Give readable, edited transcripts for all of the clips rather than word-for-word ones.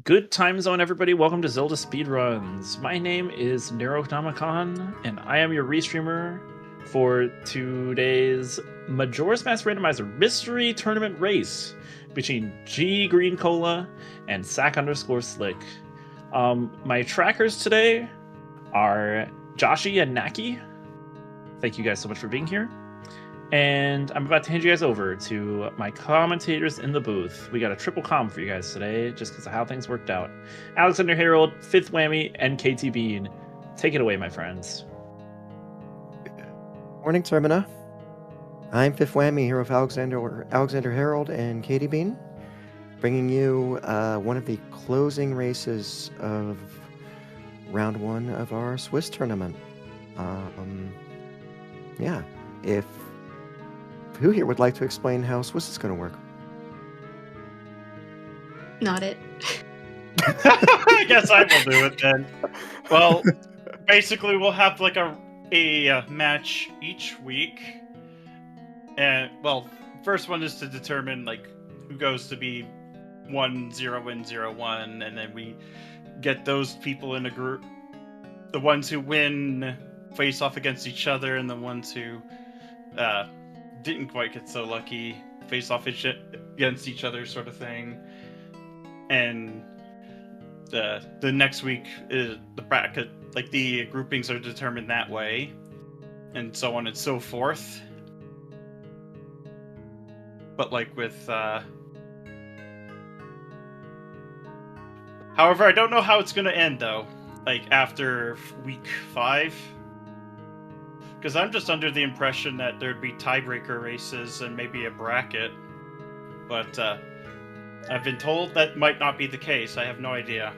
Good time zone, everybody. Welcome to Zelda Speedruns. My name is Neronomicon, and I am your restreamer for today's Majora's Mask Randomizer Mystery Tournament race between ggreencola and sack_slick. My trackers today are Joshi and Naki. Thank you guys so much for being here. And I'm about to hand you guys over to my commentators in the booth. We got a triple comm for you guys today, just because of how things worked out. Alexander Harold, Fifth Whammy, and KT Bean. Take it away, my friends. Morning, Termina. I'm Fifth Whammy, here with Alexander Harold and Katie Bean, bringing you one of the closing races of round one of our Swiss tournament. Yeah, who here would like to explain how Swiss is going to work? Not it. I guess I will do it then. Well, basically we'll have like a match each week. And, well, first one is to determine like who goes to be 1-0 and 0-1, and then we get those people in a group. The ones who win face off against each other, and the ones who didn't quite get so lucky face off against each other, sort of thing. And the next week is the bracket, like the groupings are determined that way, and so on and so forth. But like with however, I don't know how it's gonna end though, like after week 5. Because I'm just under the impression that there'd be tiebreaker races and maybe a bracket. But I've been told that might not be the case. I have no idea.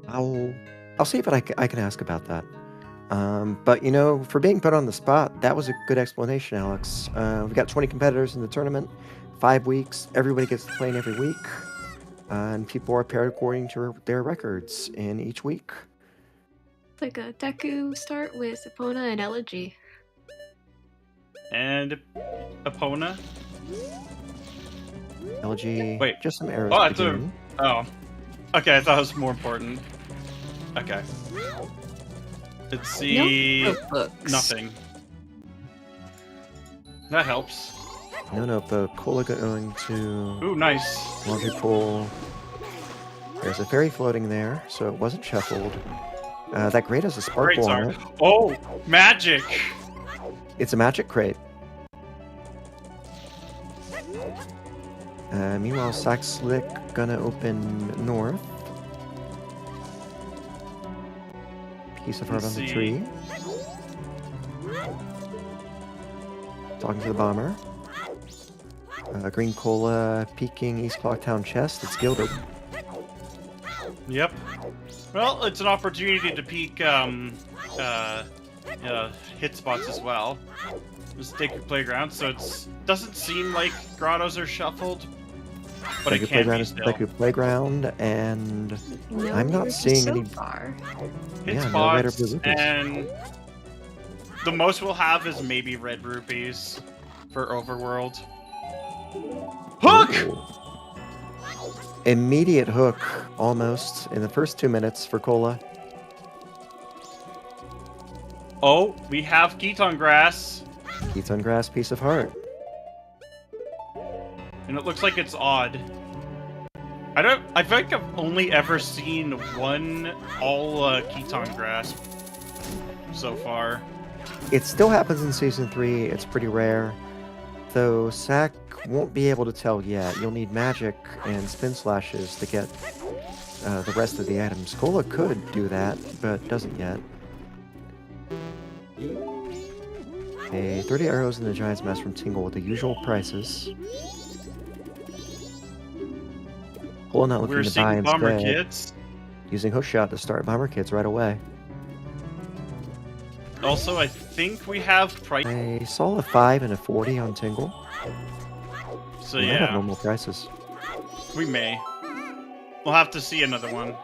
I'll see if I can ask about that. But, you know, for being put on the spot, that was a good explanation, Alex. We've got 20 competitors in the tournament, 5 weeks. Everybody gets to play in every week. And people are paired according to their records in each week. It's like a Deku start with Epona and Elegy. And Epona? LG, Wait. just some arrows. Oh. Okay, I thought it was more important. Okay. Let's see. Notebooks. Nothing. That helps. No, but cola going to Ooh, nice. laundry pool. There's a fairy floating there, so it wasn't shuffled. That crate has a sparkle on it. Oh, magic! It's a magic crate. Meanwhile, Slick gonna open north. Piece of heart on the tree. Talking to the bomber. Green cola peeking East Clocktown chest. It's gilded. Yep. Well, it's an opportunity to peek hit spots as well. Just take your playground, so it doesn't seem like grottos are shuffled, but it can be still. Deku playground, and No I'm not rupees seeing so any far. Hit yeah, no red or spots, blue rupees. and the most we'll have is maybe red rupees for Overworld. Hook! Ooh. Immediate hook, almost, in the first 2 minutes for Cola. Oh, we have Keton Grass, Keaton Grass, piece of heart. and it looks like it's odd. I think I've only ever seen one all Keton Grass so far. It still happens in Season 3, it's pretty rare. Though Sack won't be able to tell yet. You'll need magic and spin slashes to get the rest of the items. Cola could do that, but doesn't yet. Okay, 30 arrows in the Giant's Mask from Tingle with the usual prices. Cola not looking We're to buy seeing Bomber instead. Kids. Using Hook Shot to start Bomber Kids right away. Also, I think we have price. I saw a 5 and a 40 on Tingle. So We might have yeah, normal prices. we may. We'll have to see another one.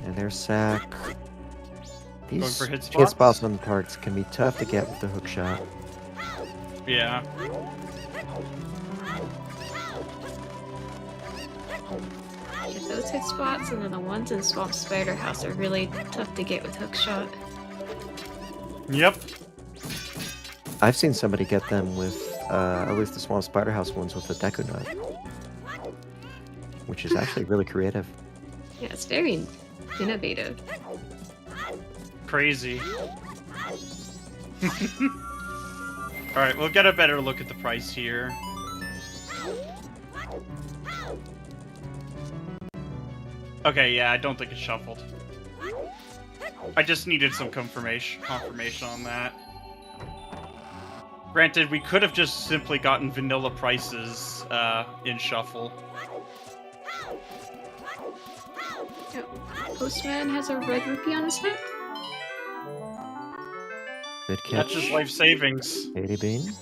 And there's Sack. These for hit hit spots? spots on targets can be tough to get with the Hook Shot. Yeah. Get those hit spots, and then the ones in Swamp Spider House are really tough to get with hookshot. Yep. I've seen somebody get them with, at least the Swamp Spider House ones with the Deku Nut, which is actually really creative. Yeah, it's very innovative. Crazy. Alright, we'll get a better look at the price here. Okay, yeah, I don't think it's shuffled. I just needed some confirmation on that. Granted, we could have just simply gotten vanilla prices in shuffle. Postman has a red rupee on his head. Good catch. That's just life savings. 80 Bean.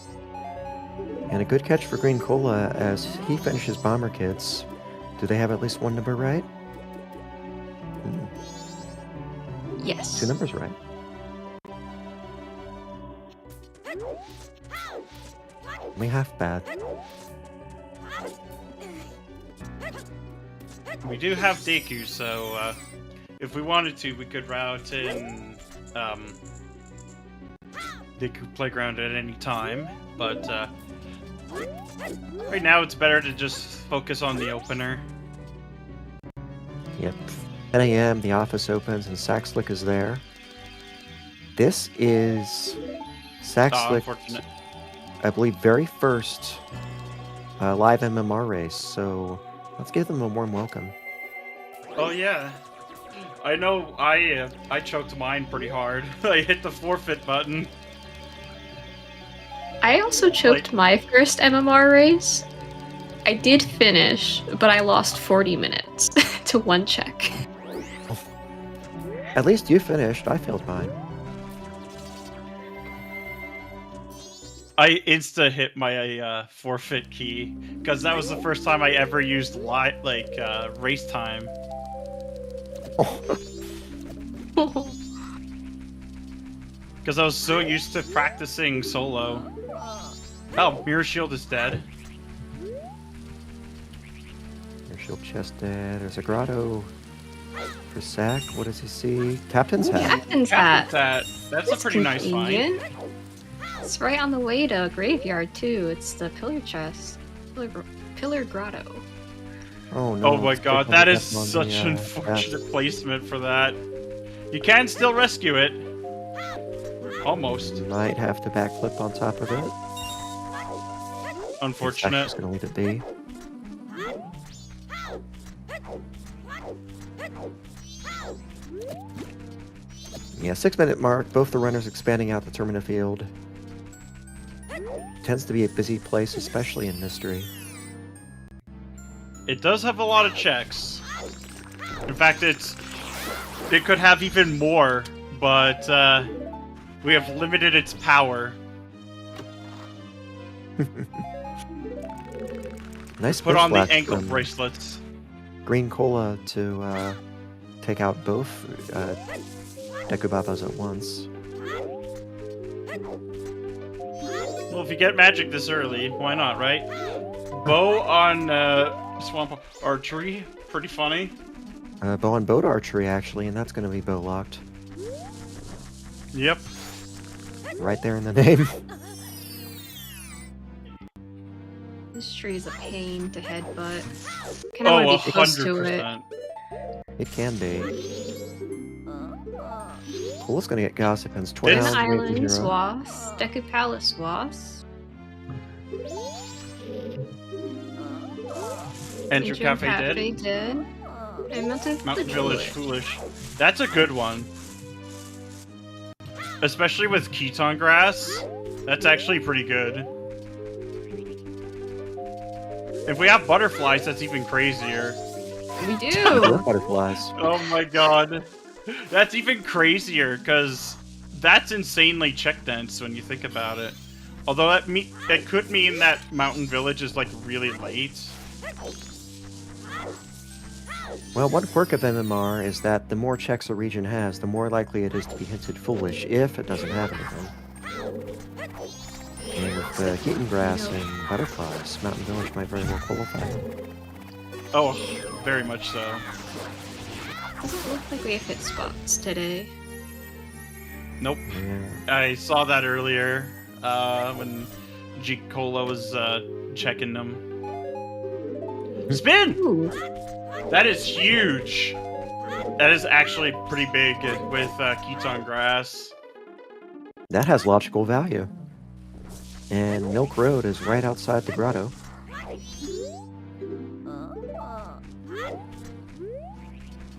And a good catch for Green Cola as he finishes Bomber Kids. Do they have at least one number right? Yes. 2 numbers right. Only half bad. We do have Deku, so if we wanted to, we could route in Deku Playground at any time, but right now it's better to just focus on the opener. Yep. 10 a.m. the office opens and Saxlick is there. This is Saxlick, Unfortunate. I believe, very first live MMR race, so let's give them a warm welcome. Oh yeah, I know. I choked mine pretty hard. I hit the forfeit button. I also choked my first MMR race. I did finish, but I lost 40 minutes to one check. At least you finished. I failed mine. I insta hit my forfeit key because that was the first time I ever used race time. Because I was so used to practicing solo. Oh, Mirror Shield is dead. Your shield chest dead. There's a grotto for Sack. What does he see? Captain's hat. Captain's hat. That's a pretty nice find. It's right on the way to graveyard too. It's the pillar chest, pillar grotto. Oh no! Oh my it's god, picked that up is on such the, unfortunate placement for that. You can still rescue it. Almost. Might have to backflip on top of it. Unfortunate. Just gonna leave it be. Yeah, 6-minute mark. Both the runners expanding out the Termina field. Tends to be a busy place, especially in Mystery. It does have a lot of checks. In fact, it could have even more, but we have limited its power. Nice Put on the flash ankle from bracelets. Green Cola to take out both Dekubabas at once. Well, if you get magic this early, why not, right? Bow on Swamp Archery, pretty funny. Bow and boat archery, actually, and that's going to be bow locked. Yep. Right there in the name. This tree is a pain to headbutt. Kind of want to be close to it. 100%. It can be. Cool's going to get Gossipins. 20 This- Twin rounds, wait for Islands, zero. Was, Deku Palace, Was. Enter Cafe Dead. Dead. And Mountain Village Foolish. That's a good one. Especially with Keton Grass. That's actually pretty good. If we have butterflies, that's even crazier. We I do! love butterflies. Oh my god. That's even crazier, because that's insanely check dense when you think about it. Although that could mean that Mountain Village is like really late. Well, one quirk of MMR is that the more checks a region has, the more likely it is to be hinted foolish if it doesn't have anything. And with Keaton Grass and Butterflies, Mountain Village might very well qualify. Oh, very much so. Doesn't look like we have hit spots today. Nope. Yeah. I saw that earlier when ggreencola was checking them. Spin! Ooh. That is huge. That is actually pretty big with Keton grass. That has logical value. And Milk Road is right outside the grotto.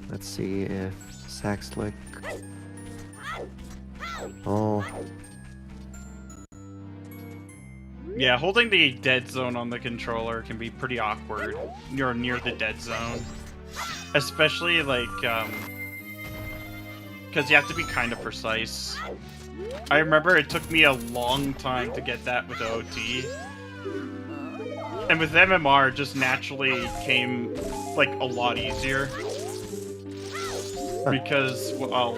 Let's see if Saxlick. Oh, Yeah, holding the dead zone on the controller can be pretty awkward. You're near the dead zone. Especially, like, because you have to be kind of precise. I remember it took me a long time to get that with the OT. And with MMR, it just naturally came, like, a lot easier. Because, well,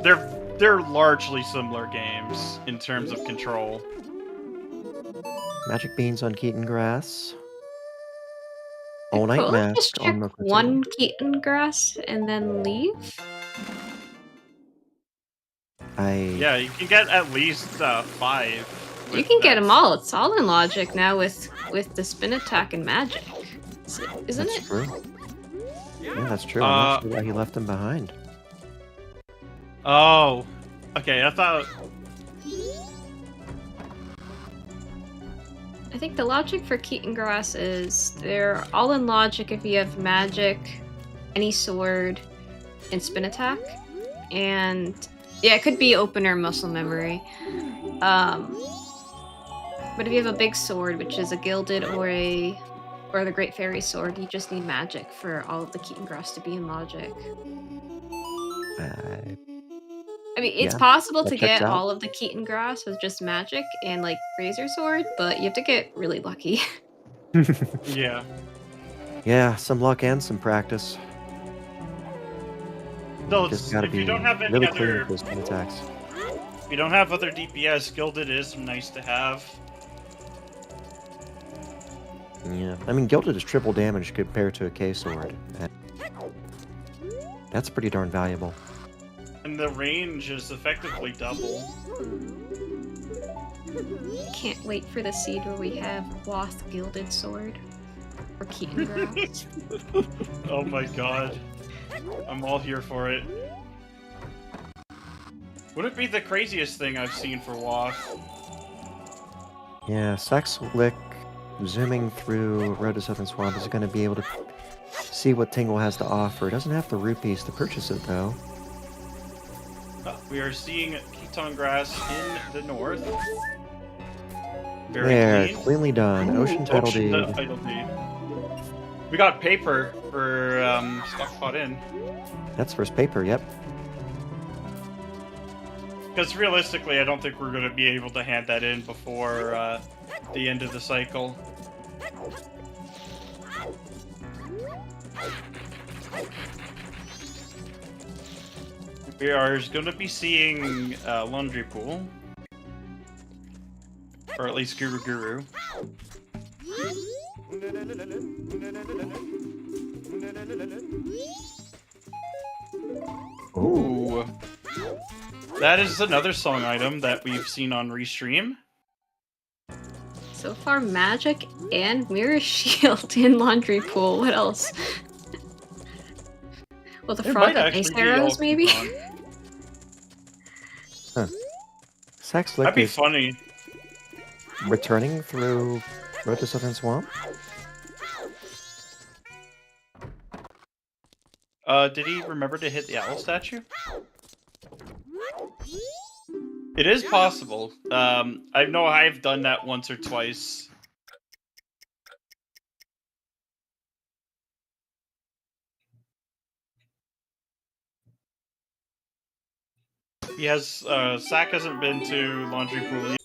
they're largely similar games in terms of control. Magic Beans on Keaton Grass. All Night Cool. Mask Just check on Milk Road. one Keaton grass and then leave. Yeah, you can get at least 5. You can get them all. It's all in logic now with the spin attack and magic, isn't That's it? true. Yeah, that's true. I'm not sure why he left him behind. Oh, okay. I thought. I think the logic for Keaton Grass is they're all in logic if you have magic, any sword, and spin attack. And yeah, it could be opener muscle memory. But if you have a big sword, which is a gilded or the Great Fairy sword, you just need magic for all of the Keaton Grass to be in logic. I mean, it's Yeah, possible that to checks get out. all of the Keaton Grass with just magic and like Razor Sword, but you have to get really lucky. Yeah. Yeah, some luck and some practice. No, Just gotta if be you don't have any really clean other, with those spin attacks. if you don't have other DPS, Gilded is nice to have. Yeah, I mean, Gilded is triple damage compared to a K sword. That's pretty darn valuable. And the range is effectively double. Can't wait for the seed where we have Wasp Gilded Sword or Keaton Grass. Oh my god. I'm all here for it. Would it be the craziest thing I've seen for WoF? Yeah, Saxlick zooming through Road to Southern Swamp is going to be able to see what Tingle has to offer. It doesn't have the rupees to purchase it, though. We are seeing Keaton Grass in the north. Very There, clean. cleanly done. Ocean Title Deed. Title Deed. We got paper for Stockpot Inn. That's first paper, yep. Because realistically, I don't think we're going to be able to hand that in before the end of the cycle. We are going to be seeing Laundry Pool. Or at least Guru Guru. Ooh. That is another song item that we've seen on Restream. So far, magic and mirror shield in Laundry Pool. What else? Well, the There frog might and actually ice be arrows, all maybe? Keaton. Saxlick That'd be is funny. returning through Road to Southern Swamp. Did he remember to hit the owl statue? It is possible. I know I've done that once or twice. He has, Sack hasn't been to Laundry Pool yet.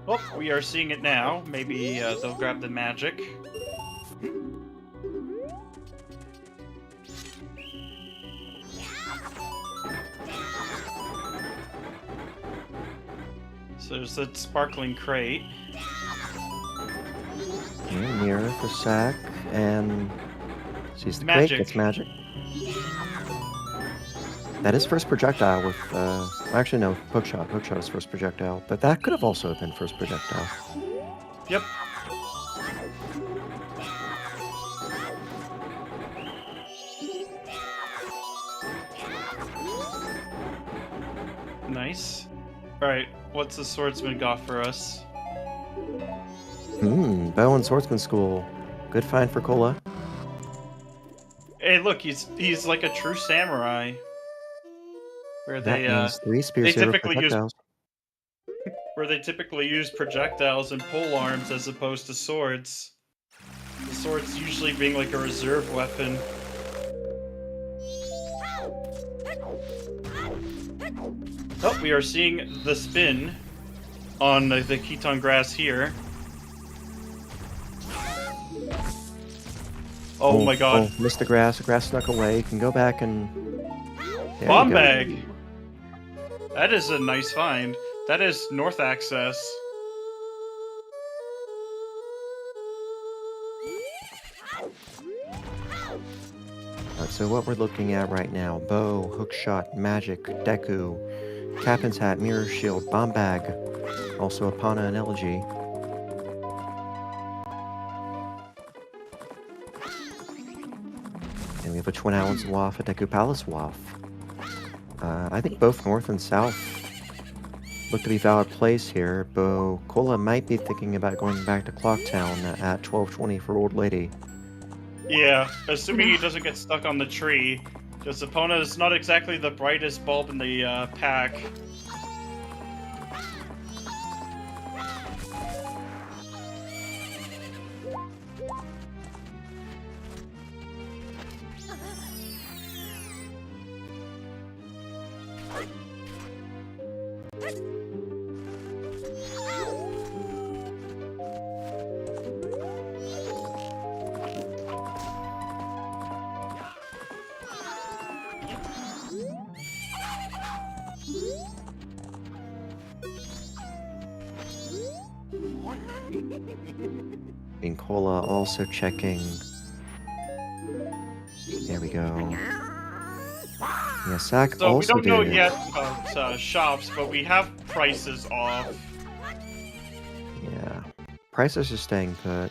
Well, we are seeing it now. Maybe they'll grab the magic. So there's that sparkling crate. Yeah, mirror for Sack, and sees the Magic. quake. It's magic. That is first projectile with, actually no, hookshot. Hookshot is first projectile, but that could have also been first projectile. Yep. Nice. Alright, what's the swordsman got for us? Bow and Swordsman School. Good find for Cola. Hey, look, he's like a true samurai. Where That they means 3 spears, they 0 typically use projectiles. where they typically use projectiles and pole arms as opposed to swords. The swords usually being like a reserve weapon. Oh, we are seeing the spin on the Keton grass here. Oh my god. Oh, missed the grass. The grass snuck away. You can go back and... There Bomb you go. bag! That is a nice find. That is north access. Alright, so what we're looking at right now, bow, hookshot, magic, deku, captain's hat, mirror shield, bomb bag, also Epona and Elegy. And we have a Twin Islands Waff, a Deku Palace Waff. I think both north and south look to be valid plays here, though Cola might be thinking about going back to Clocktown at 12:20 for Old Lady. Yeah, assuming he doesn't get stuck on the tree, because Epona is not exactly the brightest bulb in the pack. And Cola also checking. There we go. Yeah, Sack So we also don't know did. yet about shops, but we have prices off. Yeah. Prices are staying put.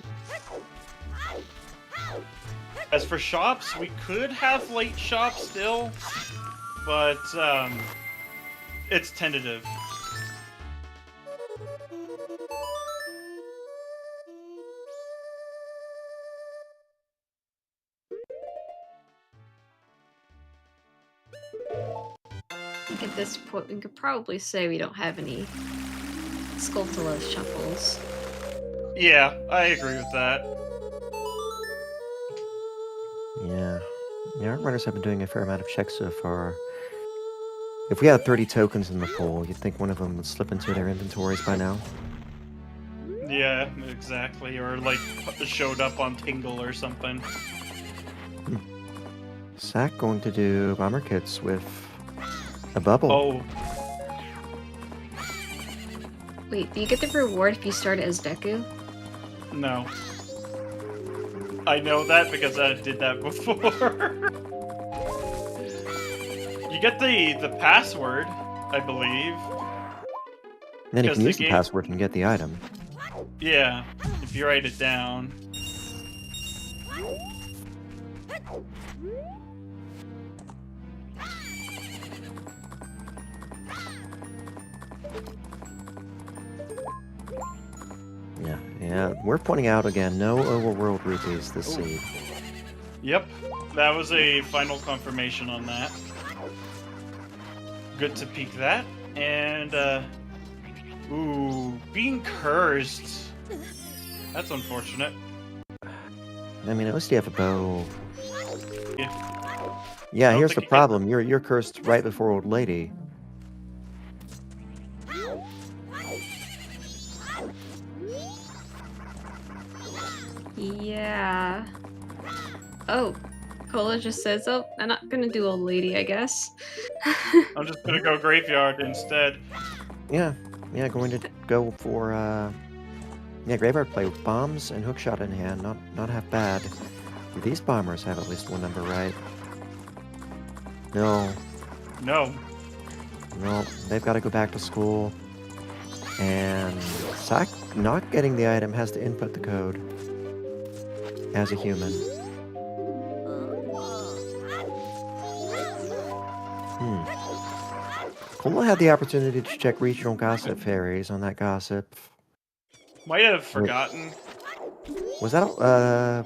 As for shops, we could have late shops still, but it's tentative. I think at this point we could probably say we don't have any Skulltula shuffles. Yeah, I agree with that. Yeah. Yeah, our runners have been doing a fair amount of checks so far. If we had 30 tokens in the pool, you'd think one of them would slip into their inventories by now. Yeah, exactly. Or like showed up on Tingle or something. Sack going to do bomber kits with a bubble. Oh, Wait, do you get the reward if you start as Deku? no. I know that because I did that before. You get the password, I believe. Then you because can the use the game- password and get the item. Yeah, if you write it down. Yeah, we're pointing out again, no overworld rupees this Ooh. seed. Yep, that was a final confirmation on that. Good to peek that. And, ooh, being cursed. That's unfortunate. I mean, at least you have a bow. Yeah. Yeah, I don't here's the think it- problem. You're cursed right before Old Lady. Yeah. Oh, Cola just says, "Oh, I'm not gonna do Old Lady, I guess." I'm just gonna go graveyard instead. Yeah, going to go for Yeah, Graveyard play with bombs and hookshot in hand. Not half bad. These bombers have at least one number right. No. No. No, they've got to go back to school. And Sack, not getting the item, has to input the code as a human. Cola had the opportunity to check regional gossip fairies on that gossip. Might have forgotten. Was that,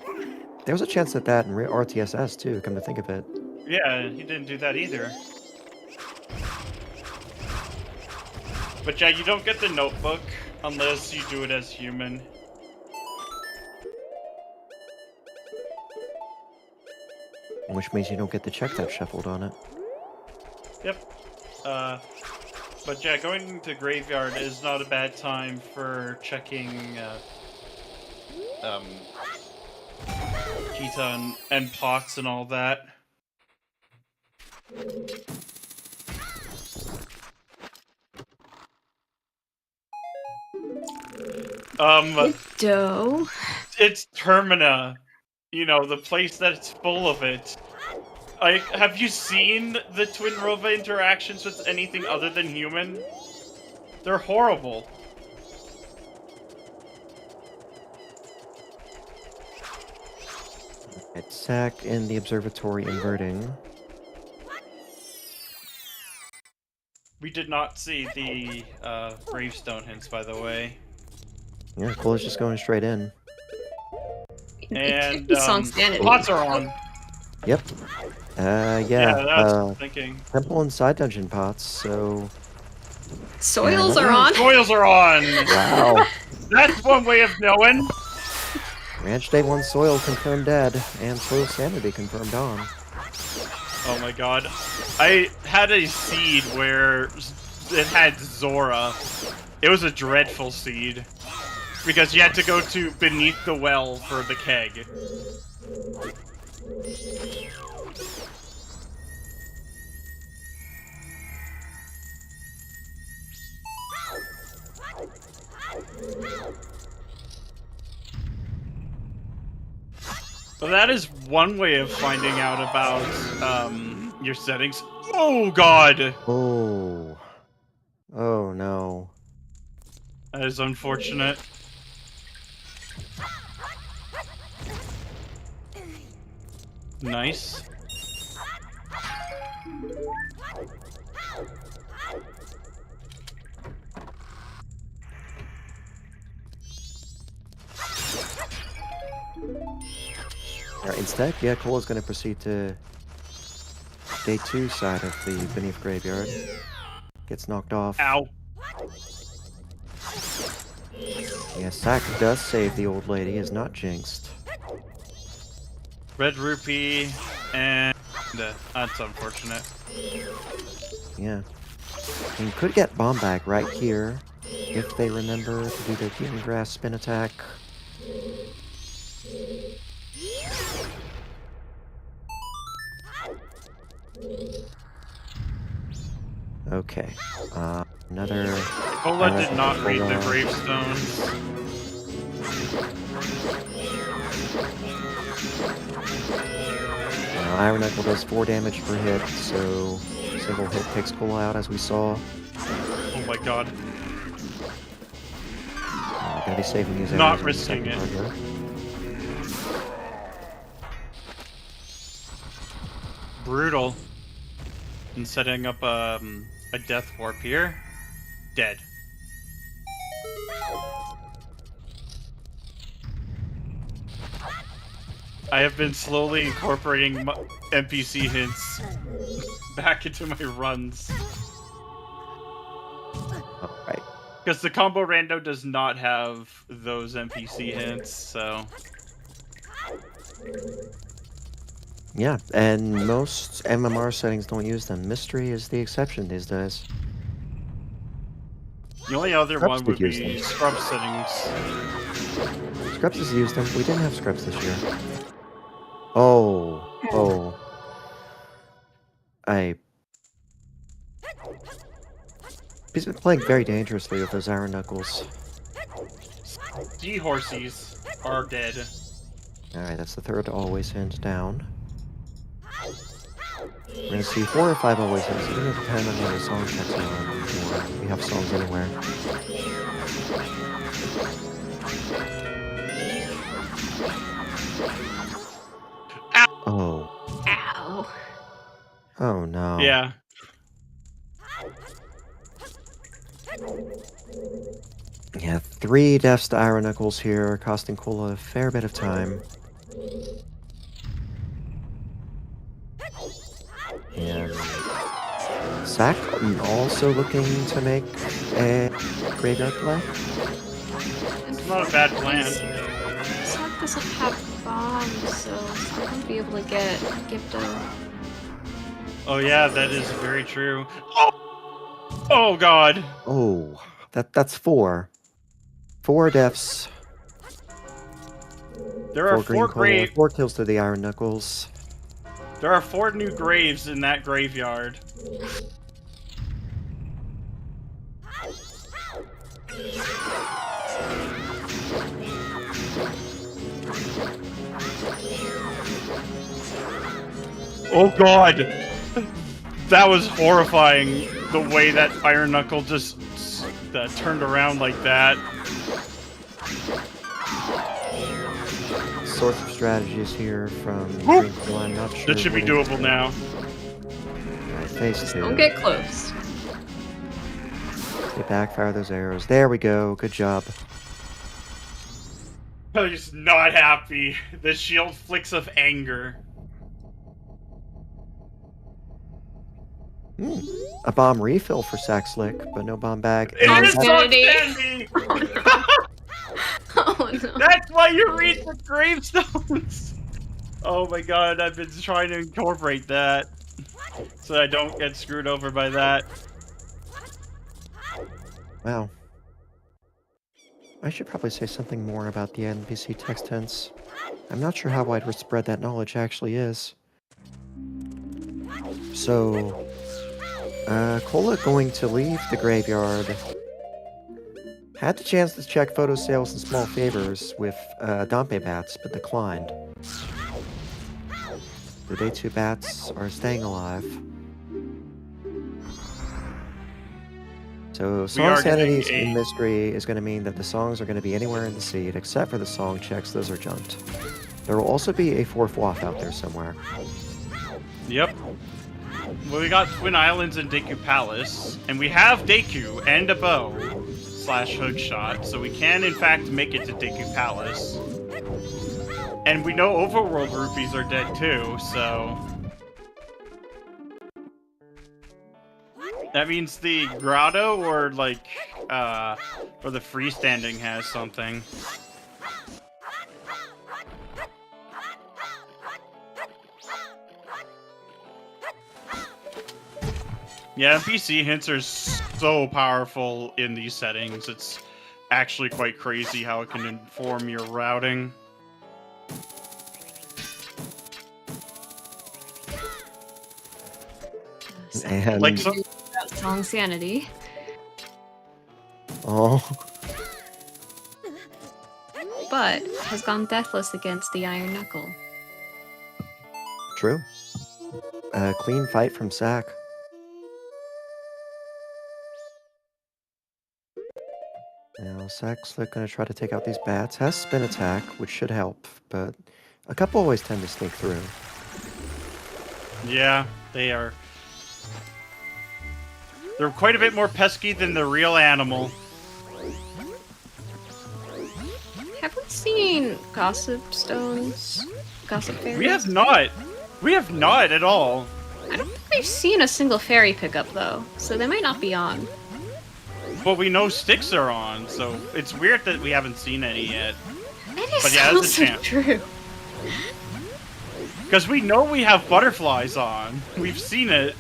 there was a chance at that in RTSS too, come to think of it. Yeah, he didn't do that either. But yeah, you don't get the notebook unless you do it as human. Which means you don't get the check that shuffled on it. Yep. But yeah, going to graveyard is not a bad time for checking Kita and pots and all that. Dough. It's Termina. You know, the place that's full of it. Have you seen the Twin Rova interactions with anything other than human? They're horrible. It's Sack in the observatory inverting. We did not see the gravestone hints, by the way. Yeah, Cola's just going straight in. And Sanity. pots are on. Yep. Yeah, Yeah. that's what I'm thinking. Temple and side dungeon pots, so... Soils are on. Soils are on! Wow. That's one way of knowing! Ranch Day 1 soil confirmed dead, and soil sanity confirmed on. Oh my god. I had a seed where it had Zora. It was a dreadful seed. Because you had to go to beneath the well for the keg. Well, that is one way of finding out about your settings. Oh god! Oh. Oh no. That is unfortunate. Nice. Alright, instead, yeah, Cola's going to proceed to day 2 side of the Beneath Graveyard. Gets knocked off. Ow. Yeah, Sack does save the old lady, is not jinxed. Red rupee, and that's unfortunate. Yeah. And could get bomb back right here if they remember to do their Healing Grass spin attack. Okay. Another... Cola did not read the gravestones. Iron Knuckle does 4 damage per hit, so single hit takes Cola out as we saw. Oh my god. Gotta be saving these Not arrows risking it. here. Brutal. And setting up a death warp here. Dead. I have been slowly incorporating NPC hints back into my runs. Alright. Because the combo rando does not have those NPC hints, so... Yeah, and most MMR settings don't use them. Mystery is the exception these days. The only other Scrubs one would could use be them. scrub settings. Scrubs has used them. We didn't have Scrubs this year. Oh. He's been playing very dangerously with those Iron Knuckles. seahorses are dead. Alright, that's the third always hands down. We're gonna see 4 or 5 always hands. It's gonna depend on where the song checks are, or we have songs anywhere. Oh. Ow. Oh no. Yeah. Yeah, 3 deaths to Iron Knuckles here, costing Cola a fair bit of time. And Sack also looking to make a graveyard play. It's not a bad plan. Sock doesn't have bombs, so I won't be able to get Gipto. Oh yeah, that is very true. Oh, oh god. Oh, that's 4. 4 deaths. There are 4 4 4 kills to the Iron Knuckles. There are 4 new graves in that graveyard. Oh god! That was horrifying, the way that Iron Knuckle just turned around like that. Source of strategies here from ggreencola. I'm not sure. That should be what doable now. Alright, phase 2. Don't get close. They backfire those arrows. There we go. Good job. I'm just not happy. The shield flicks of anger. A bomb refill for Sack Slick, but no bomb bag. It And is that's- Sanity. on Sandy! Oh no. That's why you read the gravestones! Oh my god, I've been trying to incorporate that. So I don't get screwed over by that. Wow. I should probably say something more about the NPC text hints. I'm not sure how widespread that knowledge actually is. So, Cola going to leave the graveyard. Had the chance to check photo sales and small favors with Dompe bats, but declined. The day 2 bats are staying alive. So, song are sanities getting in mystery is going to mean that the songs are going to be anywhere in the seed, except for the song checks, those are jumped. There will also be a 4th waff out there somewhere. Yep. Well, we got Twin Islands and Deku Palace, and we have Deku and a bow / hookshot, so we can in fact make it to Deku Palace. And we know Overworld rupees are dead too, so that means the grotto or like or the freestanding has something. Yeah, NPC hints are so powerful in these settings. It's actually quite crazy how it can inform your routing. And Like some, Song sanity. oh, But has gone deathless against the Iron Knuckle. true. Clean fight from Sack. Now Sack's gonna try to take out these bats. Has spin attack, which should help, but a couple always tend to sneak through. yeah, they are. They're quite a bit more pesky than the real animal. Have we seen gossip stones? Gossip fairies? We have not. We have not at all. I don't think we've seen a single fairy pickup though, so they might not be on. But we know sticks are on, so it's weird that we haven't seen any yet. It is But yeah, that's a also chance. true. Because we know we have butterflies on. We've seen it.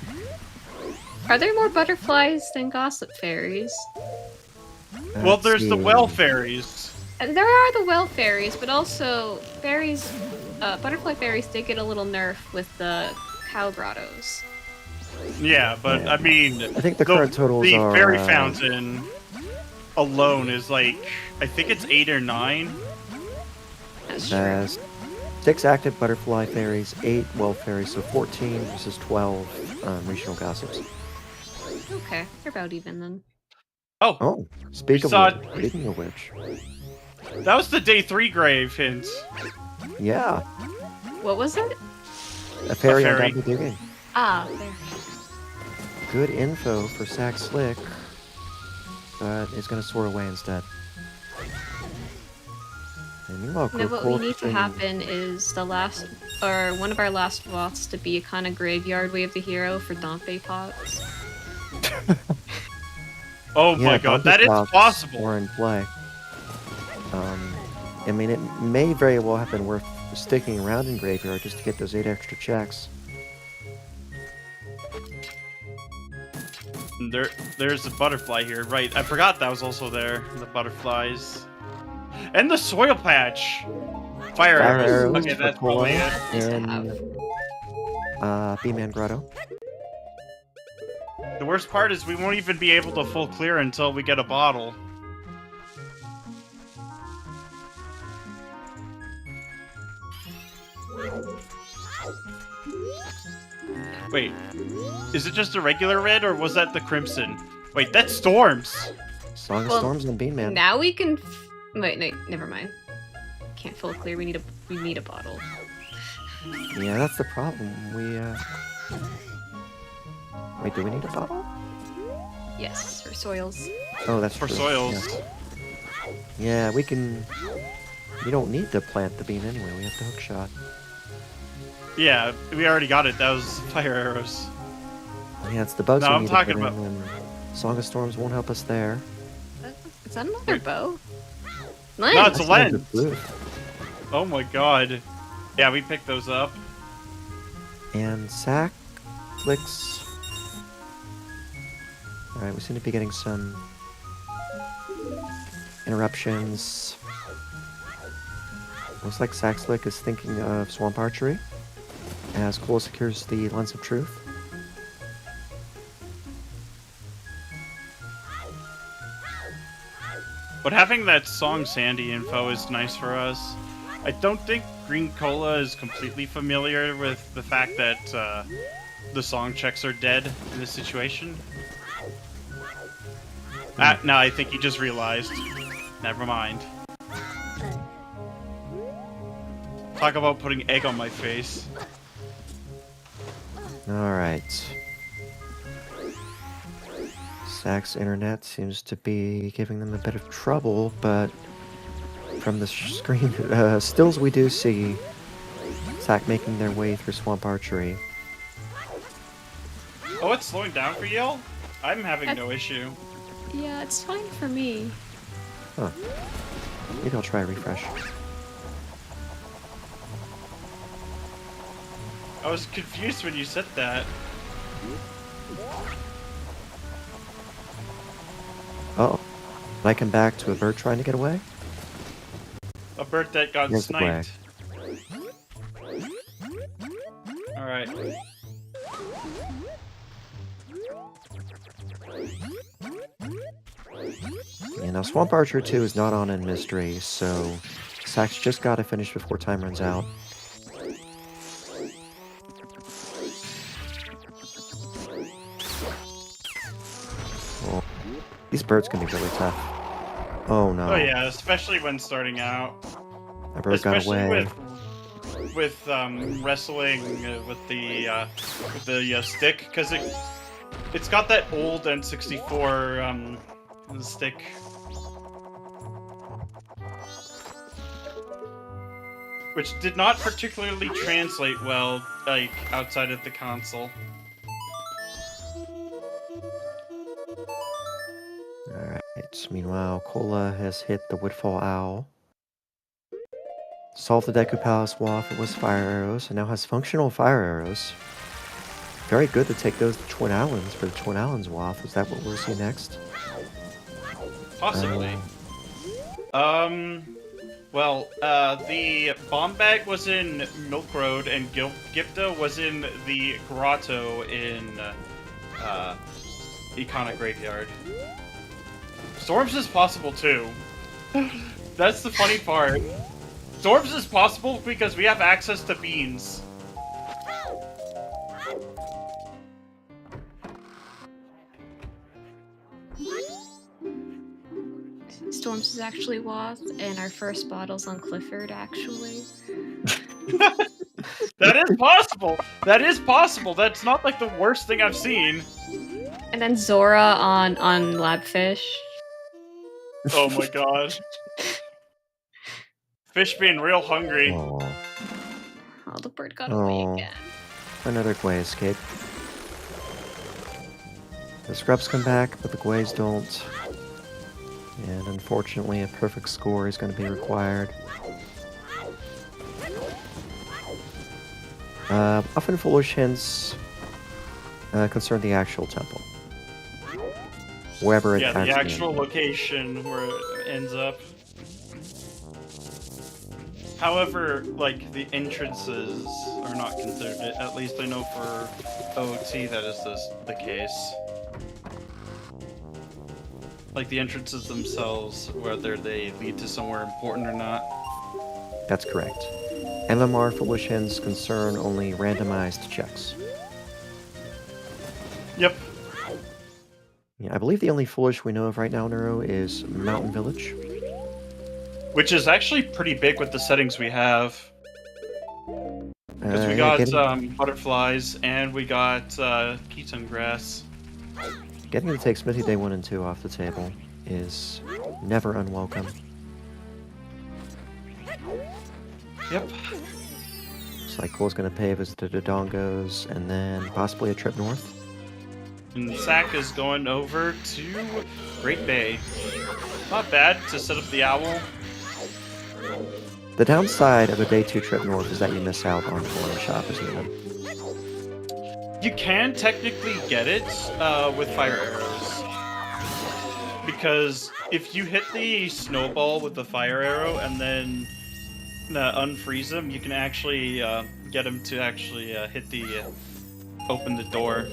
Are there more butterflies than gossip fairies? Well, Let's there's the see. well fairies. There are the well fairies, but also fairies, butterfly fairies did get a little nerf with the cow grottos. Yeah, but Yeah. I mean, I think the current totals the are fairy fountain. alone is like, I think it's 8 or 9. That's true. Has 6 active butterfly fairies, 8 well fairies, so 14 versus 12 regional gossips. Okay, you're about even then. Oh, Oh, speaking of which, that was the day 3 grave hint. yeah, What was it? a fairy on fairy. top of the digging. Ah, there. Good info for Sack Slick, but it's going to soar away instead. And meanwhile, No, what Cool we need to happen is the last, or one of our last Woths to be a kind of graveyard wave the hero for Dompe pots. Oh my god, that is possible. Or in play. I mean, it may very well have been worth sticking around in graveyard just to get those 8 extra checks. There's a butterfly here, right? I forgot that was also there. The butterflies. And the soil patch! Fire arrows. Okay, that's probably it. And B-Man Grotto. The worst part is we won't even be able to full clear until we get a bottle. Wait, is it just a regular red or was that the crimson? Wait, that's storms! Song of Well, Storms and Bean Man. Now we can. Wait, no, never mind. Can't full clear. We need a bottle. Yeah, that's the problem. Wait, do we need a bottle? Yes, for soils. Oh, that's For true. soils. Yeah, we can... We don't need to plant the bean anyway. We have the hook shot. Yeah, we already got it. That was fire arrows. Yeah, it's the bugs No, we I'm need talking to put about- in, and Song of Storms won't help us there. Is that another bow? No, it's a That's lens. the blue. Oh my god. Yeah, we picked those up. And Sack Flicks. Alright, we seem to be getting some interruptions. Looks like Sack Slick is thinking of Swamp Archery, as Cole secures the Lens of Truth. But having that Song Sandy info is nice for us. I don't think Greencola is completely familiar with the fact that the song checks are dead in this situation. No, I think he just realized. Never mind. Talk about putting egg on my face. Alright. Sack's internet seems to be giving them a bit of trouble, but from the screen stills we do see Sack making their way through Swamp Archery. Oh, it's slowing down for you? I'm having no issue. Yeah, it's fine for me. Huh. Maybe I'll try a refresh. I was confused when you said that. Oh. Did I come back to a bird trying to get away? A bird that got Here's the sniped. Alright. Yeah, now Swamp Archer 2 is not on in Mystery, so Sack's just got to finish before time runs out. Oh, these birds can be really tough. Oh no. Oh yeah, especially when starting out. My bird got Especially away. with wrestling with the stick, because it's got that old N64 stick. Which did not particularly translate well, like, outside of the console. Alright, meanwhile, Cola has hit the Woodfall Owl. Solved the Deku Palace Waff, it was fire arrows, and now has functional fire arrows. Very good to take those to Twin Islands for the Twin Islands Waff. Is that what we'll see next? Possibly. Well, the bomb bag was in Milk Road, and Gipta was in the grotto in Iconic Graveyard. Storms is possible too. That's the funny part. Storms is possible because we have access to beans. Storms is actually Woth, and our first bottle's on Clifford, actually. That is possible. That is possible. That's not like the worst thing I've seen. And then Zora on Labfish. Oh my god. Fish being real hungry. Oh, Oh, the bird got away Oh. again. another Gwei escape. The scrubs come back, but the Gweis don't. And unfortunately, a perfect score is going to be required. Often foolish hints concern the actual temple. Wherever it Yeah, the actually actual ends. location where it ends up. However, like, the entrances are not considered. At least I know for OT that is the case. Like, the entrances themselves, whether they lead to somewhere important or not. That's correct. MMR foolish hints concern only randomized checks. Yep. Yeah, I believe the only foolish we know of right now, Neuro, is Mountain Village. Which is actually pretty big with the settings we have. Because we Yeah, got butterflies and we got ketone grass. getting to take Smithy Day 1 and 2 off the table is never unwelcome. Yep. Looks like Cole's going to pay a visit to the Dongos and then possibly a trip north. And Zach is going over to Great Bay. Not bad to set up the owl. The downside of a day 2 trip north is that you miss out on foreign shop, isn't it? You can technically get it with fire arrows. Because if you hit the snowball with the fire arrow and then unfreeze him, you can actually get him to actually hit the open the door.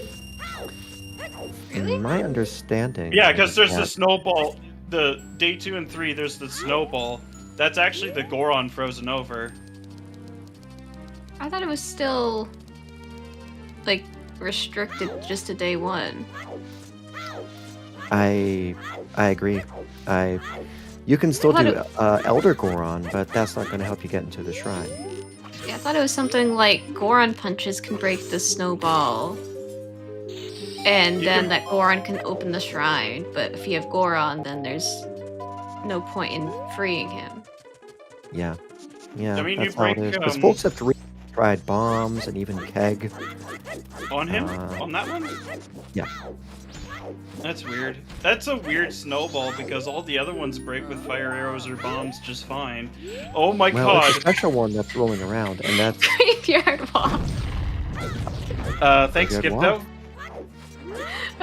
Really? In my understanding... Yeah, because there's Yeah. the snowball. The day 2 and 3, there's the snowball. That's actually the Goron frozen over. I thought it was still, like, restricted just to day 1. I agree. You can still I do thought Elder Goron, but that's not going to help you get into the shrine. Yeah, I thought it was something like Goron punches can break the snowball. And You then can- that Goron can open the shrine, but if you have Goron, then there's no point in freeing him. Yeah. Yeah, I mean, you that's how it break, is. Because um, folks have tried bombs and even keg. On him? Uh, On that one? Yeah. That's weird. That's a weird snowball because all the other ones break with fire arrows or bombs just fine. Oh my Well, it's a god. special one that's rolling around, and that's... Graveyard Wall. Thanks, Good Skipto. walk.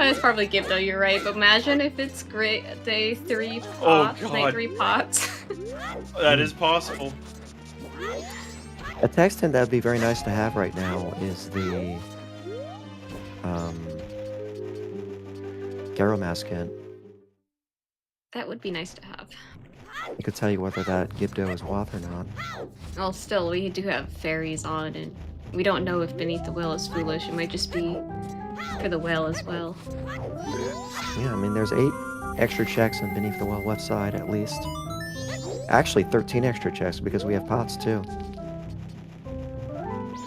It's probably Gibdo, you're right, but imagine if it's great day 3 Oh, pots, day God. 3 pots. That is possible. A text hint that would be very nice to have right now is the... Garomask hint. That would be nice to have. It could tell you whether that Gibdo is Woth or not. Well, still, we do have fairies on, and we don't know if Beneath the Well is foolish. It might just be for the well as well. Yeah, I mean, there's 8 extra checks on Beneath the Well left side, at least. Actually, 13 extra checks, because we have pots, too.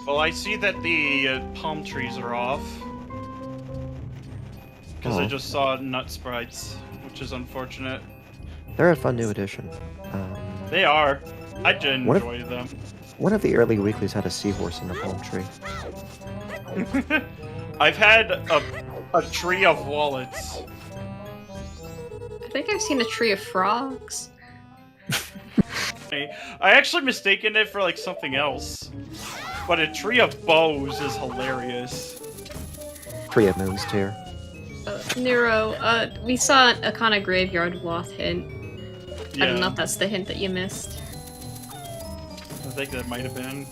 Well, I see that the palm trees are off. Because I Oh. just saw nut sprites, which is unfortunate. They're a fun new addition. They are. I did What if- enjoy them. One of the early weeklies had a seahorse in the palm tree. I've had a tree of wallets. I think I've seen a tree of frogs. I actually mistaken it for like something else. But a tree of bows is hilarious. Tree of Moon's Tear. Nero, we saw a kind of graveyard Woth hint. I don't know Yeah, if that's the hint that you missed. I think that might have been.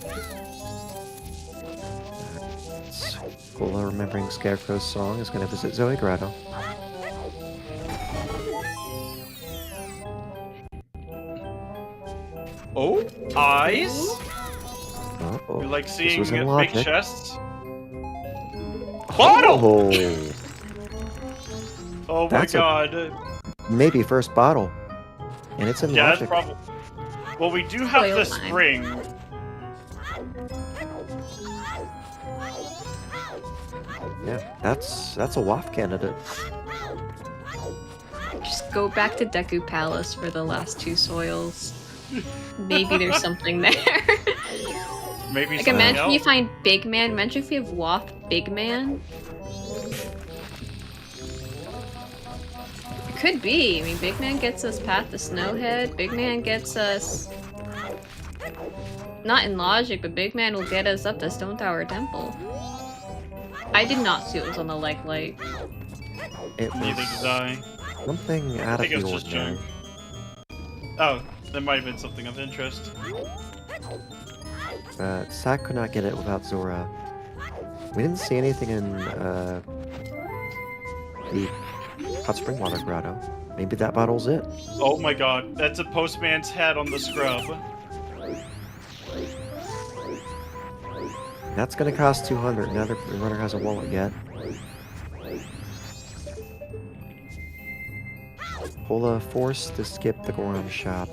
Cola remembering Scarecrow's song is going to visit Zoe Grotto. Oh, eyes. Uh-oh. You like This seeing was in big logic. chests? Bottle! Oh, Oh my That's a- god. maybe first bottle. And it's in Yeah, that's logic. probably. Well, we do have Oil the time. spring. Yeah, that's a waft candidate. Just go back to Deku Palace for the last 2 soils. Maybe there's something there. Maybe Like, something imagine else. you find Big Man. Imagine if you have Waft Big Man. It could be. I mean, Big Man gets us past the Snowhead. Big Man gets us... Not in logic, but Big Man will get us up to Stone Tower Temple. I did not see what was on the like light. It Neither was did I. something out I of think it the was just ordinary. junk. Oh, there might have been something of interest. But Sack could not get it without Zora. We didn't see anything in the Hot Spring Water Grotto. Maybe that bottle's it. Oh my god, that's a postman's hat on the scrub. That's gonna cost 200. Neither runner has a wallet yet. Pola forced to skip the Goron shop,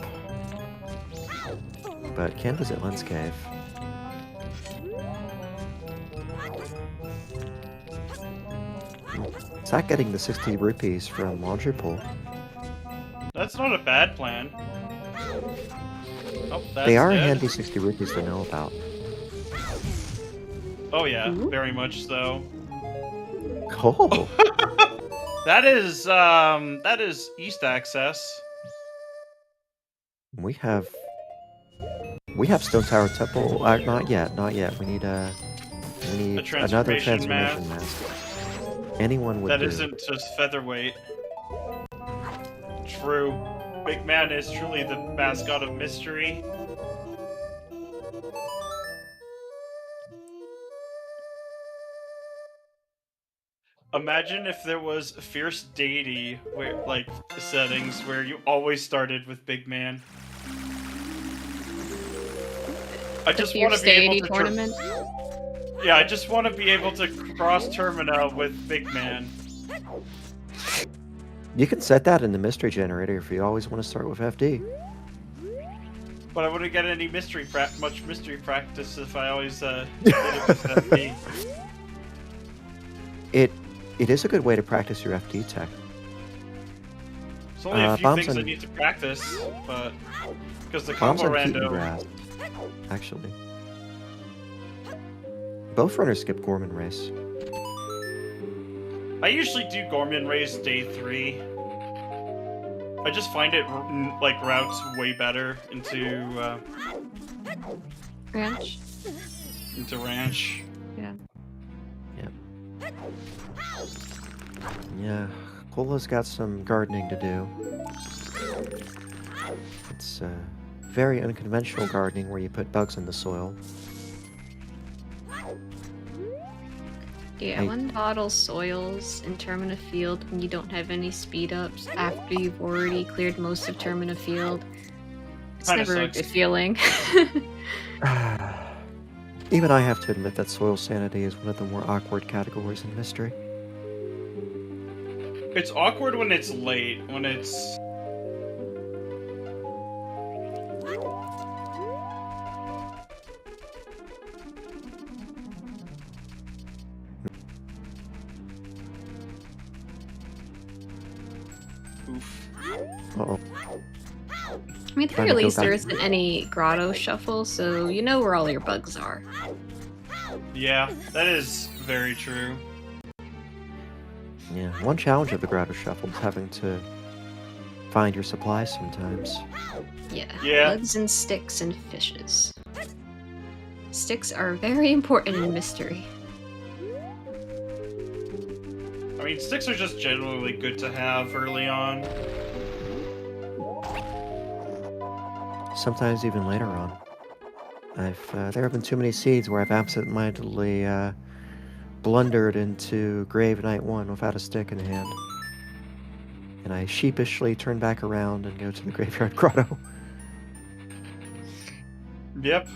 but can visit Lens Cave. Sack getting the 60 rupees from Laundry Pool. That's not a bad plan. Oh, that's They are dead. handy 60 rupees to know about. Oh yeah, Ooh. very much so. Oh, That is east access. we have Stone Tower Temple. Not yet, not yet. We need another transformation transformation mask. Anyone would That do. isn't just featherweight. True. Big Man is truly the mascot of mystery. Imagine if there was fierce deity where like settings where you always started with Big Man. I The just want Fierce to be able Deity to tournament. yeah, I just want to be able to cross Termina with Big Man. You can set that in the mystery generator if you always want to start with FD. But I wouldn't get any much mystery practice if I always did it with FD. It is a good way to practice your FD tech. There's only a few bombs things I and- need to practice, but because the Bombs combo on Keaton rando. Grass, actually. Both runners skip Gorman race. I usually do Gorman Race day 3. I just find it like routes way better into Ranch. ranch. Yeah. Yeah, Cola's got some gardening to do. It's very unconventional gardening where you put bugs in the soil. Yeah, Hey. one bottle soils in Termina Field when you don't have any speed ups after you've already cleared most of Termina Field. It's Kinda never a sucks. good feeling. Even I have to admit that soil sanity is one of the more awkward categories in mystery. It's awkward when it's late, when it's oof. Uh-oh. I mean, at the Trying very to go least, back. there isn't any grotto shuffle, so you know where all your bugs are. Yeah, that is very true. Yeah, one challenge of the Grotto Shuffle is having to find your supplies sometimes. Yeah. Bugs and sticks and fishes. Sticks are very important in mystery. I mean, sticks are just generally good to have early on. Sometimes even later on. There have been too many seeds where I've absentmindedly blundered into Grave Night 1 without a stick in hand. And I sheepishly turn back around and go to the Graveyard Grotto. Yep.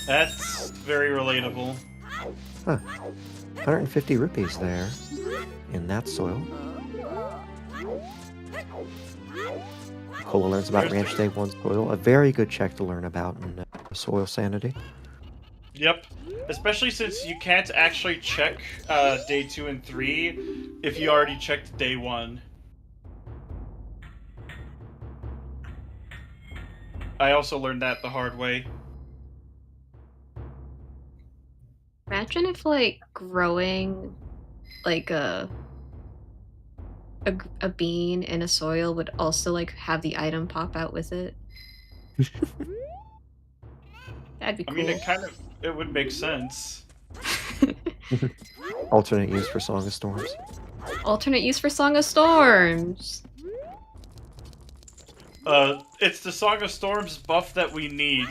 That's very relatable. Huh. 150 rupees there in that soil. Cola learns about Ranch Day 1 soil. A very good check to learn about in soil sanity. Yep. Especially since you can't actually check day 2 and 3 if you already checked day 1. I also learned that the hard way. Imagine if like growing like a bean in a soil would also like have the item pop out with it. That'd be I cool. mean, it would make sense. Alternate use for Song of Storms. Alternate use for Song of Storms. It's the Song of Storms buff that we need.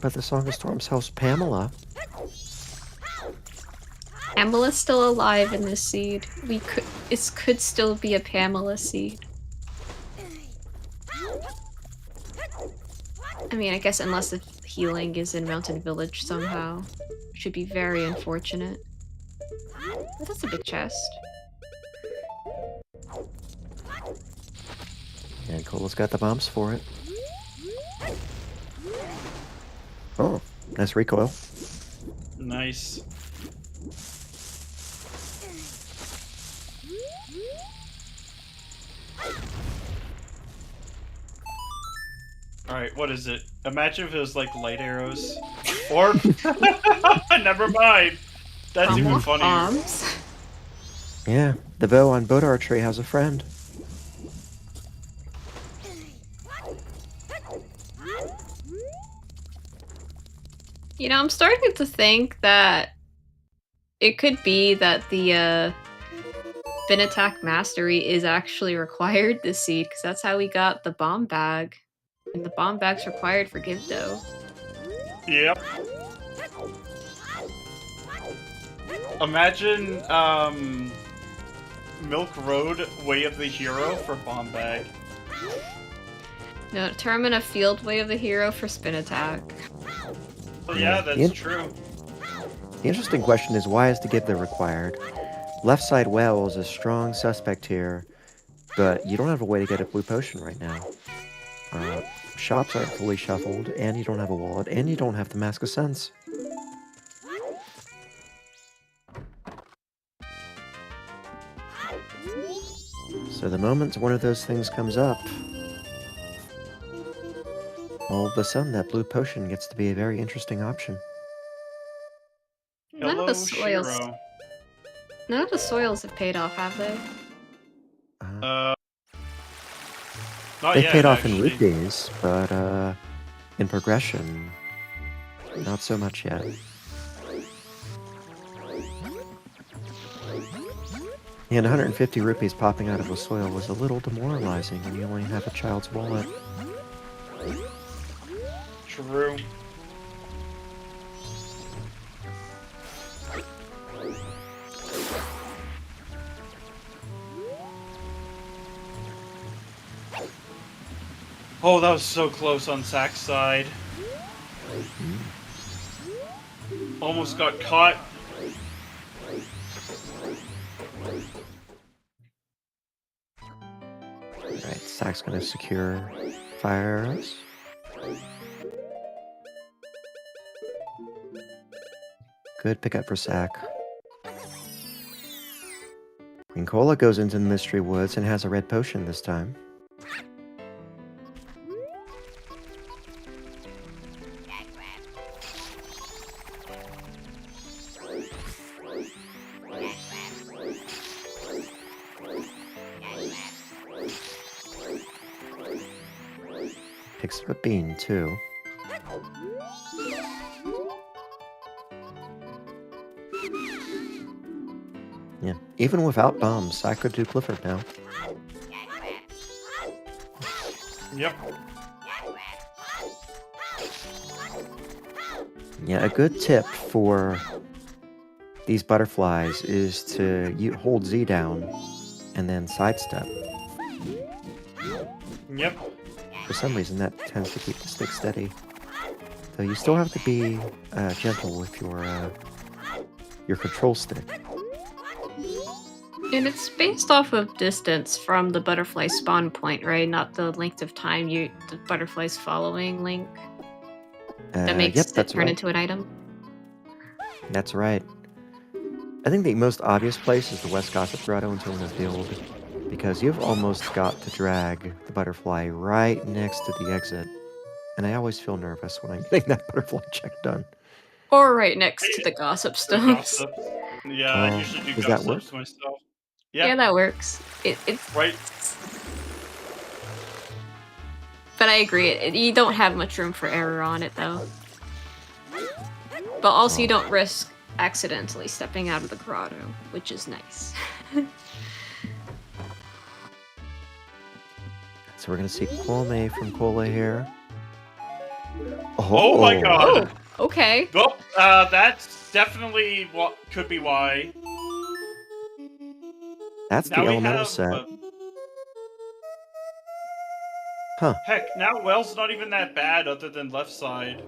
But the Song of Storms helps Pamela. Pamela's still alive in this seed. It could still be a Pamela seed. I mean, I guess unless the healing is in Mountain Village somehow. Should be very unfortunate. But that's a big chest. And Cola's got the bombs for it. Oh, nice recoil. Nice. Alright, what is it? Imagine if it was like light arrows. Or... Never mind! That's even funnier. Bombs. Yeah, the bow on boat archery has a friend. You know, I'm starting to think that it could be that the Fin Attack Mastery is actually required this seed, because that's how we got the bomb bag. And the bomb bag's required for Givdo. Yep. Imagine, Milk Road Way of the Hero for Bomb Bag. No, determine a field way of the hero for Spin Attack. Well, yeah, that's true. The interesting question is, why is the Givdo required? Left side well is a strong suspect here, but you don't have a way to get a blue potion right now. Shops aren't fully shuffled, and you don't have a wallet, and you don't have the Mask of Sense. So the moment one of those things comes up, all of a sudden that blue potion gets to be a very interesting option. None of Hello, the soils. Shiro. None of the soils have paid off, have they? Not They yet, paid off in actually. rupees, but in progression, not so much yet. And 150 rupees popping out of a soil was a little demoralizing when you only have a child's wallet. True. Oh, that was so close on Sack's side. Almost got caught. Alright, Sack's gonna secure fire arrows. Good pickup for Sack. Ggreencola goes into the Mystery Woods and has a red potion this time. Picks up a bean, too. Yeah, even without bombs, I could do Clifford now. Yep. Yeah, a good tip for these butterflies is to hold Z down and then sidestep. Yep. For some reason, that tends to keep the stick steady. Though you still have to be gentle with your control stick. And it's based off of distance from the butterfly spawn point, right? Not the length of time the butterfly's following Link. That makes Yep, it that's turn right. into an item. That's right. I think the most obvious place is the West Gossip Grotto until revealed, because you've almost got to drag the butterfly right next to the exit, and I always feel nervous when I'm getting that butterfly check done. Or right next to the gossip The stones. gossip. Yeah, I usually do does that work? gossips myself. Yeah, that works. It's Right. But I agree, you don't have much room for error on it, though. But also, you don't risk accidentally stepping out of the grotto, which is nice. So we're gonna see Kwame from Cola here. Oh my god! Oh, okay. Well, that's definitely what could be why. That's the Now we elemental have. set. Huh. Heck, now Well's not even that bad other than left side.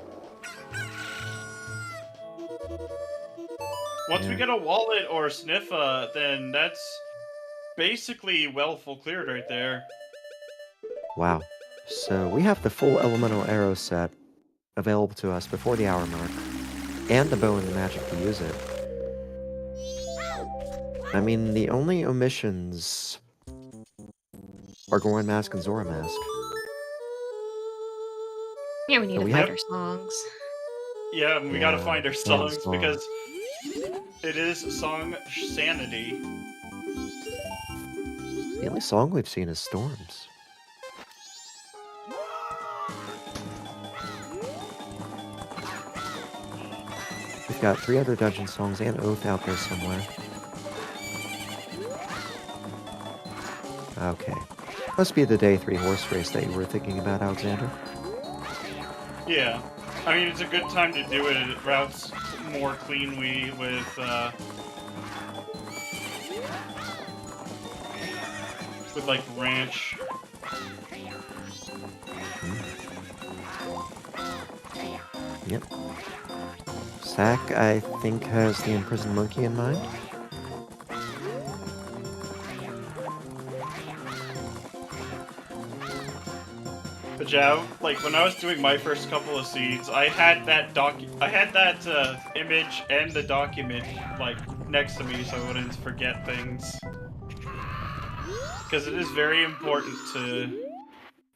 Once we Yeah. get a wallet or a sniffa, then that's basically well full cleared right there. Wow. So we have the full elemental arrow set available to us before the hour mark, and the bow and the magic to use it. I mean, the only omissions are Goron Mask and Zora Mask. Yeah, we need So to we find have- our songs. Yeah, we gotta Yeah, find our song, songs song. because it is song sanity. The only song we've seen is Storms. We've got 3 other dungeon songs and Oath out there somewhere. Okay. Must be the day 3 horse race that you were thinking about, Alexander. Yeah. I mean, it's a good time to do it. It routes more cleanly with like ranch. Yep. Zack, I think, has the imprisoned monkey in mind. But yeah, like when I was doing my first couple of seeds, I had that image and the document like next to me so I wouldn't forget things. Because it is very important to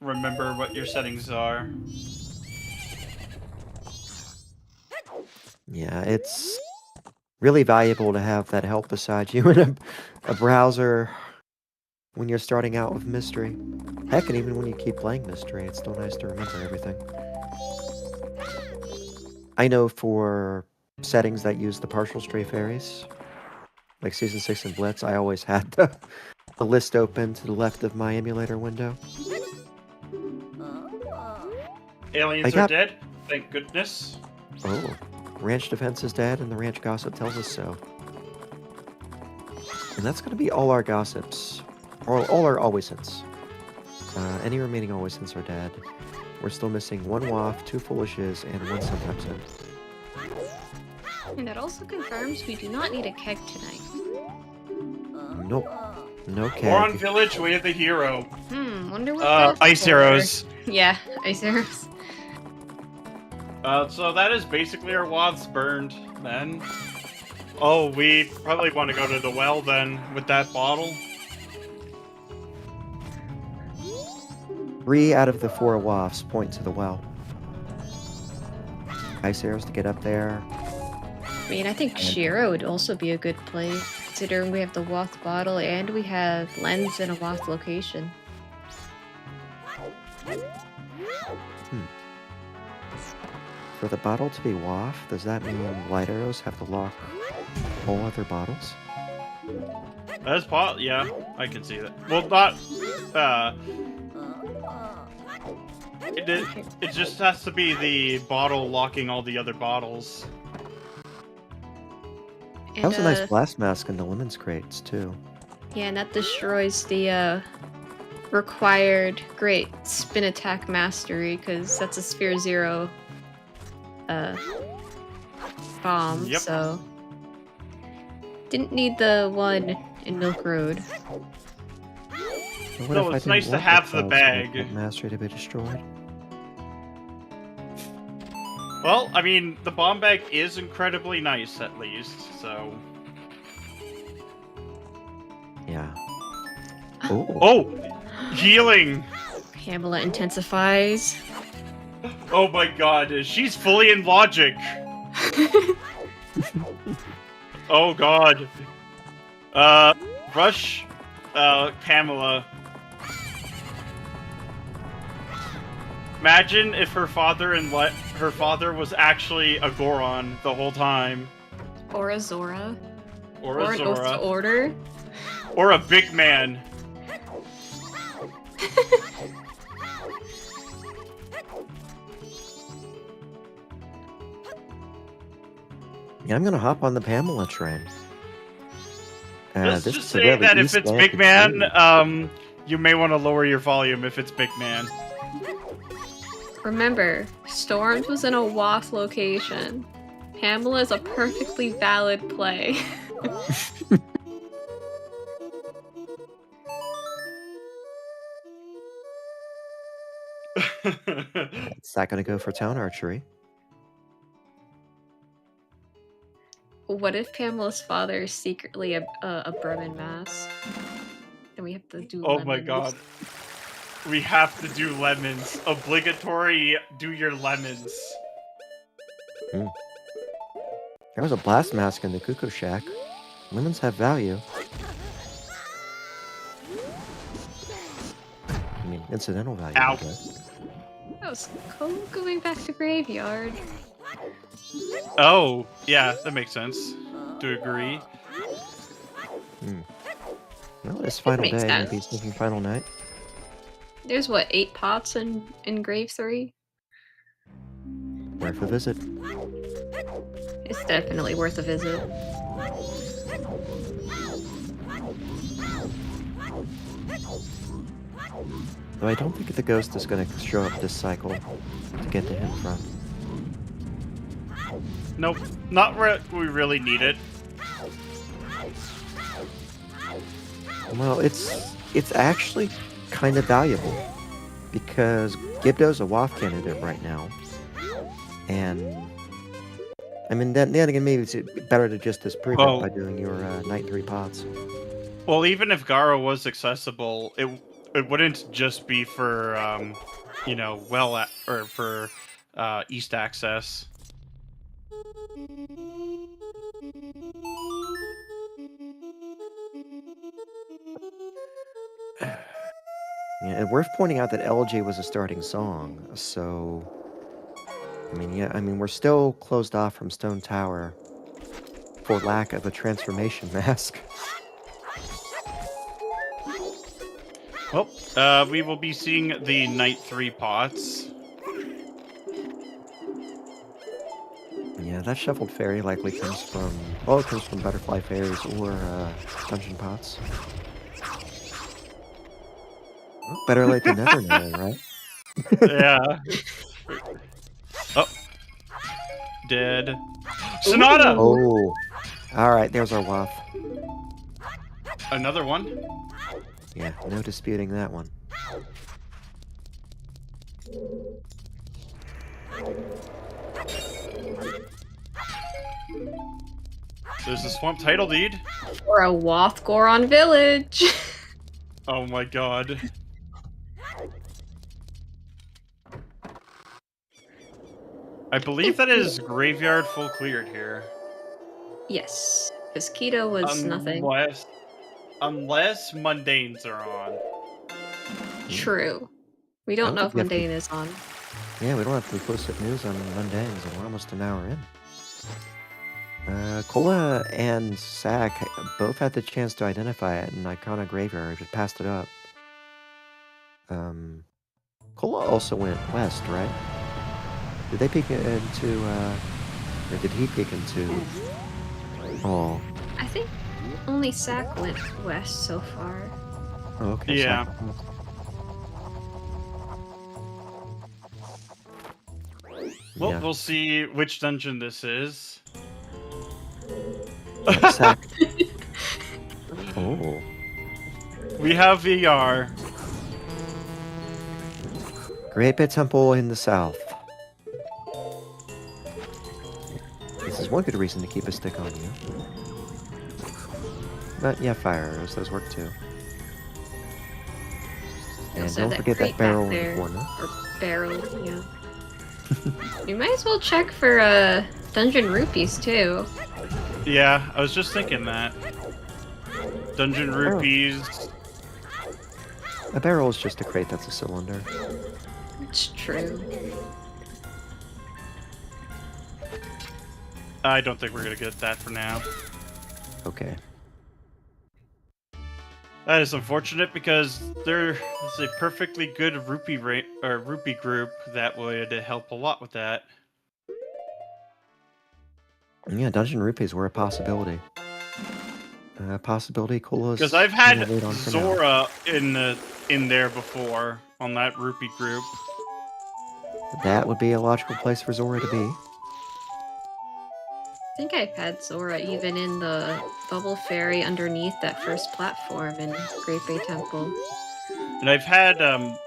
remember what your settings are. Yeah, it's really valuable to have that help beside you in a browser when you're starting out with Mystery. Heck, and even when you keep playing Mystery, it's still nice to remember everything. I know for settings that use the partial stray fairies, like Season 6 and Blitz, I always had the list open to the left of my emulator window. Aliens are dead, thank goodness. Oh, Ranch Defense is dead, and the Ranch Gossip tells us so. And that's going to be all our gossips. Or all our alwaysins. Any remaining alwaysins are dead. We're still missing 1 waft, 2 foolishes, and 1 sometimes in. And that also confirms we do not need a keg tonight. Nope. No Moron keg. Village, Way of the Hero. Wonder what that's Ice for. arrows. Yeah, ice arrows. So that is basically our wads burned, then. Oh, we probably want to go to the well, then, with that bottle. 3 out of the 4 wafts point to the well. Ice arrows to get up there. I mean, I think Shiro would also be a good play, considering we have the Wath bottle and we have Lens in a Wath location. For the bottle to be waft, does that mean light arrows have to lock all other bottles? That's yeah, I can see that. Well, not, it just has to be the bottle locking all the other bottles. And, That was a nice blast mask in the women's crates, too. Yeah, and that destroys the required great spin attack mastery, because that's a Sphere Zero bomb, Yep. so didn't need the one in Milk Road. But what No, if I it's didn't nice to want have the Cloud bag. Spin Mastery to be destroyed? Well, I mean, the bomb bag is incredibly nice, at least, so... Yeah. Oh. Oh! Healing! Pamela intensifies. Oh my god, she's fully in logic! Oh god. Rush, Pamela. Imagine if her father was actually a Goron the whole time. Or a Zora. Or Or a an Oath to Zora. Order. Or a big man. Yeah, I'm gonna hop on the Pamela train. Let's this just is a say really that if East it's Atlantic big man, train. you may want to lower your volume if it's big man. Remember, Storms was in a WAF location. Pamela is a perfectly valid play. Is that gonna go for town archery? What if Pamela's father is secretly a Bremen mass? Then we have to do Oh lemons. my god. We have to do lemons. Obligatory do your lemons. There was a blast mask in the Cuckoo Shack. Lemons have value. I mean, incidental value. Ow. I guess. That was cool going back to graveyard. Oh, yeah, that makes sense. To agree. Well, it's final makes day. sense. Maybe he's thinking final night. There's what, 8 pots in Grave 3? Worth a visit. It's definitely worth a visit. Though I don't think the ghost is going to show up this cycle to get to him from. Nope, not where we really need it. Well, it's actually kind of valuable because Gibdo's a WAF candidate right now, and I mean then again maybe it's better to just disprove Well- it by doing your night 3 pots. Well, even if Garo was accessible, it wouldn't just be for you know, or for east access. Yeah, and worth pointing out that LJ was a starting song, so I mean we're still closed off from Stone Tower for lack of a transformation mask. Well, we will be seeing the night 3 pots. Yeah, that shuffled fairy likely comes from it comes from butterfly fairies or dungeon pots. Well, better late than never, now, right? Yeah. Oh. Dead. Sonata! Oh, all right. There's our WAF. Another one? Yeah, no disputing that one. There's a swamp title deed. Or a WAF Goron village. Oh my god. I believe that is graveyard full cleared here. Yes, because Keto was nothing. Unless mundanes are on. True. We don't know if think we have Mundane is on. Yeah, we don't have to post up news on Mundanes, and we're almost an hour in. Cola and Sack both had the chance to identify it in Icona Graveyard, just passed it up. Cola also went west, right? Did they peek into, or did he peek into? Oh, I think Only Sack went west so far. Oh, okay. Yeah. Well, Yeah. we'll see which dungeon this is. Sack. Oh. We have VR. Great Big Temple in the south. This is one good reason to keep a stick on you. But yeah, fire arrows, those work too. And Also don't that forget that crate back barrel in there. the corner. Or barrel, yeah. You might as well check for dungeon rupees too. Yeah, I was just thinking that. Dungeon rupees. A barrel is just a crate that's a cylinder. It's true. I don't think we're gonna get that for now. Okay. That is unfortunate because there is a perfectly good rupee rate or rupee group that would help a lot with that. Yeah, dungeon rupees were a possibility. Possibility colas. Because I've had Zora in there before on that rupee group. That would be a logical place for Zora to be. I think I've had Zora even in the bubble fairy underneath that first platform in Great Bay Temple. And I've had I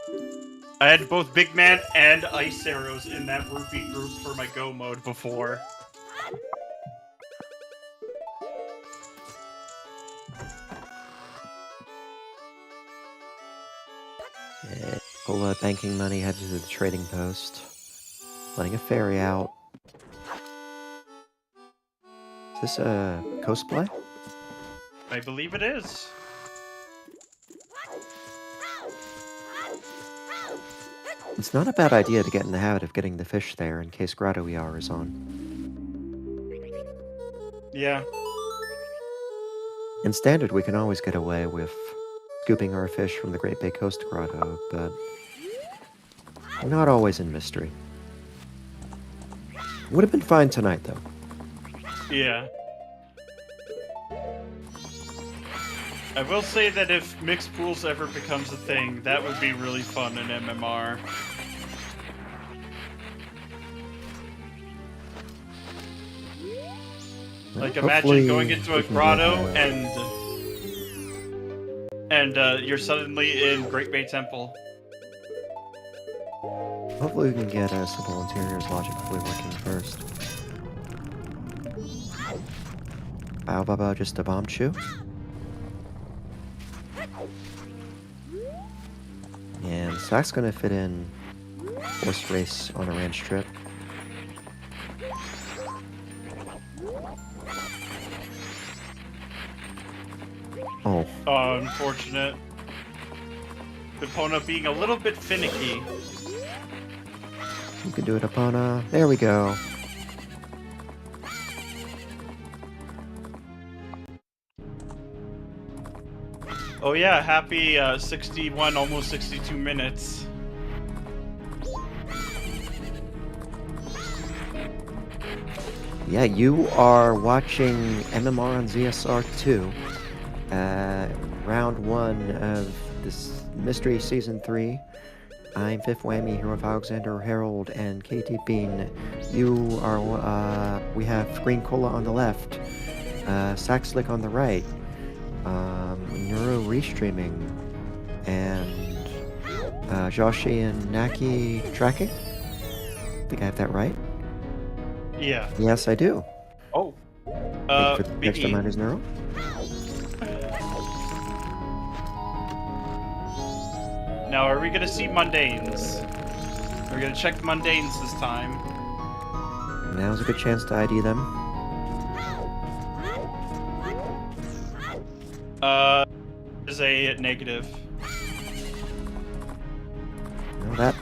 had both Big Man and Ice Arrows in that rupee group for my Go mode before. Cola banking money headed to the trading post. Letting a ferry out. Is this a cosplay? I believe it is. It's not a bad idea to get in the habit of getting the fish there in case Grotto ER is on. Yeah. In Standard, we can always get away with scooping our fish from the Great Bay Coast Grotto, but not always in Mystery. Would have been fine tonight, though. Yeah. I will say that if mixed pools ever becomes a thing, that would be really fun in MMR. Like imagine going into a grotto and you're suddenly in Great Bay Temple. Hopefully we can get Simple Interiors logically working first. Bow Baba, just a bomb chew. And Sack's gonna fit in horse race on a ranch trip. Oh. Unfortunate. Epona being a little bit finicky. You can do it, Epona. There we go. Oh yeah, happy 61, almost 62 minutes. Yeah, you are watching MMR on ZSR 2. Round 1 of this Mystery Season 3. I'm Fifth Whammy here with Alexander Harold and Katie Bean. You are, we have Green Cola on the left, Sack Slick on the right, Neuro Restreaming, and Joshi and Naki tracking? I think I have that right? Yeah. Yes, I do. Oh. Thank you for the extra minus Neuro. Now, are we gonna see mundanes? We're gonna check mundanes this time. Now's a good chance to ID them. Is a negative. Well, that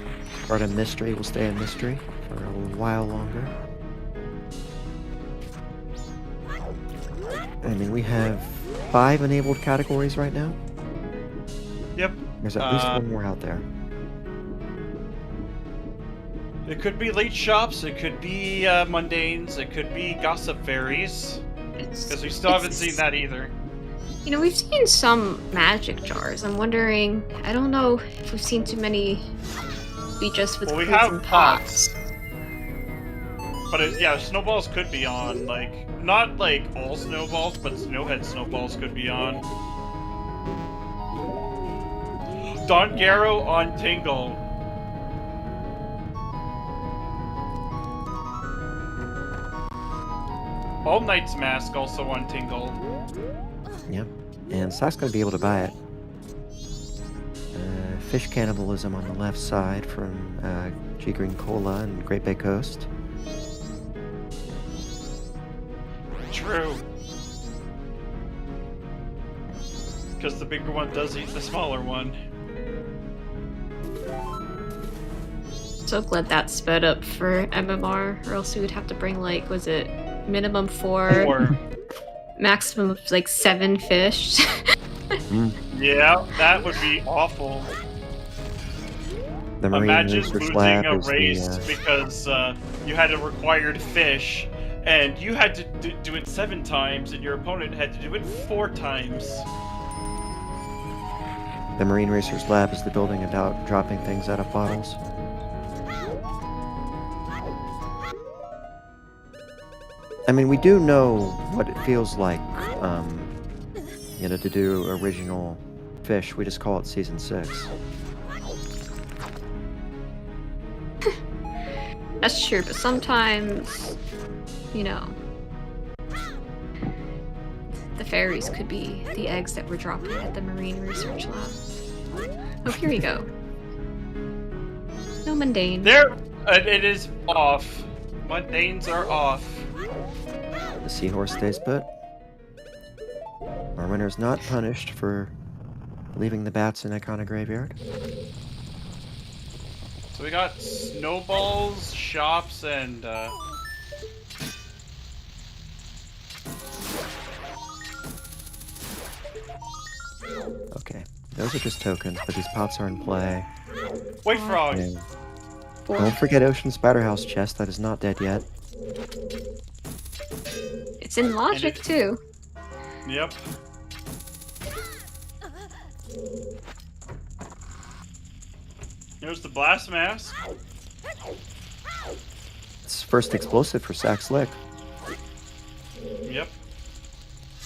part of mystery will stay a mystery for a while longer. I mean, we have 5 enabled categories right now. Yep. There's at least one more out there. It could be late shops, it could be mundanes, it could be gossip fairies. Because we still haven't seen that either. You know, we've seen some magic jars. I'm wondering, I don't know if we've seen too many be just with Well, we fruits have and pots. pots. But yeah, snowballs could be on, like, not like all snowballs, but snowhead snowballs could be on. Don Garo on Tingle. All Knight's Mask also on Tingle. Yep. And Sack's going to be able to buy it. Fish cannibalism on the left side from ggreencola and Great Bay Coast. True. Because the bigger one does eat the smaller one. So glad that sped up for MMR, or else we would have to bring, like, was it minimum 4, Or maximum of like 7 fish? yeah, that would be awful. The Marine Imagine Research losing Lab a is race the, because you had a required fish, and you had to do it 7 times, and your opponent had to do it 4 times. the Marine Research Lab is the building about dropping things out of bottles. I mean, we do know what it feels like, you know, to do original fish. We just call it Season 6. That's true, but sometimes, you know, the fairies could be the eggs that we're dropping at the Marine Research Lab. Oh, here we go. No mundane. There, it is off. Mundanes are off. The seahorse stays put. Our winner's not punished for leaving the bats in Icona Graveyard. So we got snowballs, shops, and Okay, those are just tokens, but these pots are in play. White Frog. And 4. don't forget Ocean Spiderhouse chest, that is not dead yet. It's in logic, too. Yep. There's the blast mask. It's first explosive for Sack Slick. Yep.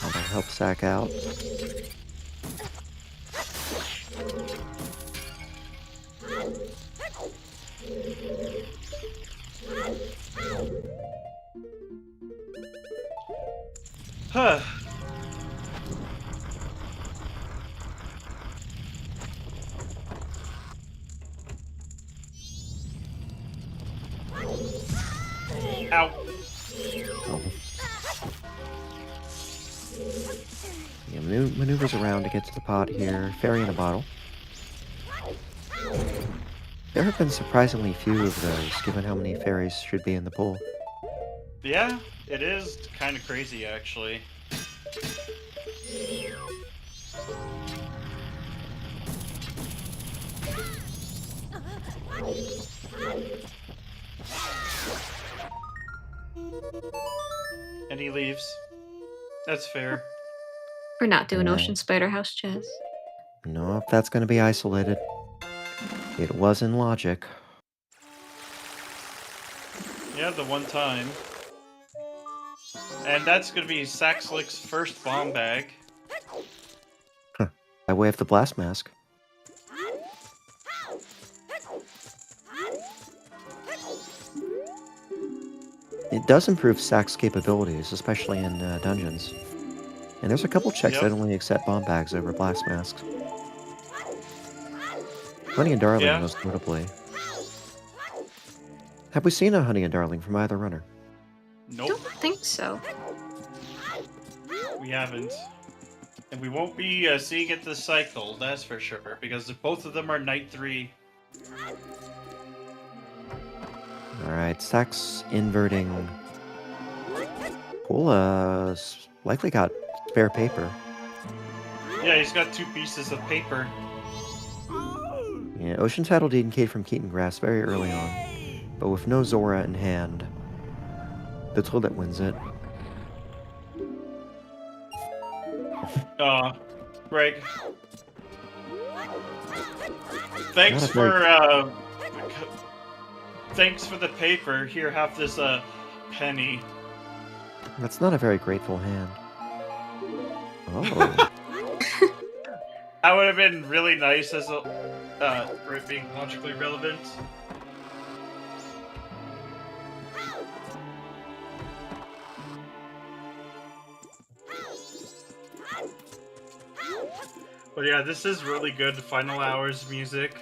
That'll help Sack out. Huh. Ow. Oh. Yeah, maneuvers around to get to the pot here. Fairy in a bottle. There have been surprisingly few of those, given how many fairies should be in the pool. Yeah, it is kind of crazy, actually. And he leaves. That's fair. We're not doing Yeah. Ocean Spiderhouse chess. No, if that's going to be isolated. It was in logic. Yeah, the one time. And that's gonna be Saxlick's first bomb bag. By way of the blast mask. It does improve Sack's capabilities, especially in dungeons. And there's a couple checks Yep. that only accept bomb bags over blast masks. Honey and Darling, Yeah. most notably. Have we seen a Honey and Darling from either runner? Nope, Don't think so. we haven't. And we won't be seeing it this cycle, that's for sure, because both of them are Night 3. Alright, Sack's inverting. Coola's likely got spare paper. Yeah, he's got 2 pieces of paper. Yeah, Ocean Title Deed and Kate from Keaton Grass very early on. But with no Zora in hand, the Toilet wins it. Greg. Not a very- Thanks for the paper. Here, have this penny. That's not a very grateful hand. Oh. That would have been really nice as a for it being logically relevant. But yeah, this is really good final hours music.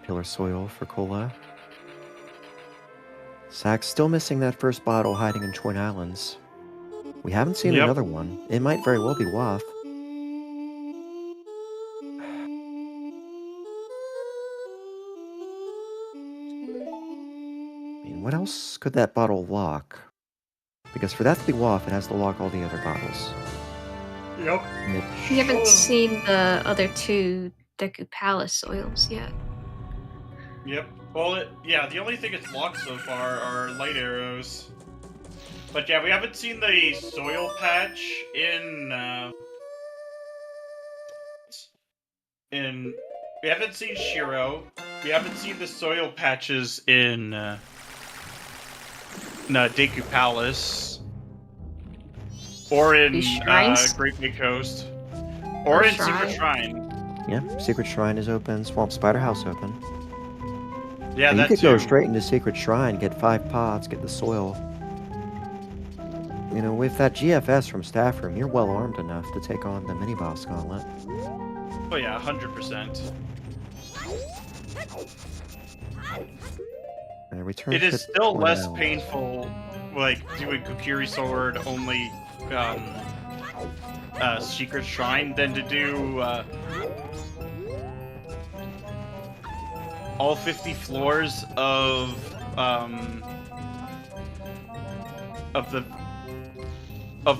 Pillar soil for Cola. Zach's still missing that first bottle hiding in Twin Islands. We haven't seen Yep. another one. It might very well be Waff. I mean, what else could that bottle lock? Because for that to be Waff, it has to lock all the other bottles. Yep. We haven't seen the other two Deku Palace soils yet. Yep. Well, yeah, the only thing it's locked so far are light arrows. But yeah, we haven't seen the soil patch we haven't seen Shiro. We haven't seen the soil patches in Deku Palace. Or in These shrines? Great Big Coast. Or in Secret Shrine. Yeah, Secret Shrine is open. Swamp Spider House open. Yeah, And you that could too. go straight into Secret Shrine, get 5 pots, get the soil. You know, with that GFS from Staff Room, you're well armed enough to take on the mini boss gauntlet. Oh yeah, 100%. And return It is to still Twin less Islands. painful, like, doing Kokiri Sword only, Secret Shrine than to do, all 50 floors of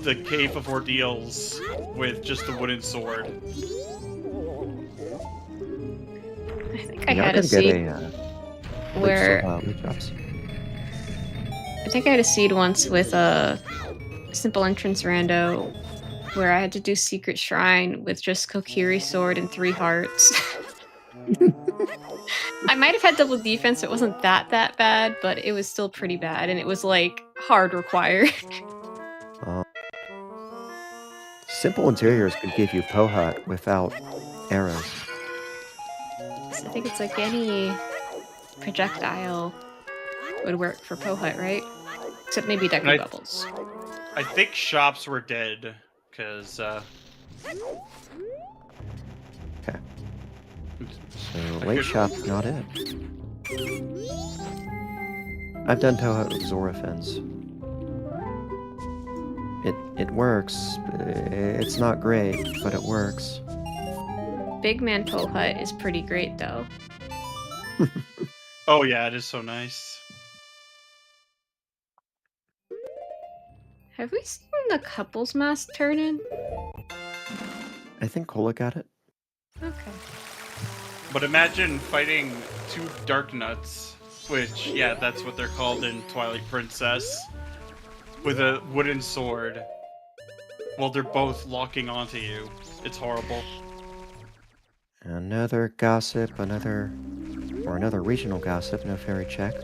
the Cave of Ordeals with just a wooden sword. I think I Yeah, had I a could get seed a where loot drops. I think I had a seed once with a simple entrance rando where I had to do Secret Shrine with just Kokiri Sword and 3 hearts. I might have had double defense, it wasn't that bad, but it was still pretty bad, and it was like hard required. Simple interiors could give you Pohut without arrows. So I think it's like any projectile would work for Pohut, right? Except maybe Deku Right. Bubbles. I think shops were dead, because, So late shop's not it. I've done Pohut with Zorafins. It works. It's not great, but it works. Big Man Pohut is pretty great, though. oh yeah, it is so nice. Have we seen the couples mask turn in? I think Cola got it. Okay. But imagine fighting 2 Dark Nuts, which, yeah, that's what they're called in Twilight Princess, with a wooden sword, while they're both locking onto you. It's horrible. Another gossip, another regional gossip, no fairy check.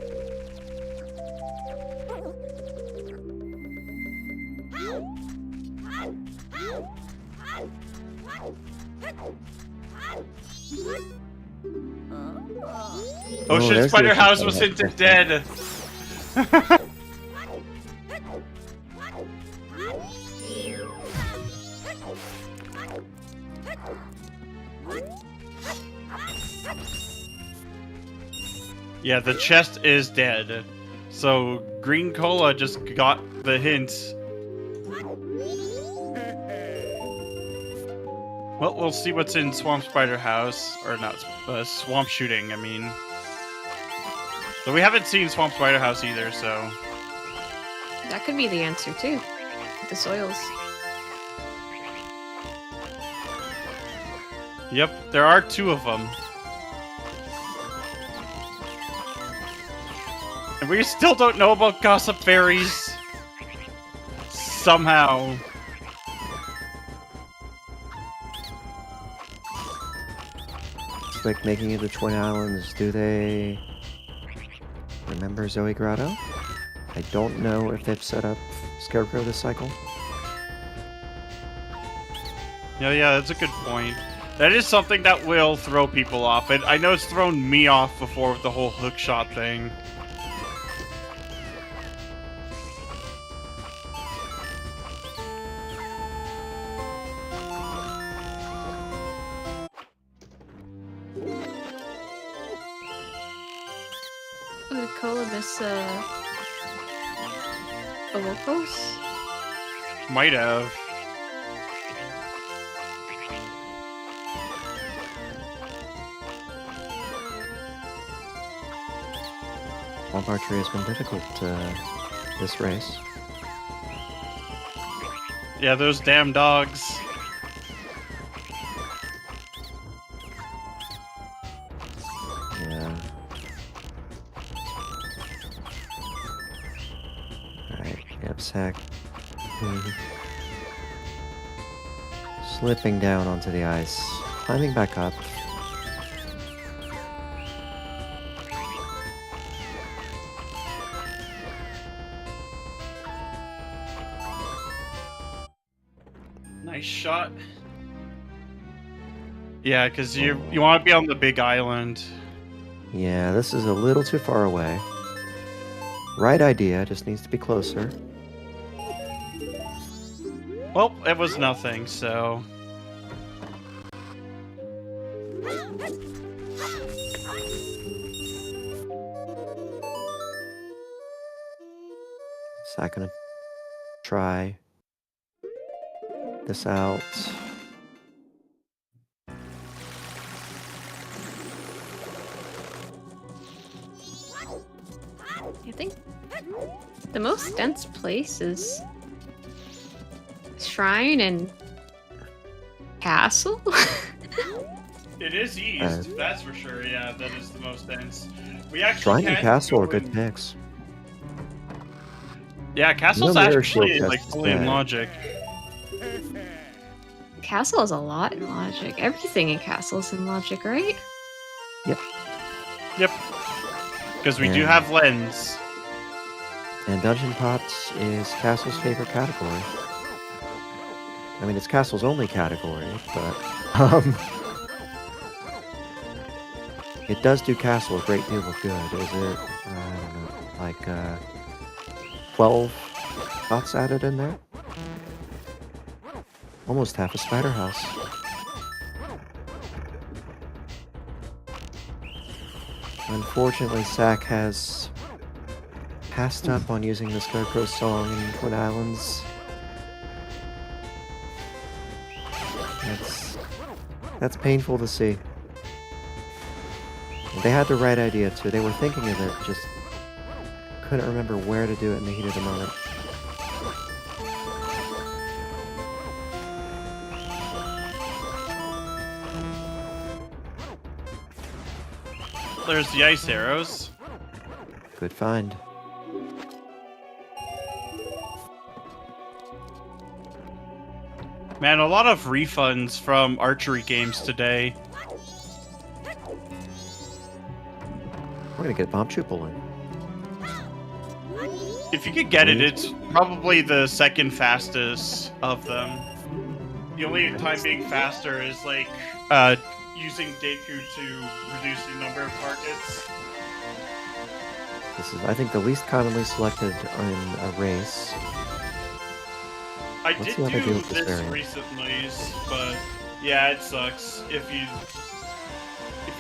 Oh shit, there's the Spider issue House for was that hinted person. dead! Yeah, the chest is dead. So, Green Cola just got the hint. Well, we'll see what's in Swamp Spider House. Or not, Swamp Shooting, I mean. So we haven't seen Swamp Spider House either, so... That could be the answer, too. The soils. Yep, there are 2 of them. And we still don't know about gossip fairies. Somehow. It's like making it to Twin Islands. Do they remember Zoe Grotto? I don't know if they've set up Scarecrow this cycle. Yeah, that's a good point. That is something that will throw people off. And I know it's thrown me off before with the whole hookshot thing. Would Cola miss a Wolfos? Might have. Swamp Archery has been difficult this race. Yeah, those damn dogs. Yeah. Alright, yep, Sack. Slipping down onto the ice. Climbing back up. Nice shot. Yeah, because you want to be on the big island. Yeah, this is a little too far away. Right idea, just needs to be closer. Well, it was nothing, so... Sack gonna try this out. I think the most dense place is Shrine and Castle. It is east, that's for sure. Yeah, that is the most dense. We actually Shrine and can Castle go are good in- picks. Yeah, Castle's Mirror actually Shield like test is fully in bad. logic. Castle is a lot in logic. Everything in Castle is in logic, right? Yep. Because we do Yeah. have lens. And Dungeon Pots is Castle's favorite category. I mean, it's Castle's only category, but it does do Castle a great deal of good. Is it, I don't know, like 12 pots added in there? Almost half a spider house. Unfortunately, Sack has passed up on using the Scarecrow song in Twin Islands. That's painful to see. They had the right idea too. They were thinking of it, just couldn't remember where to do it in the heat of the moment. There's the ice arrows. Good find. Man, a lot of refunds from archery games today. We're gonna get Bomb Chupel in. If you could get it, it's probably the second fastest of them. The only time being faster is like using Deku to reduce the number of targets. This is, I think, the least commonly selected in a race. I Let's did see how they do deal with this this variant. recently, but yeah, it sucks. If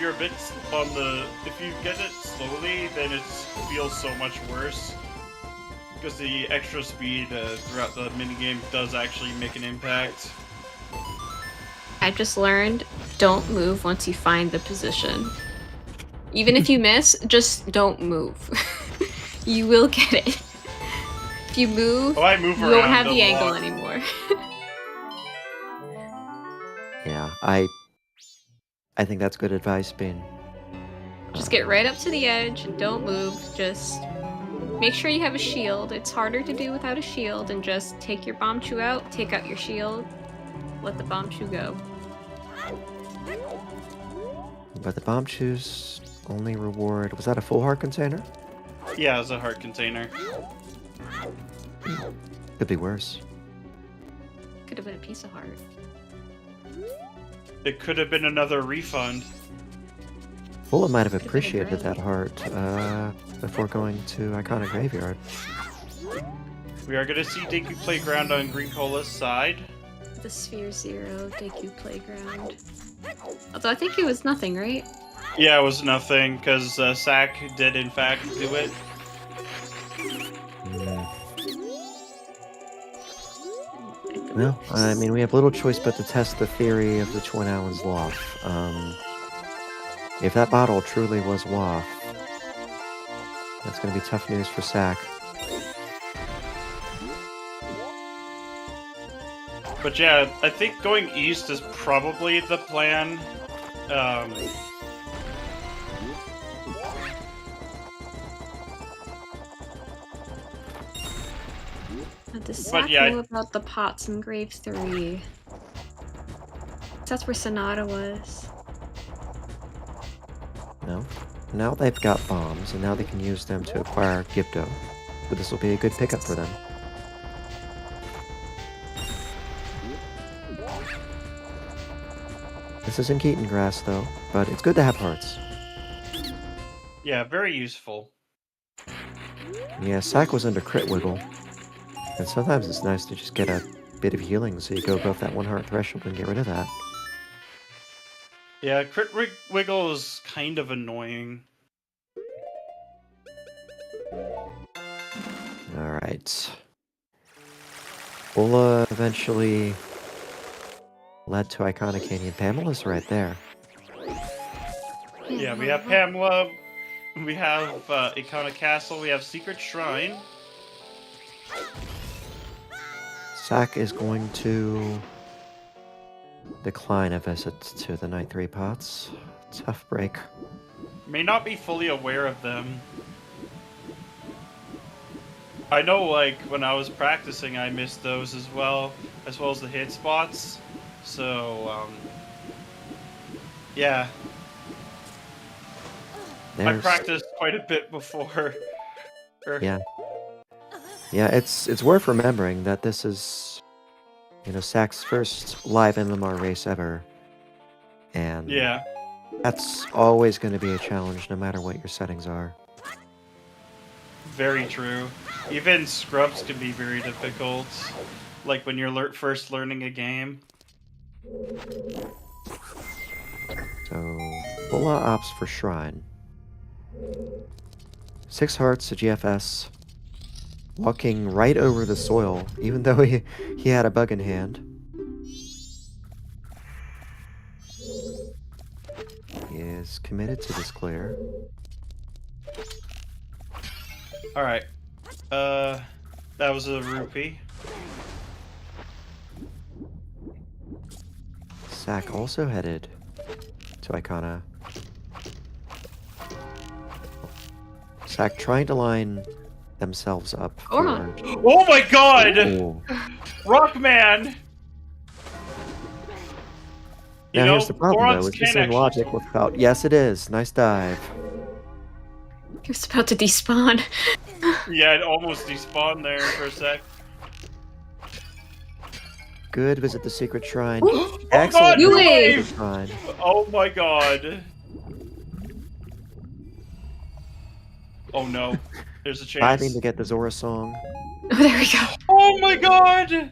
you're a bit on the, if you get it slowly, then it feels so much worse. Because the extra speed throughout the minigame does actually make an impact. I just learned, don't move once you find the position. Even if you miss, just don't move. You will get it. If you move, Oh, I move you around won't have a the angle lot. anymore. Yeah, I I think that's good advice, Bean. Just get right up to the edge and don't move. Just make sure you have a shield. It's harder to do without a shield, and just take your bomb chew out, take out your shield, let the bomb chew go. But the bomb chews only reward. Was that a full heart container? Yeah, it was a heart container. Could be worse. Could have been a piece of heart. It could have been another refund. Fulla might have Could've been a appreciated that grave. heart before going to Iconic Graveyard. We are going to see Deku Playground on Greencola's side. The Sphere Zero, Deku Playground. Although I think it was nothing, right? Yeah, it was nothing, because Sack did in fact do it. No, I mean, we have little choice but to test the theory of the Twin Allens Waff. If that bottle truly was Waff, that's going to be tough news for Sack. But yeah, I think going east is probably the plan. Does But Sack yeah, know about the pots in Grave 3? That's where Sonata was. No. Now they've got bombs, and now they can use them to acquire Gibdo. So this will be a good pickup for them. This isn't Keaton grass, though, but it's good to have hearts. Yeah, very useful. Yeah, Sack was under crit wiggle, and sometimes it's nice to just get a bit of healing so you go above that 1 heart threshold and get rid of that. Yeah, crit wiggle is kind of annoying. Alright. Bulla eventually led to Iconic Canyon. Pamela's right there. Yeah, we have Pamela, we have Icona Castle, we have Secret Shrine. Sack is going to decline a visit to the Night 3 pots. Tough break. May not be fully aware of them. I know, like, when I was practicing, I missed those as well as the hit spots. So, yeah. I practiced quite a bit before. Yeah. Yeah, it's worth remembering that this is, you know, Sack's first live MMR race ever. And Yeah. that's always going to be a challenge no matter what your settings are. Very true. Even scrubs can be very difficult. Like when you're first learning a game. So, Bulla opts for Shrine. 6 hearts to GFS. Walking right over the soil, even though he had a bug in hand. He is committed to this clear. Alright. That was a rupee. Sack also headed to Icona. Sack trying to line themselves up. Goron. Oh my god! Ooh. Rockman! You Now know, here's the problem Gorons though, is can this in actually- logic without... Yes it is, nice dive. He was about to despawn. Yeah, it almost despawned there for a sec. Good visit to Secret Shrine. Oh Excellent god, New visit to wave! Secret Shrine. Oh my god. Oh no. There's a chance. Diving to get the Zora song. Oh, there we go. Oh my god!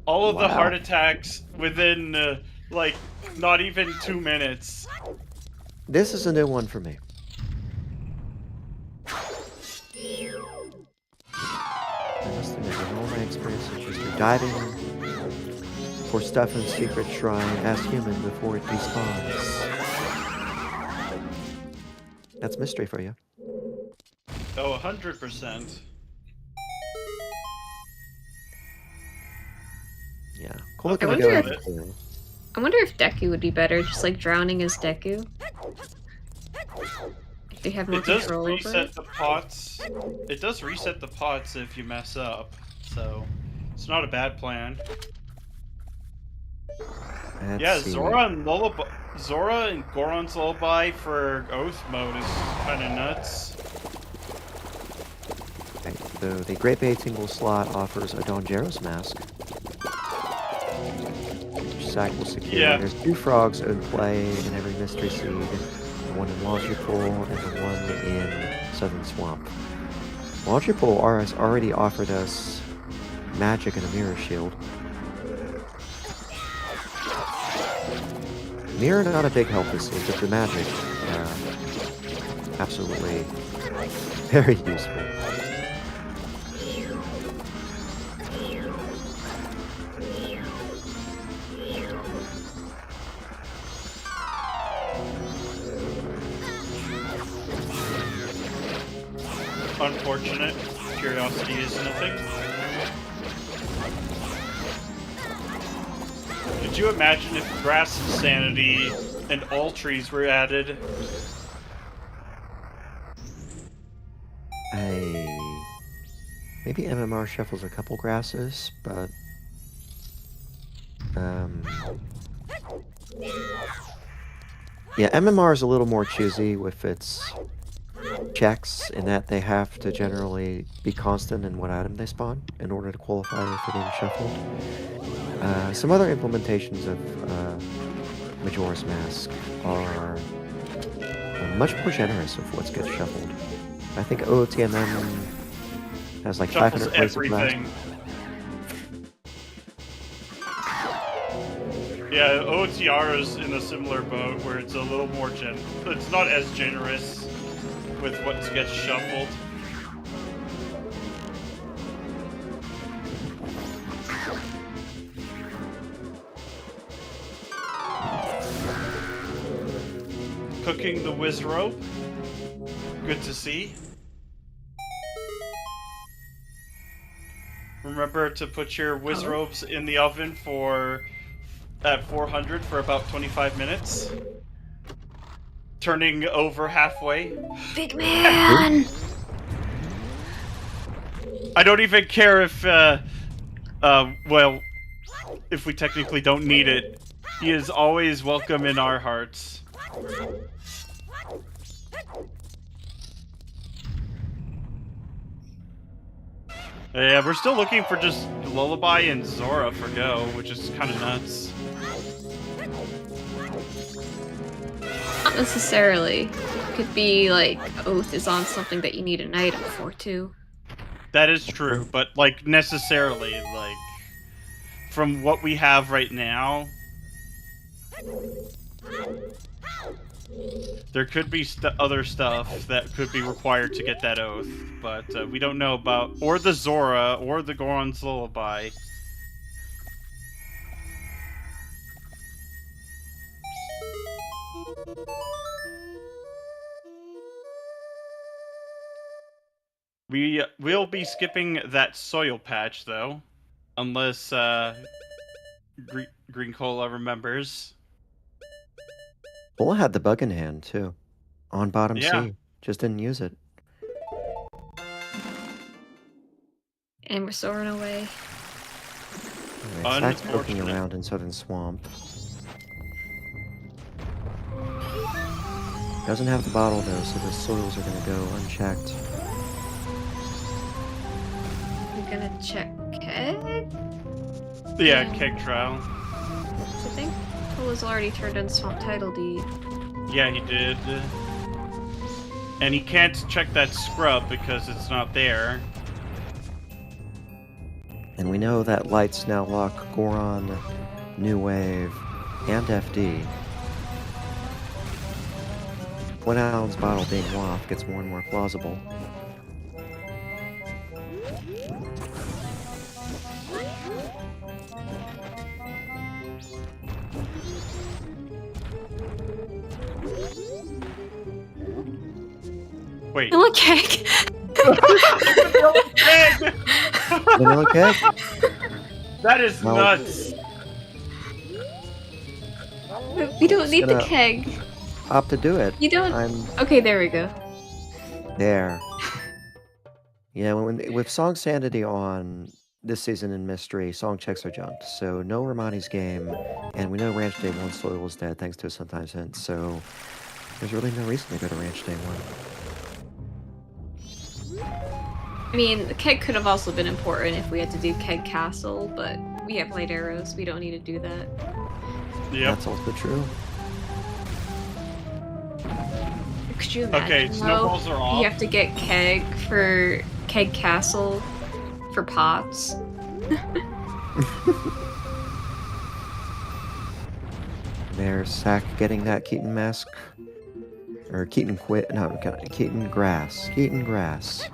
All of the Wow. heart attacks within, like, not even 2 minutes. This is a new one for me. I must admit, in all my experiences just through diving for stuff in Secret Shrine as human before it despawns. That's mystery for you. Oh, 100%. Yeah. Cola I can wonder go if- in. I wonder if Deku would be better, just like drowning as Deku. If they have more It does control over reset it. the pots. It does reset the pots if you mess up, so it's not a bad plan. Let's Yeah, see. Zora and Goron's Lullaby for Oath mode is kind of nuts. Okay, so the Great Bay single slot offers a Donjero's mask. Which Sack will secure. Yeah. There's 2 frogs in play in every mystery seed. The one in Lodgepool and the one in Southern Swamp. Lodgepool has already offered us magic and a mirror shield. Mirror not a big help this season, but the magic, absolutely very useful. Unfortunate. Curiosity is nothing. Could you imagine if Grass Insanity and all trees were added? Maybe MMR shuffles a couple grasses, but yeah, MMR is a little more choosy with its checks in that they have to generally be constant in what item they spawn in order to qualify for being shuffled. Some other implementations of Majora's Mask are much more generous with what gets shuffled. I think OOTMM has like Shuffles 500 plays of blast. everything. Yeah, OTR is in a similar boat where it's a little more it's not as generous with what gets shuffled. Cooking the whiz rope. Good to see. Remember to put your whiz ropes in the oven at 400 for about 25 minutes. Turning over halfway. Big man! I don't even care if, well, if we technically don't need it. He is always welcome in our hearts. Yeah, we're still looking for just Lullaby and Zora for Go, which is kind of nuts. Not necessarily. It could be like Oath is on something that you need an item for too. That is true, but like necessarily, like from what we have right now, there could be other stuff that could be required to get that Oath, but we don't know about or the Zora or the Goron's Lullaby. We will be skipping that soil patch though, unless ggreencola remembers. Bola had the bug in hand too, on bottom Yeah. C. Just didn't use it. And we're soaring away. Alright, Sack's poking Unfortunate. around in Southern Swamp. Doesn't have the bottle though, so the soils are gonna go unchecked. We're gonna check keg? Yeah, keg trial. I think Tola's already turned in Swamp Title Deed. Yeah, he did. And he can't check that scrub because it's not there. And we know that lights now lock Goron, New Wave, and FD. Twin Allen's bottle being WAF gets more and more plausible. Wait. Vanilla keg! Vanilla keg? That is Well- nuts. We don't need the gonna- keg. Opt to do it. You don't. I'm Okay, there we go. there. Yeah, with Song Sanity on this season in Mystery, song checks are junked. So no Romani's game, and we know Ranch Day 1 Soil was dead thanks to a sometimes hint, so there's really no reason to go to Ranch Day 1. I mean, the keg could have also been important if we had to do keg castle, but we have light arrows. We don't need to do that. Yep. That's also true. Could you imagine? Okay, snowballs are off. You have to get keg for keg castle for pots. There's Sack getting that Keaton mask. Or Keaton quit. No, Keaton grass. Keaton grass.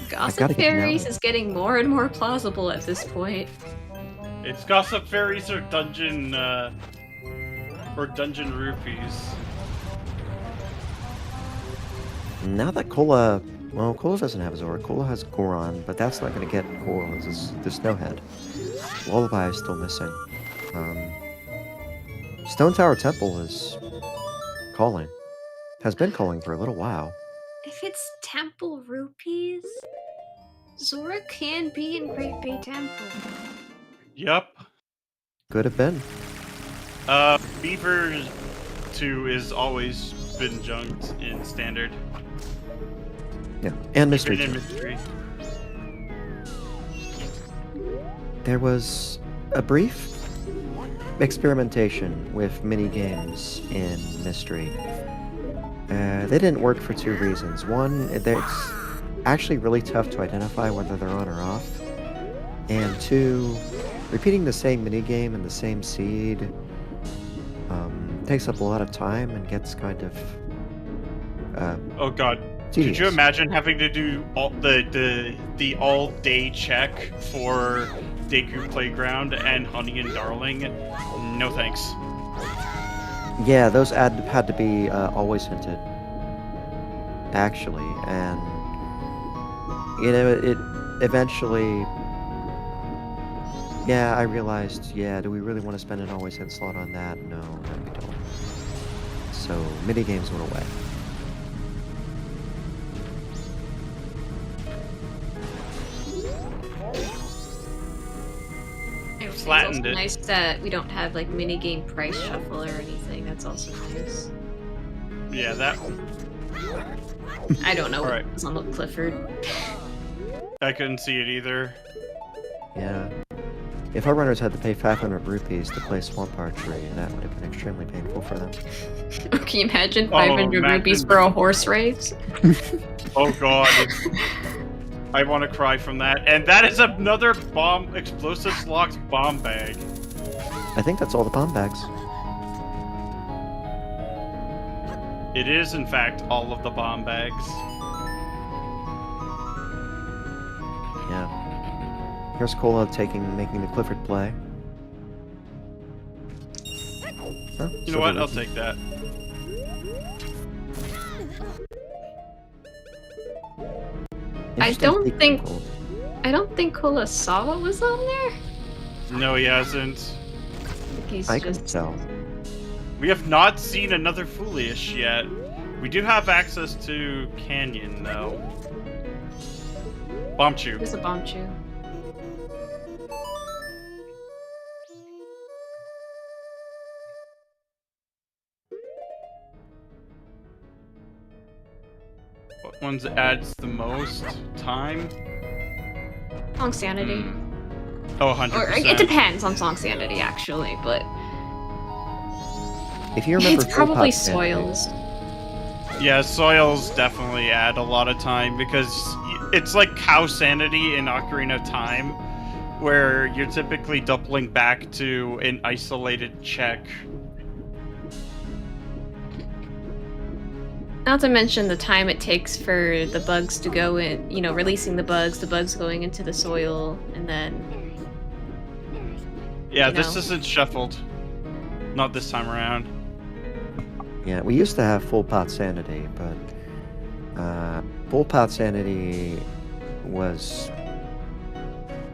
Gossip gotta get Fairies now. is getting more and more plausible at this point. It's Gossip Fairies or Dungeon Rupees. Now that Cola... Well, Cola doesn't have Zora. Cola has Goron, but that's not going to get Cola. The Snowhead. Lullaby is still missing. Stone Tower Temple is calling. Has been calling for a little while. If it's Temple Rupees, Zora can be in Great Bay Temple. Yep. Could have been. Beaver 2 is always been junked in standard. Yeah, and Mystery Even in too. mystery. There was a brief experimentation with mini games in Mystery. They didn't work for two reasons. One, it's actually really tough to identify whether they're on or off. And two, repeating the same mini game and the same seed takes up a lot of time and gets kind of Oh god. tedious. Could you imagine having to do all the all-day check for Deku Playground and Honey and Darling? No thanks. Yeah, those had to be always hinted. Actually, and you know, it eventually. Yeah, I realized. Yeah, do we really want to spend an always hint slot on that? No, we don't. So mini games went away. It's Flattened also it. nice that we don't have like minigame price shuffle or anything. That's also nice. Yeah, that I don't know Alright. what was on the Clifford. I couldn't see it either. Yeah. If our runners had to pay 500 rupees to play Swamp Archery, that would have been extremely painful for them. Can you imagine Oh, 500 rupees imagine. for a horse race? Oh god. I want to cry from that. And that is another bomb, explosives locked bomb bag. I think that's all the bomb bags. It is, in fact, all of the bomb bags. Yeah. Here's Cola making the Clifford play. Huh, You know what? I'll Silver take that. Leaf. I Interesting don't take think- Cola. I don't think Kurosawa was on there. No, he hasn't. I think he's I can just tell. We have not seen another Foolish yet. We do have access to Canyon, though. Bombchu. There's a Bombchu. What ones adds the most time? Song Sanity. Oh, 100%. Or it depends on Song Sanity, actually, but If you remember, it's probably Full Pop Sanity, Soils. Yeah, soils definitely add a lot of time because it's like Cow Sanity in Ocarina of Time, where you're typically doubling back to an isolated check. Not to mention the time it takes for the bugs to go in, you know, releasing the bugs going into the soil, and then... Yeah, You this know. isn't shuffled. Not this time around. Yeah, we used to have Full Pot Sanity, but Full Pot Sanity was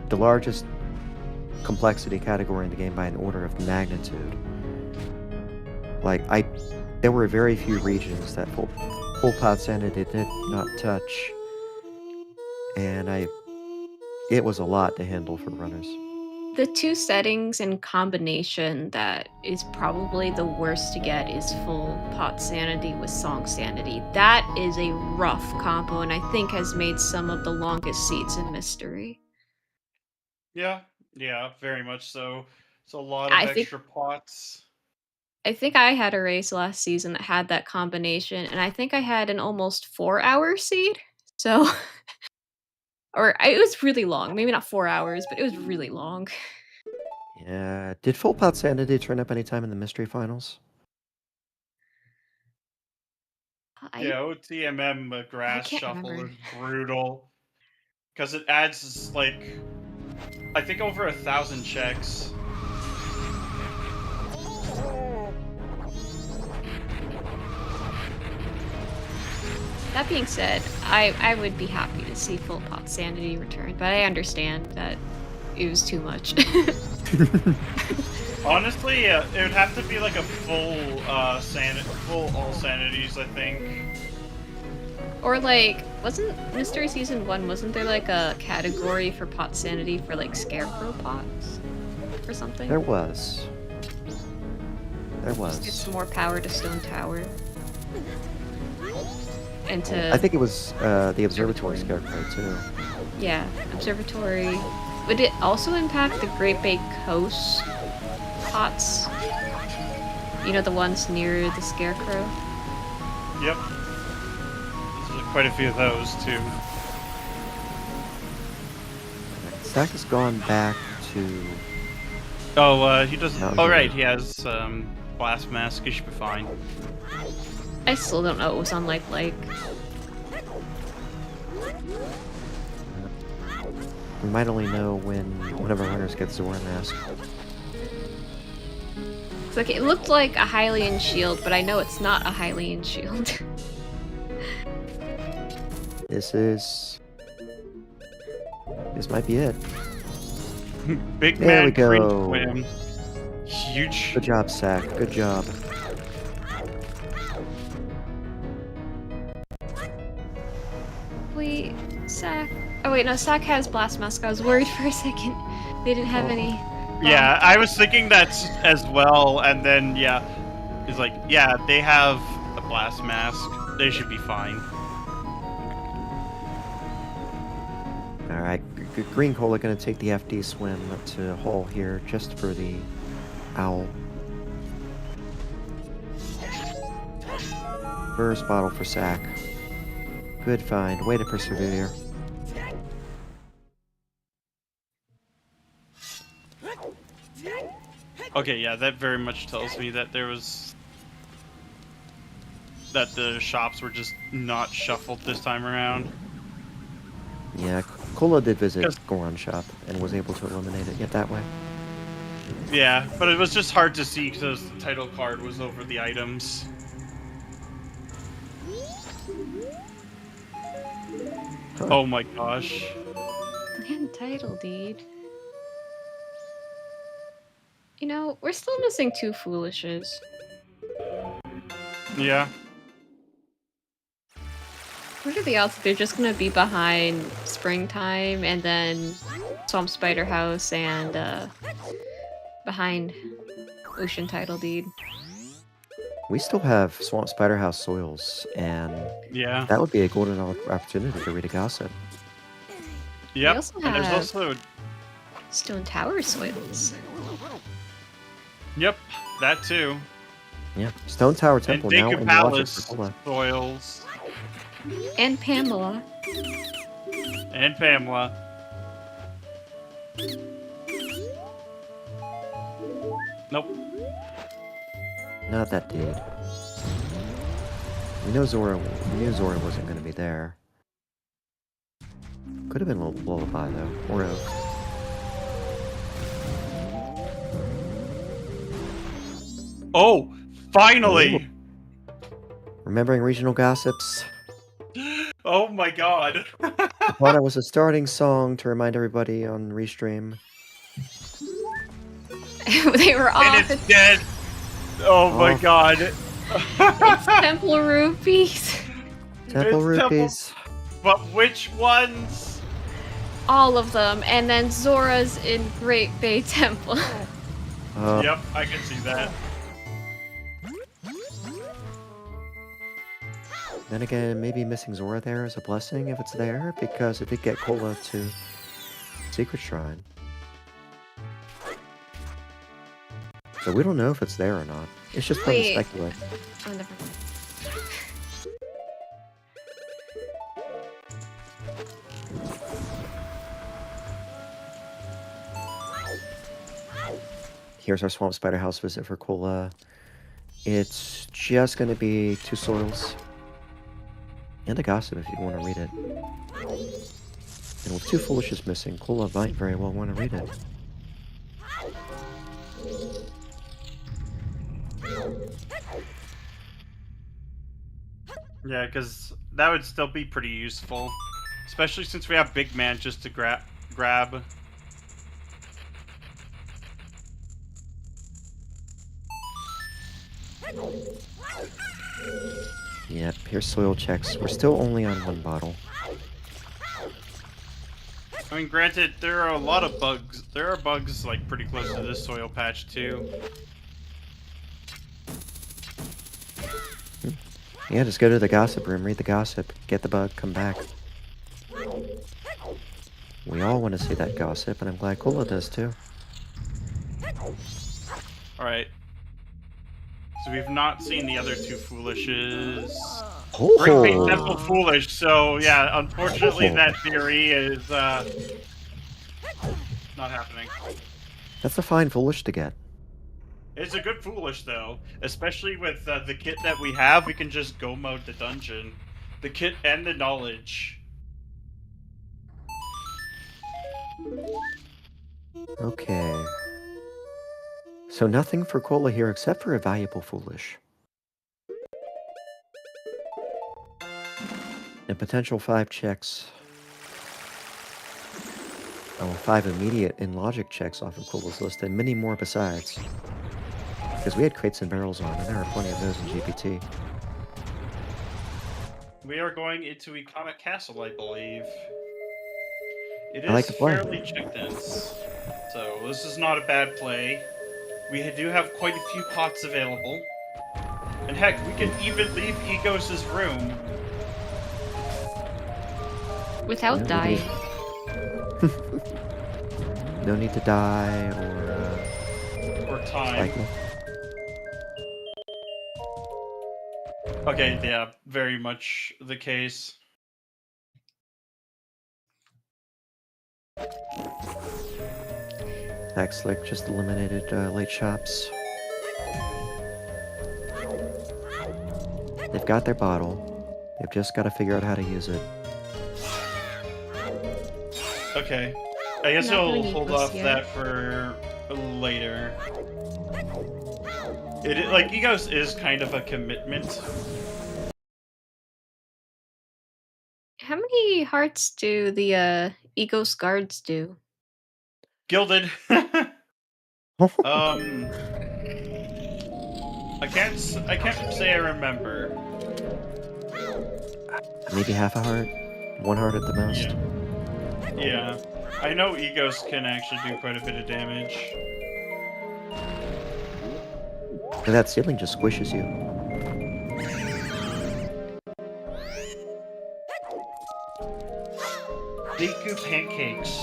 the largest complexity category in the game by an order of magnitude. Like, there were very few regions that full pot sanity did not touch, and it was a lot to handle for runners. The two settings in combination that is probably the worst to get is full pot sanity with song sanity. That is a rough combo, and I think has made some of the longest seats in Mystery. Yeah, very much so. It's a lot of I think extra pots. I think I had a race last season that had that combination, and I think I had an almost 4-hour seed. So, it was really long. Maybe not 4 hours, but it was really long. Yeah, did full pot sanity turn up anytime in the mystery finals? I Yeah, OTMM grass can't shuffle remember. is brutal. Because it adds, like, I think over 1,000 checks. That being said, I would be happy to see full pot sanity return, but I understand that it was too much. Honestly, it would have to be like a full all sanities, I think. Or like, wasn't Mystery Season 1, wasn't there like a category for pot sanity for like scarecrow pots? Or something? There was. Just give some more power to Stone Tower. And to... I think it was the observatory scarecrow too. Yeah, Observatory. Would it also impact the Great Bay Coast pots? You know, the ones near the scarecrow? Yep. There's quite a few of those, too. Zach has gone back to... Oh, he doesn't... No, Oh, right, he has, Blast Mask. He should be fine. I still don't know what was on Like. We might only know when one of our runners gets Zora Mask. It's like, it looked like a Hylian shield, but I know it's not a Hylian shield. This might be it. Big There man we green go. swim. Huge. Good job, Zach. Good job. Wait, Sack. Oh wait, no, Sack has Blast Mask. I was worried for a second. They didn't have any. Yeah, I was thinking that as well, and then, yeah, it's like, yeah, they have a Blast Mask. They should be fine. Alright, ggreencola gonna take the FD swim to Hull here just for the owl. First bottle for Sack. Good find. Way to persevere. Okay, yeah, that very much tells me that that the shops were just not shuffled this time around. Yeah, Cola did visit 'Cause- Goron shop and was able to eliminate it that way. Yeah, but it was just hard to see because the title card was over the items. Huh. Oh my gosh. Land title deed. You know, we're still missing 2 Foolishes. Yeah. What are the odds that they're just gonna be behind Springtime and then Swamp Spider House and behind Ocean Title Deed? We still have Swamp Spider House soils, and Yeah. that would be a golden opportunity to read a gossip. Yep. also And there's have- also Stone Tower soils. yep, that too. Yeah, Stone Tower And Temple now Deku in Palace Logic for Cola. soils And Pamela. and Pamela. Nope. Not that dude. We knew Zora wasn't going to be there. Could have been a little lullaby though, or Oak. Oh, finally! Remembering regional gossips? Oh my god. I thought it was a starting song to remind everybody on Restream. They were off. And it's dead. Oh my Off. god. It's Temple Rupees. Temple It's rupees. But which ones? All of them. And then Zora's in Great Bay Temple. Yep, I can see that. Then again, maybe missing Zora there is a blessing if it's there, because it did get Cola to Secret Shrine. So we don't know if it's there or not. It's just fun to Wait. speculate. Oh, never mind. Here's our Swamp Spider House visit for Cola. It's just going to be 2 soils. And a gossip if you want to read it. And with 2 foolishes missing, Cola might very well want to read it. Yeah, because that would still be pretty useful. Especially since we have Big Man just to grab. Yep, here's soil checks. We're still only on 1 bottle. I mean, granted, there are a lot of bugs. There are bugs, like, pretty close to this soil patch, too. Yeah, just go to the gossip room, read the gossip, get the bug, come back. We all want to see that gossip, and I'm glad Cola does too. Alright. So we've not seen the other 2 foolishes. Oh! Great Bay Temple Foolish, so yeah, unfortunately that theory is, not happening. That's a fine foolish to get. It's a good foolish, though. Especially with the kit that we have, we can just go mode the dungeon. The kit and the knowledge. Okay. So nothing for Cola here except for a valuable foolish. And potential 5 checks. Oh, 5 immediate and logic checks off of Cola's list, and many more besides. Because we had crates and barrels on, and there are plenty of those in GPT. We are going into Iconic Castle, I believe. It I like is the play. fairly check dense. So, this is not a bad play. We do have quite a few pots available. And heck, we can even leave Egos' room. Without Yeah, dying. No need to die Or time. cycle. Okay, yeah, very much the case. Hack Slick just eliminated late shops. They've got their bottle. They've just got to figure out how to use it. Okay. I guess Not I'll really hold this off yet. that for later. Like, Egos is kind of a commitment. How many hearts do the Egos guards do? Gilded. I can't say I remember. Maybe half a heart? 1 heart at the most? Yeah. I know Egos can actually do quite a bit of damage. And that ceiling just squishes you. Deku pancakes.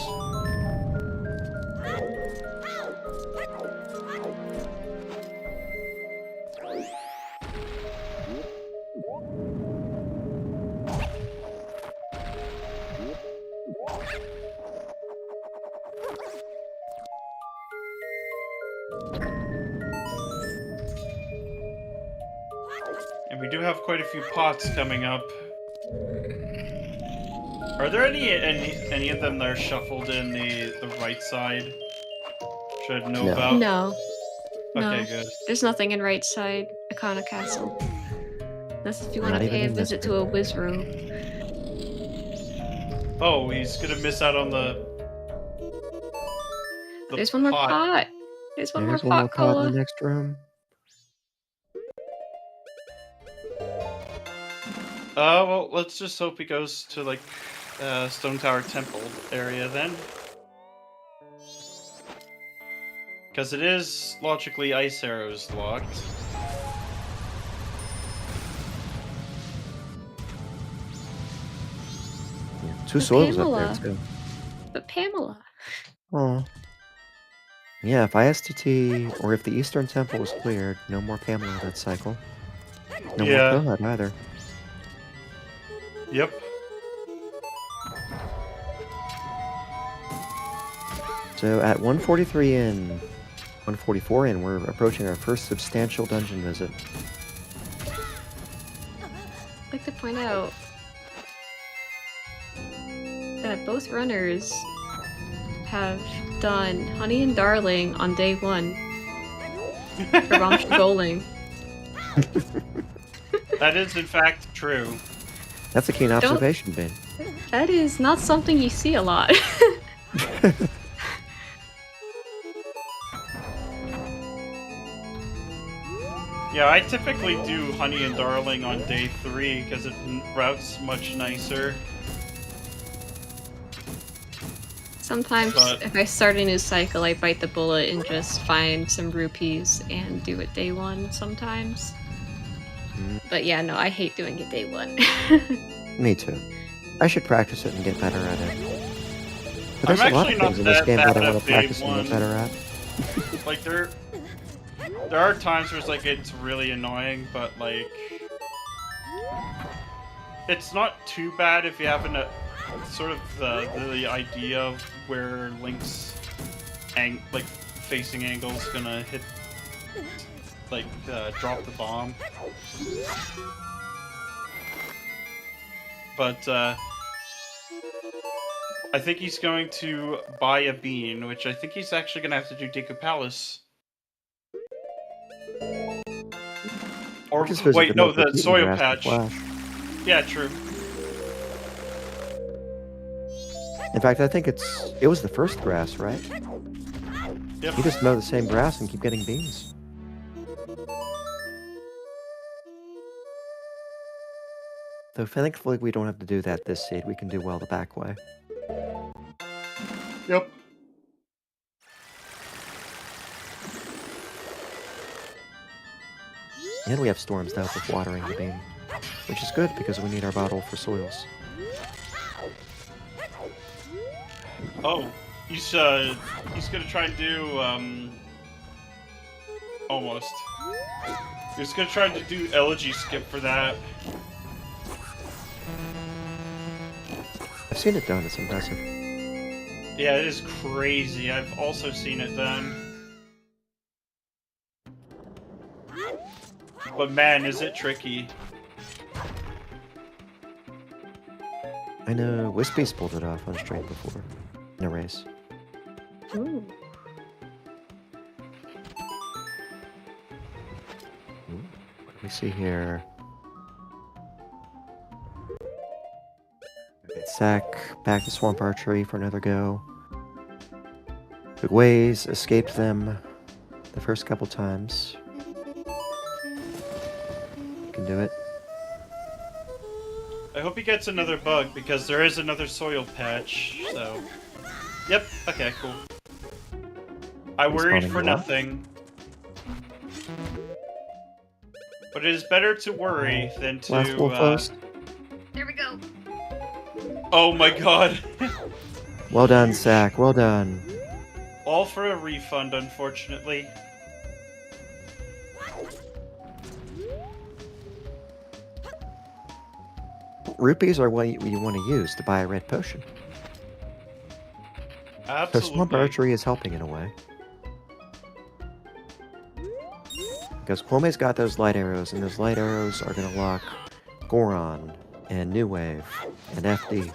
And we do have quite a few pots coming up. Are there any of them that are shuffled in the right side? Should I know No. about? No. Okay, No. good. There's nothing in right side Icona Castle. That's if you want Not to even pay a in this visit to a whiz room. Oh, he's gonna miss out on the There's one more pot. There's one There's more one more pot pot in cola. the next room. Well, let's just hope he goes to, like, Stone Tower Temple area then. Because it is, logically, Ice Arrows locked. Yeah, two But soils up Pamela. there, too. But Pamela. Oh. Yeah, if ISTT, or if the Eastern Temple was cleared, no more Pamela that cycle. No more Yeah. Kohat either. Yep. So at 143 in, 144 in, we're approaching our first substantial dungeon visit. I'd like to point out that both runners have done Honey and Darling on day 1 for Ramsha Goling. That is, in fact, true. That's a keen observation, Ben. That is not something you see a lot. Yeah, I typically do Honey and Darling on day 3 because it routes much nicer. Sometimes, But- if I start a new cycle, I bite the bullet and just find some rupees and do it day 1 sometimes. Mm. But yeah, no, I hate doing it day 1. Me too. I should practice it and get better at it. But I'm there's a lot actually of not things in this that game that bad I want at to day practice and 1. get better at. Like, there are times where it's like, it's really annoying, but like, it's not too bad if you have an, sort of the idea of where Link's like facing angle is gonna hit, like, drop the bomb. But I think he's going to buy a bean, which I think he's actually gonna have to do Deku Palace. Or Just visit wait, no, Milky the Keaton soil grass patch. and Flash. Yeah, true. In fact, I think it was the first grass, right? Yep. You just mow the same grass and keep getting beans. Though thankfully we don't have to do that this seed. We can do well the back way. Yep. And we have storms to help with watering the bean. Which is good because we need our bottle for soils. Oh, he's gonna try and do almost. He's gonna try to do elegy skip for that. I've seen it done, it's impressive. Yeah, it is crazy. I've also seen it done. But man, is it tricky. I know Wispy's pulled it off on stream before. In a race. Ooh. What do we see here? Sack back to Swamp Archery for another go. Took ways, escaped them the first couple times. Can do it. I hope he gets another bug because there is another soil patch. So, yep. Okay, cool. I worried Respawning for a lot. nothing. But it is better to worry than to. Last wolf first. There we go. Oh my god. Well done, Sack. Well done. All for a refund, unfortunately. Rupees are what you want to use to buy a red potion. So Absolutely. Swamp Archery is helping in a way. Because Kwome's got those light arrows, and those light arrows are going to lock Goron, and New Wave, and FD.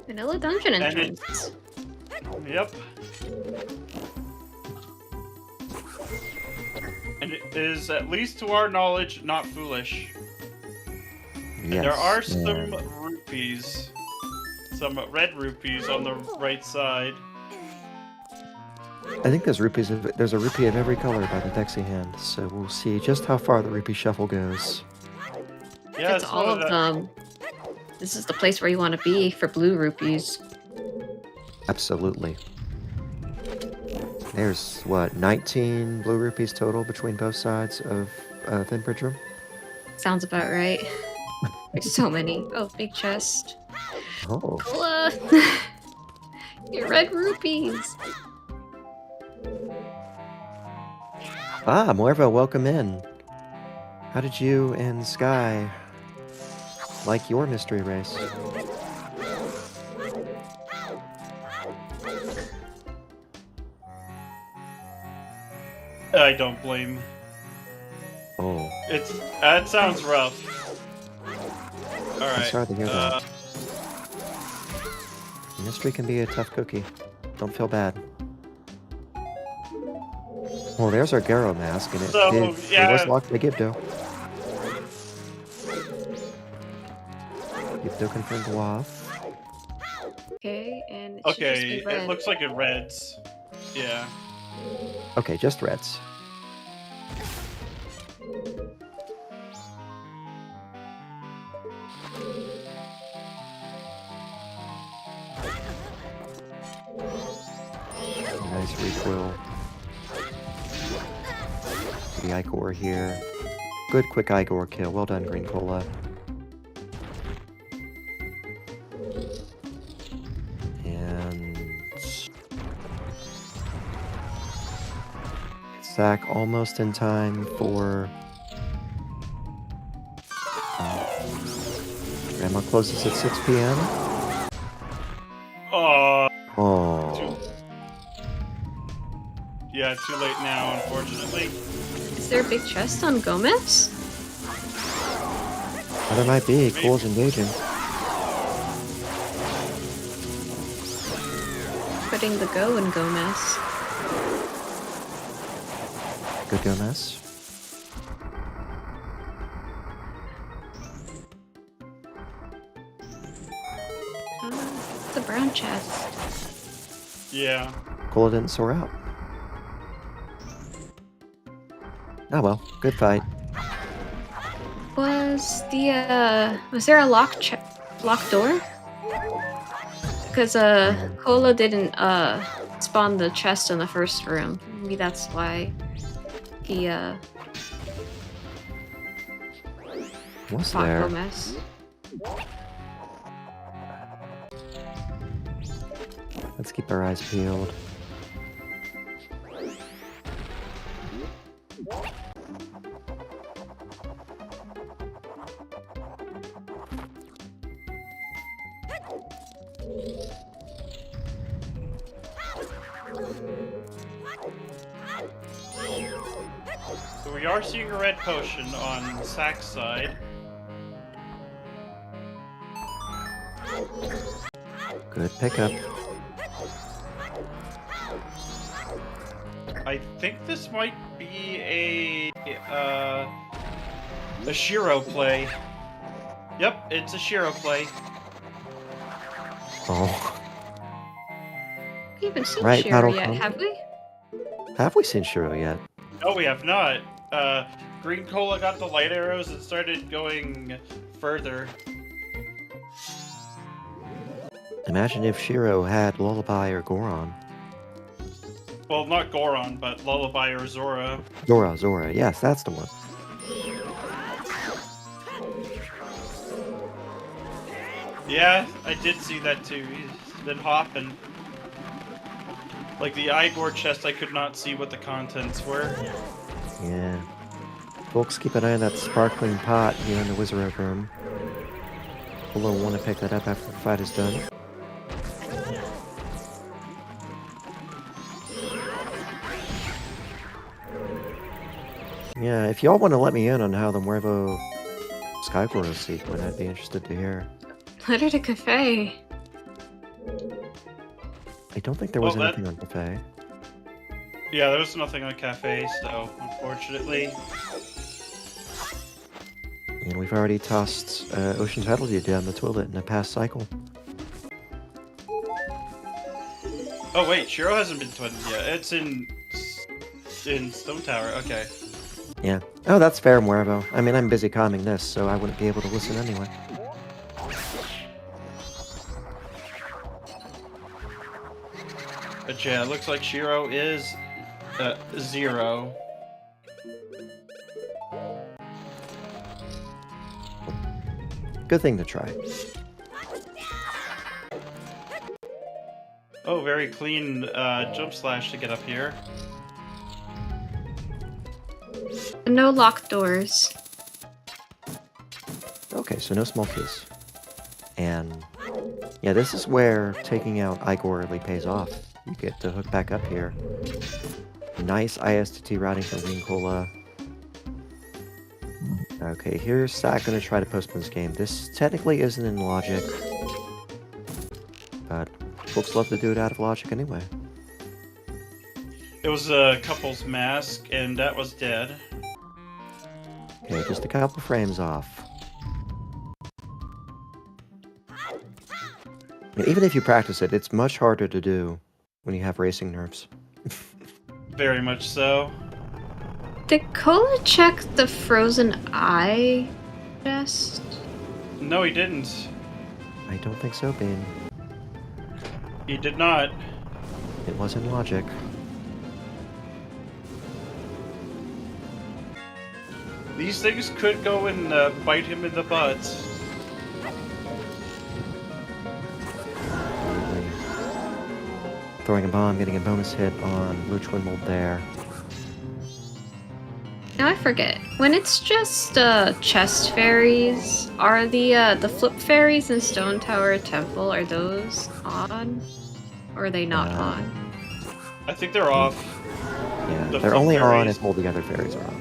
Vanilla dungeon And entrance. Yep. And and it is, at least to our knowledge, not foolish. And Yes. there are some yeah. rupees, some red rupees on the right side. I think there's rupees. There's a rupee of every color by the Dexy hand, so we'll see just how far the rupee shuffle goes. Yeah, It's all of them. This is the place where you want to be for blue rupees. Absolutely. There's what 19 blue rupees total between both sides of Thin Bridge Room. Sounds about right. There's so many. Oh, big chest. Oh, Cola! Your red rupees! Moirva, welcome in. How did you and Sky like your mystery race? I don't blame. Oh, That sounds rough. All I'm right. sorry to hear that. Mystery can be a tough cookie. Don't feel bad. Well, there's our Garo mask, and it was yeah. locked by Gibdo. Gibdo confirmed Waff. Okay, and it should just Okay, be red. it looks like it reds. Yeah. Okay, just reds. Nice recoil. The Igor here. Good quick Igor kill. Well done, Green Cola. And Zach almost in time for Grandma closes at 6 p.m. Oh. Yeah, too late now, unfortunately. Is there a big chest on Gomez? Well, there might be. Cool's engaging. Putting the go in Gomez. Good Gomez. It's a brown chest. Yeah. Cola didn't soar out. Oh well, good fight. Was there a locked door? Because Cola didn't spawn the chest in the first room. Maybe that's why he What's fought there? Gomez. Let's keep our eyes peeled. So we are seeing a red potion on Sack's side. Good pickup. I think this might be a Shiro play. Yep, it's a Shiro play. Oh, We haven't seen Right, Shiro Paddle yet, Come. have we? have we seen Shiro yet? No, we have not. Green Cola got the light arrows and started going further. Imagine if Shiro had Lullaby or Goron. Well, not Goron, but Lullaby or Zora. Zora. Yes, that's the one. Yeah, I did see that too. He's been hopping. Like the Igor chest, I could not see what the contents were. Yeah. Folks, keep an eye on that sparkling pot here in the Wizard room. We'll want to pick that up after the fight is done. Yeah, if y'all want to let me in on how the Muervo Skyward sequence, I'd be interested to hear. Letter to Cafe. I don't think there was Well, anything on Buffet. Yeah, there was nothing on cafe, so unfortunately. And we've already tossed Ocean Petalty down the toilet in a past cycle. Oh wait, Shiro hasn't been twitted yet. It's in Stone Tower. Okay. Yeah. Oh, that's fair, Muervo. I mean, I'm busy calming this, so I wouldn't be able to listen anyway. But yeah, it looks like Shiro is 0. Good thing to try. Oh, very clean jump slash to get up here. No locked doors. Okay, so no small keys. And yeah, this is where taking out Igor really pays off. You get to hook back up here. Nice ISTT routing from ggreencola. Okay, here's Zach gonna try to postpone this game. This technically isn't in logic, but folks love to do it out of logic anyway. It was a couple's mask, and that was dead. Okay, just a couple frames off. And even if you practice it, it's much harder to do when you have racing nerves. Very much so. Did Cola check the frozen eye chest? No, he didn't. I don't think so, Bean. He did not. It wasn't logic. These things could go and bite him in the butt. Throwing a bomb, getting a bonus hit on Blue Twin Mold there. Now I forget. When it's just chest fairies, are the flip fairies in Stone Tower Temple, are those on? Or are they not on? I think they're off. Yeah, The they're flip only on fairies. if all the other fairies are on.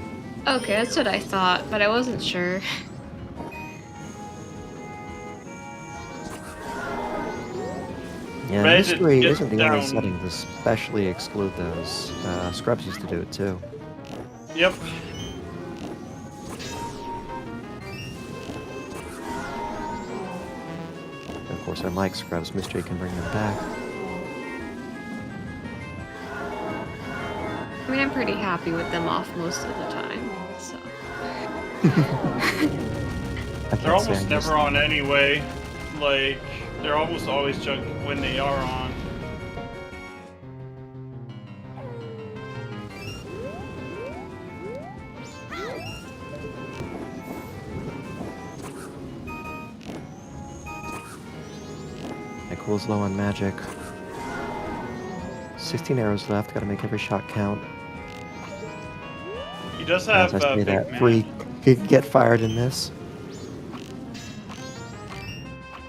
Okay, that's what I thought, but I wasn't sure. Yeah, Red Mystery gets isn't the only down. setting to specially exclude those. Scrubs used to do it too. Yep. Of course, unlike Scrubs, Mystery can bring them back. I mean, I'm pretty happy with them off most of the time, so. I can't They're say almost I never missed on anyway. Like, they're almost always junk when they are on. That cool's low on magic. 16 arrows left, gotta make every shot count. He does As have I say big that, man. 3 could get fired in this.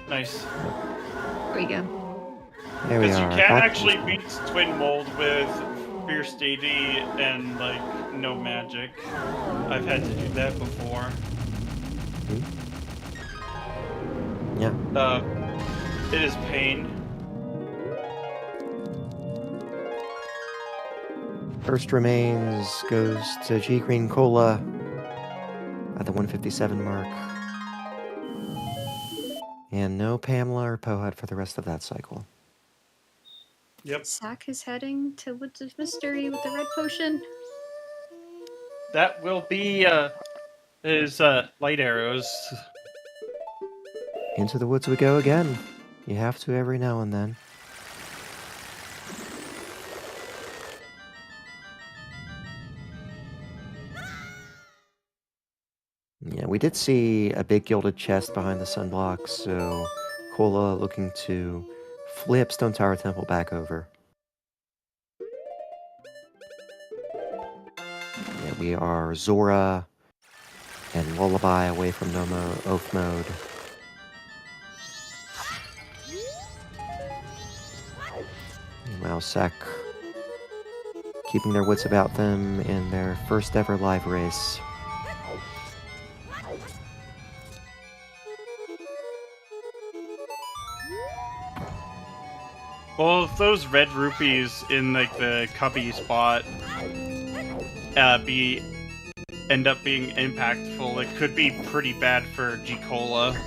Nice. There we go. There we Because you are. can back- actually beat Twin Mold with Fierce Deity and, like, no magic. I've had to do that before. Yeah. It is pain. First remains goes to ggreencola at the 157 mark. And no Pamela or Pohud for the rest of that cycle. Yep. Zack is heading to Woods of Mystery with the red potion. That will be, his, light arrows. Into the woods we go again. You have to every now and then. Yeah, we did see a big gilded chest behind the sunblock, so Cola looking to flip Stone Tower Temple back over. Yeah, we are Zora and Lullaby away from no oath mode. Mousak keeping their wits about them in their first ever live race. Well, if those red rupees in like the cubby spot end up being impactful, it could be pretty bad for G-Cola.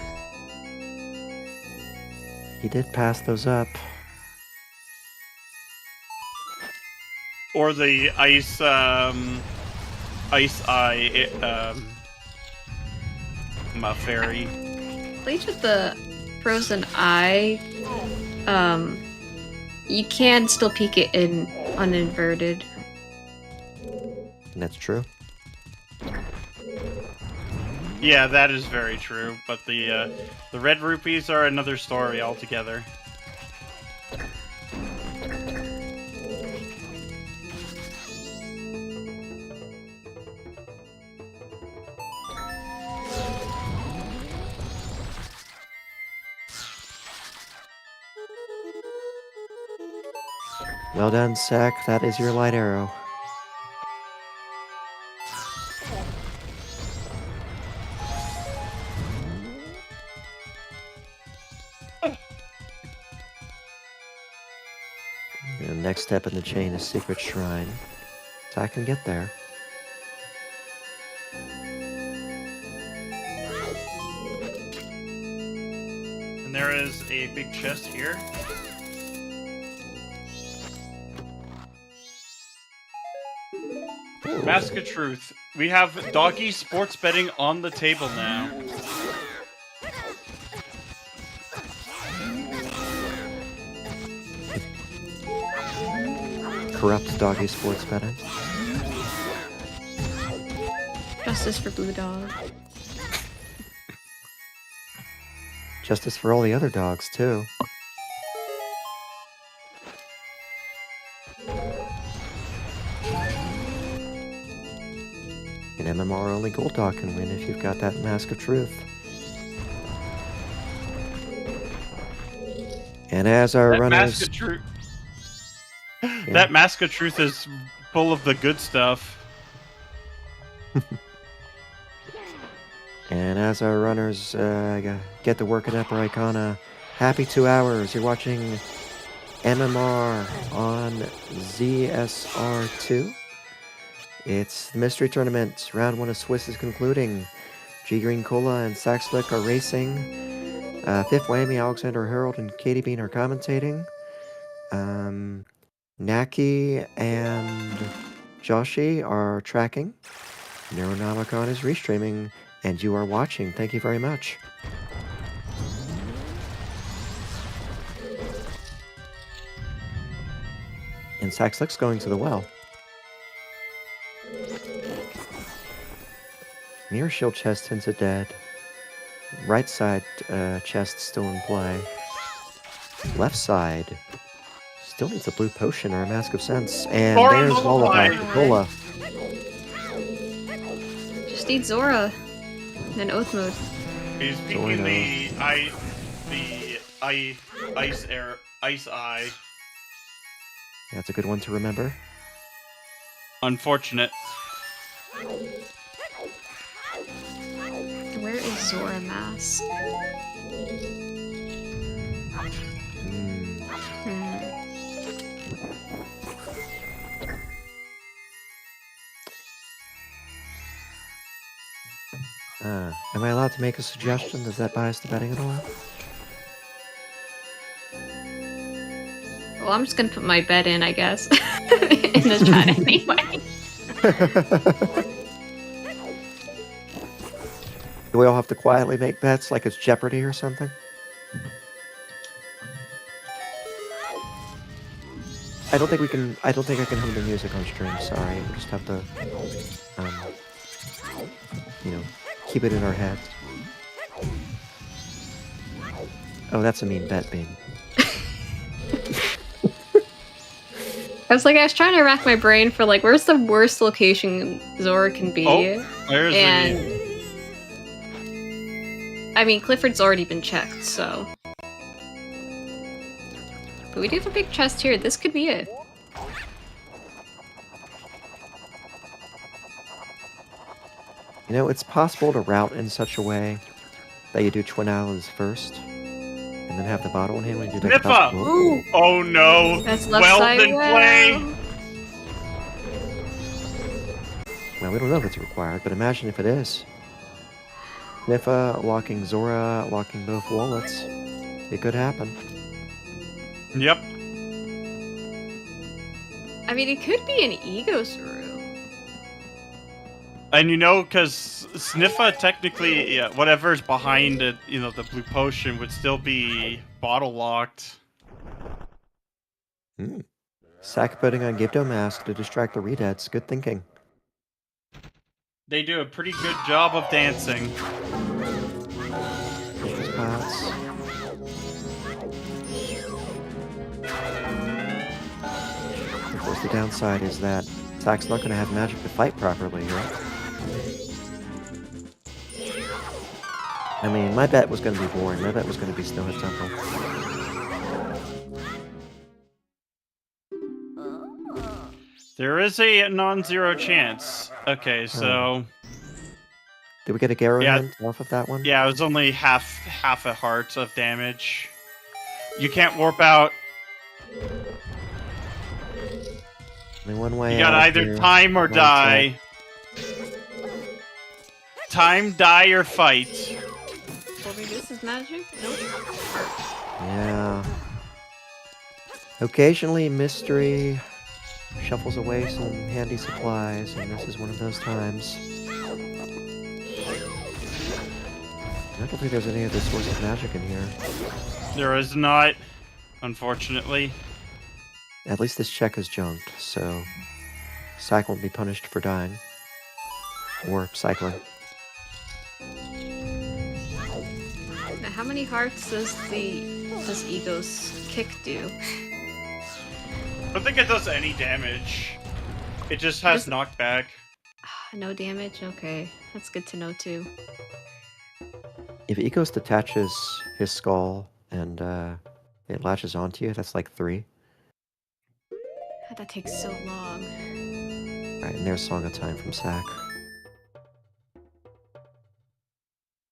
He did pass those up. Or the ice eye fairy. At least with the frozen eye, you can still peek it in uninverted. That's true. Yeah, that is very true. But the red rupees are another story altogether. Well done, Sack. That is your light arrow. The next step in the chain is Secret Shrine. So I can get there. And there is a big chest here. Mask of Truth. We have doggy sports betting on the table now. Corrupt doggy sports betting. Justice for Blue Dog. Justice for all the other dogs, too. An MMR only gold dog can win if you've got that Mask of Truth. And as our runners... That Mask of Truth is full of the good stuff. And as our runners get to work at Upper Icona, happy 2 hours. You're watching MMR on ZSR2. It's the Mystery Tournament. Round 1 of Swiss is concluding. ggreencola and Saxlick are racing. Fifth Whammy, Alexander Harold, and Katie Bean are commentating. Naki and Joshi are tracking. Neuronomicon is restreaming, and you are watching. Thank you very much. And Saxlick's going to the well. Mirror Shield chest hinted dead. Right side chest still in play. Left side still needs a blue potion or a Mask of Sense. And there's Lullaby for Cola. Just need Zora in Oath mode. He's peeking the ice eye. That's a good one to remember. Unfortunate. Where is Zora Mask? Am I allowed to make a suggestion? Does that bias the betting at all? Well, I'm just gonna put my bet in, I guess. In the chat anyway. Do we all have to quietly make bets like it's Jeopardy or something? I don't think I can hum the music on stream, sorry. We just have to, keep it in our heads. Oh, that's a mean bet, Bean. I was trying to rack my brain for where's the worst location Zora can be. Oh, where's and I mean, Clifford's already been checked, so. But we do have a big chest here. This could be it. It's possible to route in such a way that you do Twin Islands first. And then have the bottle in hand when you do that. Nippa! Ooh, Oh no! that's left Well side then play! Well, we don't know if it's required, but imagine if it is. Niffa locking Zora, locking both wallets. It could happen. Yep. I mean, it could be an ego Saru. And you know, because Sniffa technically, yeah, whatever's behind it, you know, the blue potion would still be bottle locked. Sack putting on Gibdo mask to distract the Redeads. Good thinking. They do a pretty good job of dancing. Spots. Of course, the downside is that Sack's not going to have magic to fight properly here. I mean, my bet was going to be boring. My bet was going to be Snowhead Temple. There is a non-zero chance. Okay, so Did we get a Garo Yeah. hint off of that one? yeah, it was only half a heart of damage. You can't warp out. Only one way You gotta out either here. time or One die. Time, die, or fight. Maybe this is magic? Nope. Yeah. Occasionally, Mystery shuffles away some handy supplies, and this is one of those times. I don't think there's any other source of magic in here. There is not, unfortunately. At least this check is junked, so Sack won't be punished for dying. Or cycling. Now, how many hearts does Ego's kick do? I don't think it does any damage. It just has knockback. No damage? Okay. That's good to know, too. If Ecos detaches his skull and it latches onto you, that's like 3. God, that takes so long. Right, and there's Song of Time from Sack.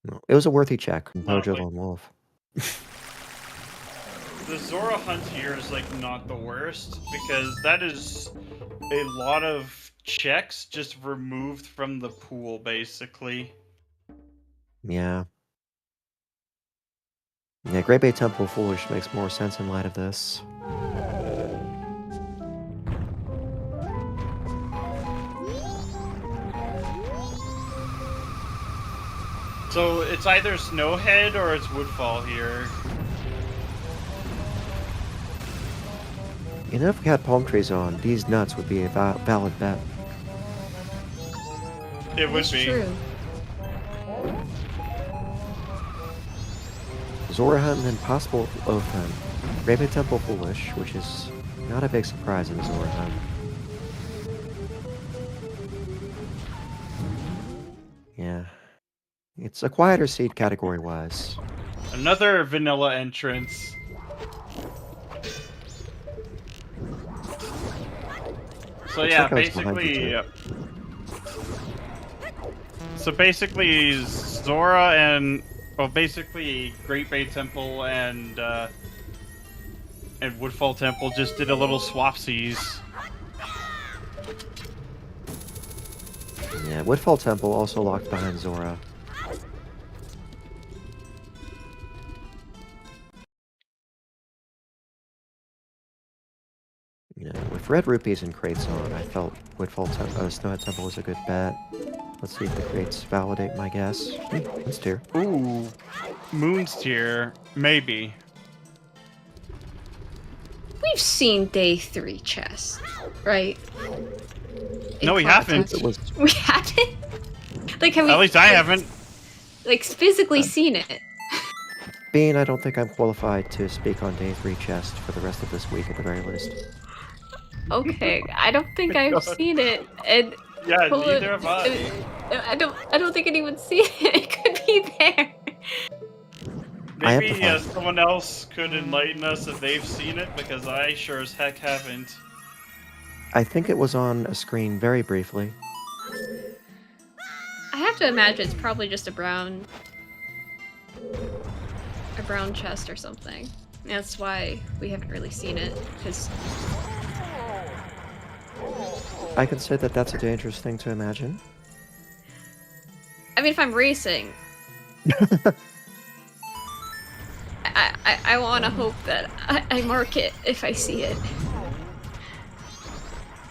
No, it was a worthy check. Mojo Lone Wolf. The Zora hunt here is like not the worst because that is a lot of checks just removed from the pool, basically. Yeah. Yeah, Great Bay Temple Foolish makes more sense in light of this. So it's either Snowhead or it's Woodfall here. You know, if we had palm trees on, these nuts would be a valid bet. It would That's be. true. Zora Hunt and then possible Oath Hunt. Great Bay Temple Foolish, which is not a big surprise in a Zora Hunt. Yeah. It's a quieter seed category-wise. Another vanilla entrance. So Looks yeah, like I was behind you basically. So basically, Zora and basically Great Bay Temple and Woodfall Temple just did a little swapsies. Yeah, Woodfall Temple also locked behind Zora. You know, with red rupees and crates on, I felt Snowhead Temple was a good bet. Let's see if the crates validate my guess. Moon's Tear. Ooh, Moon's Tear, maybe. We've seen day 3 chest, right? No, we haven't. It was We haven't? Like, have we... At least I haven't. Like, physically seen it. Bean, I don't think I'm qualified to speak on day 3 chest for the rest of this week at the very least. Okay, I don't think I've God. seen it, and... Yeah, hold neither on, have I. I don't think anyone's seen it. It could be there. I Maybe empathize. someone else could enlighten us if they've seen it, because I sure as heck haven't. I think it was on a screen very briefly. I have to imagine it's probably just a brown... a brown chest or something. That's why we haven't really seen it, because I can say that that's a dangerous thing to imagine. I mean, if I'm racing, I want to hope that I mark it if I see it.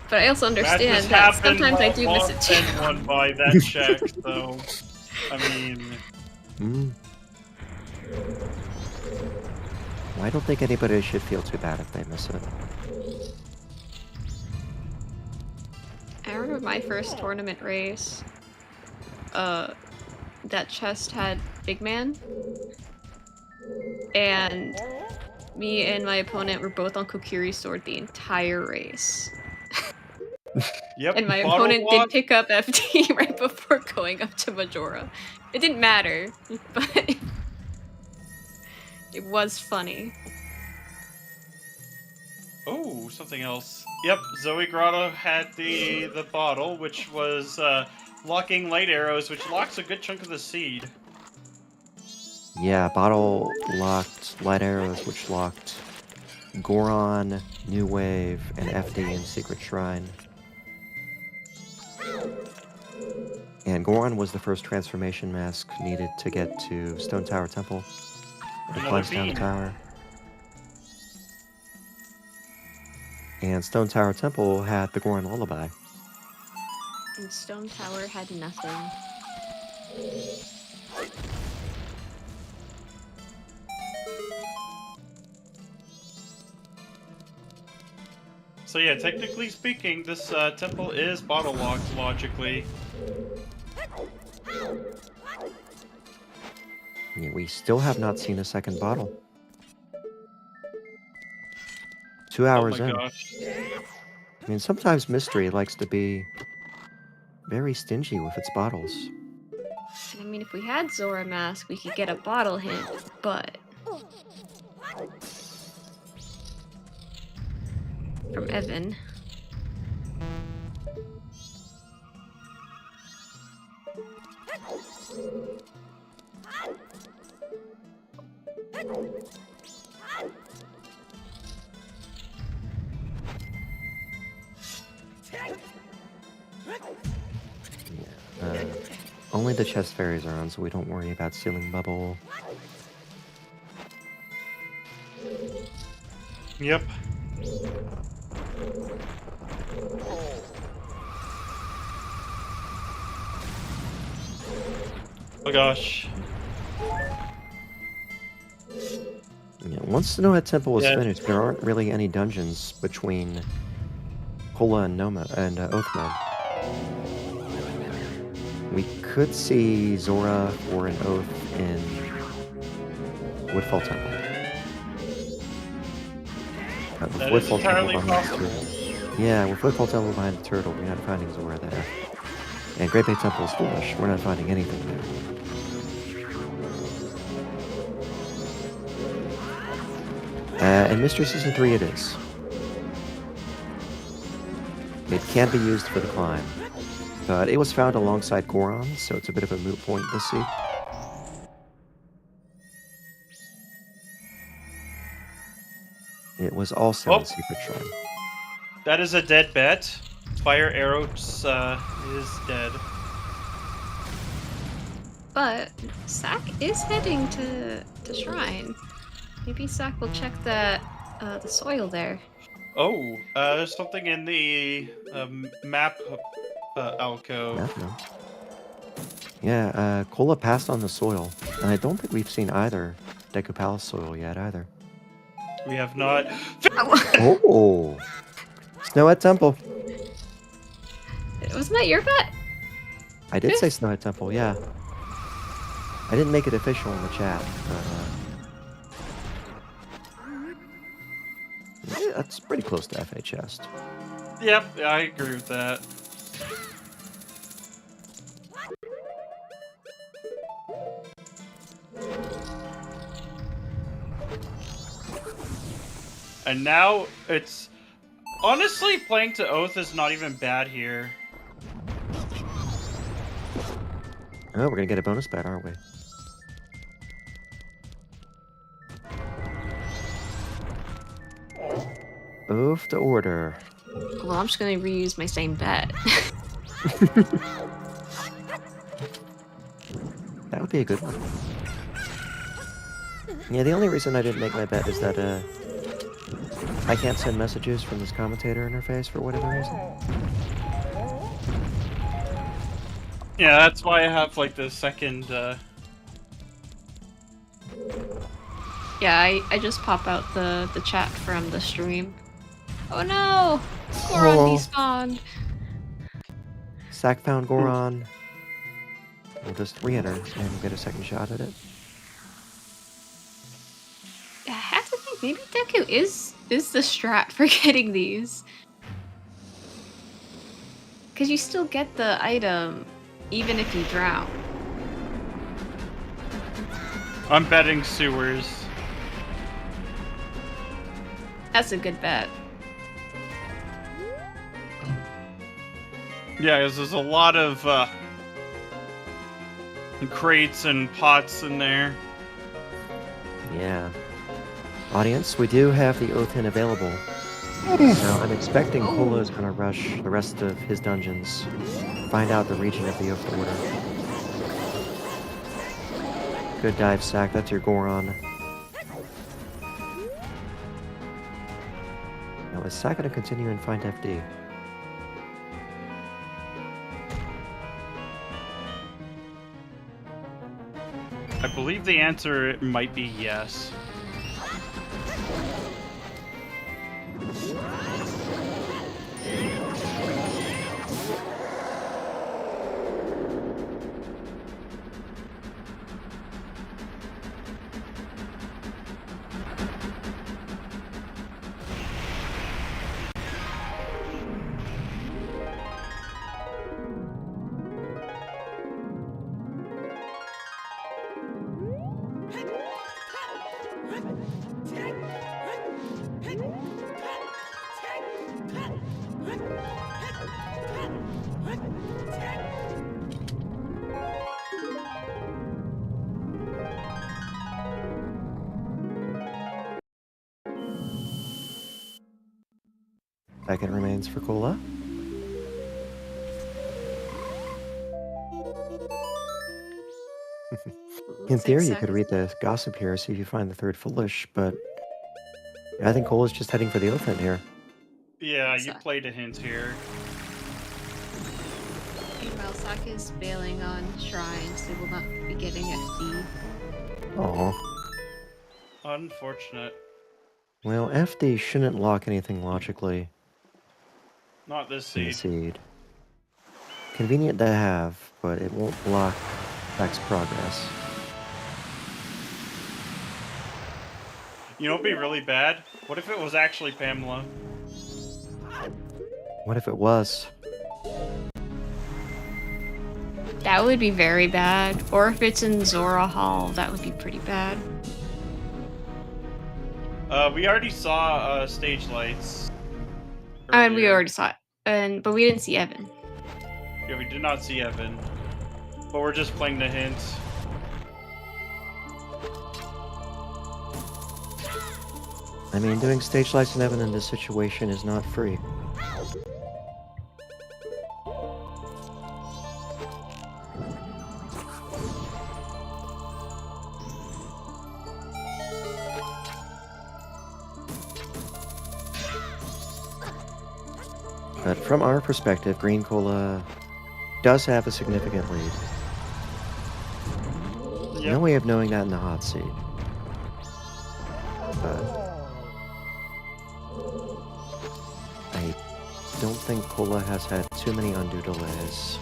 But I also understand that sometimes I do miss it too. One by that check, so I mean. Well, I don't think anybody should feel too bad if they miss it. I remember my first tournament race. That chest had Big Man. And me and my opponent were both on Kokiri's sword the entire race. Yep. And my opponent did pick up FD right before going up to Majora. It didn't matter, but it was funny. Oh, something else. Yep, Zoe Grotto had the bottle, which was locking light arrows, which locks a good chunk of the seed. Yeah, bottle locked light arrows, which locked Goron, New Wave, and FD in Secret Shrine. And Goron was the first transformation mask needed to get to Stone Tower Temple and climb down the tower. And Stone Tower Temple had the Goron Lullaby. And Stone Tower had nothing. So yeah, technically speaking, this temple is bottle locked logically. Yeah, we still have not seen a second bottle. 2 hours in. Gosh. I mean, sometimes Mystery likes to be very stingy with its bottles. I mean, if we had Zora Mask, we could get a bottle hint, but... From Evan. Only the chest fairies are on, so we don't worry about Ceiling Bubble. Yep. Oh gosh. Yeah, once Snowhead Temple is finished, there aren't really any dungeons between Cola and Noma and Oathman. We could see Zora or an Oath in Woodfall Temple. That is entirely possible. Yeah, with Woodfall Temple behind the turtle, we're not finding Zora there. And Great Bay Temple is foolish. We're not finding anything there. And Mystery Season 3 it is. It can be used for the climb. But it was found alongside Goron, so it's a bit of a moot point to see. It was also in Secret Shrine. That is a dead bet. Fire Arrows is dead. But Sack is heading to Shrine. Maybe Sack will check the soil there. Oh, there's something in the map alcove. Map, no. Yeah, Cola passed on the soil, and I don't think we've seen either Deku Palace soil yet either. We have not. Oh! Snowhead Temple. Wasn't that your bet? I did say Snowhead Temple, yeah. I didn't make it official in the chat, but yeah, that's pretty close to FA chest. Yep, I agree with that. And now it's honestly playing to Oath is not even bad here. Oh, we're gonna get a bonus bet, aren't we? Oath to order. Well, I'm just gonna reuse my same bet. That would be a good one. Yeah, the only reason I didn't make my bet is that I can't send messages from this commentator interface for whatever reason. Yeah, that's why I have like the second. Yeah, I just pop out the chat from the stream. Oh no! Goron Oh. despawned. Sack found Goron. We'll just re-enter and get a second shot at it. I have to think maybe Deku is the strat for getting these. Cause you still get the item even if you drown. I'm betting sewers. That's a good bet. Yeah, 'cause there's a lot of crates and pots in there. Yeah. Audience, we do have the Oath in available. Now, I'm expecting Cola is going to rush the rest of his dungeons, find out the region of the Oath order. Good dive, Sack. That's your Goron. Now, is Sack going to continue and find FD? I believe the answer might be yes. Second remains for Cola. In theory, you could read the gossip here, see if you find the third foolish, but I think Cola's just heading for the Oath Hint here. Yeah, you played a hint here. Meanwhile, Saka is bailing on shrines. They will not be getting FD. Oh. Unfortunate. Well, FD shouldn't lock anything logically Not this in the seed. seed. Convenient to have, but it won't block X progress. You know what'd be really bad? What if it was actually Pamela? What if it was? That would be very bad. Or if it's in Zora Hall, that would be pretty bad. We already saw stage lights. And we earlier. already saw it. But we didn't see Evan. Yeah, we did not see Evan. But we're just playing the hint. I mean, doing stage lights and Evan in this situation is not free. But from our perspective, Green Cola does have a significant lead. Yep. No way of knowing that in the hot seat. But I don't think Cola has had too many undue delays.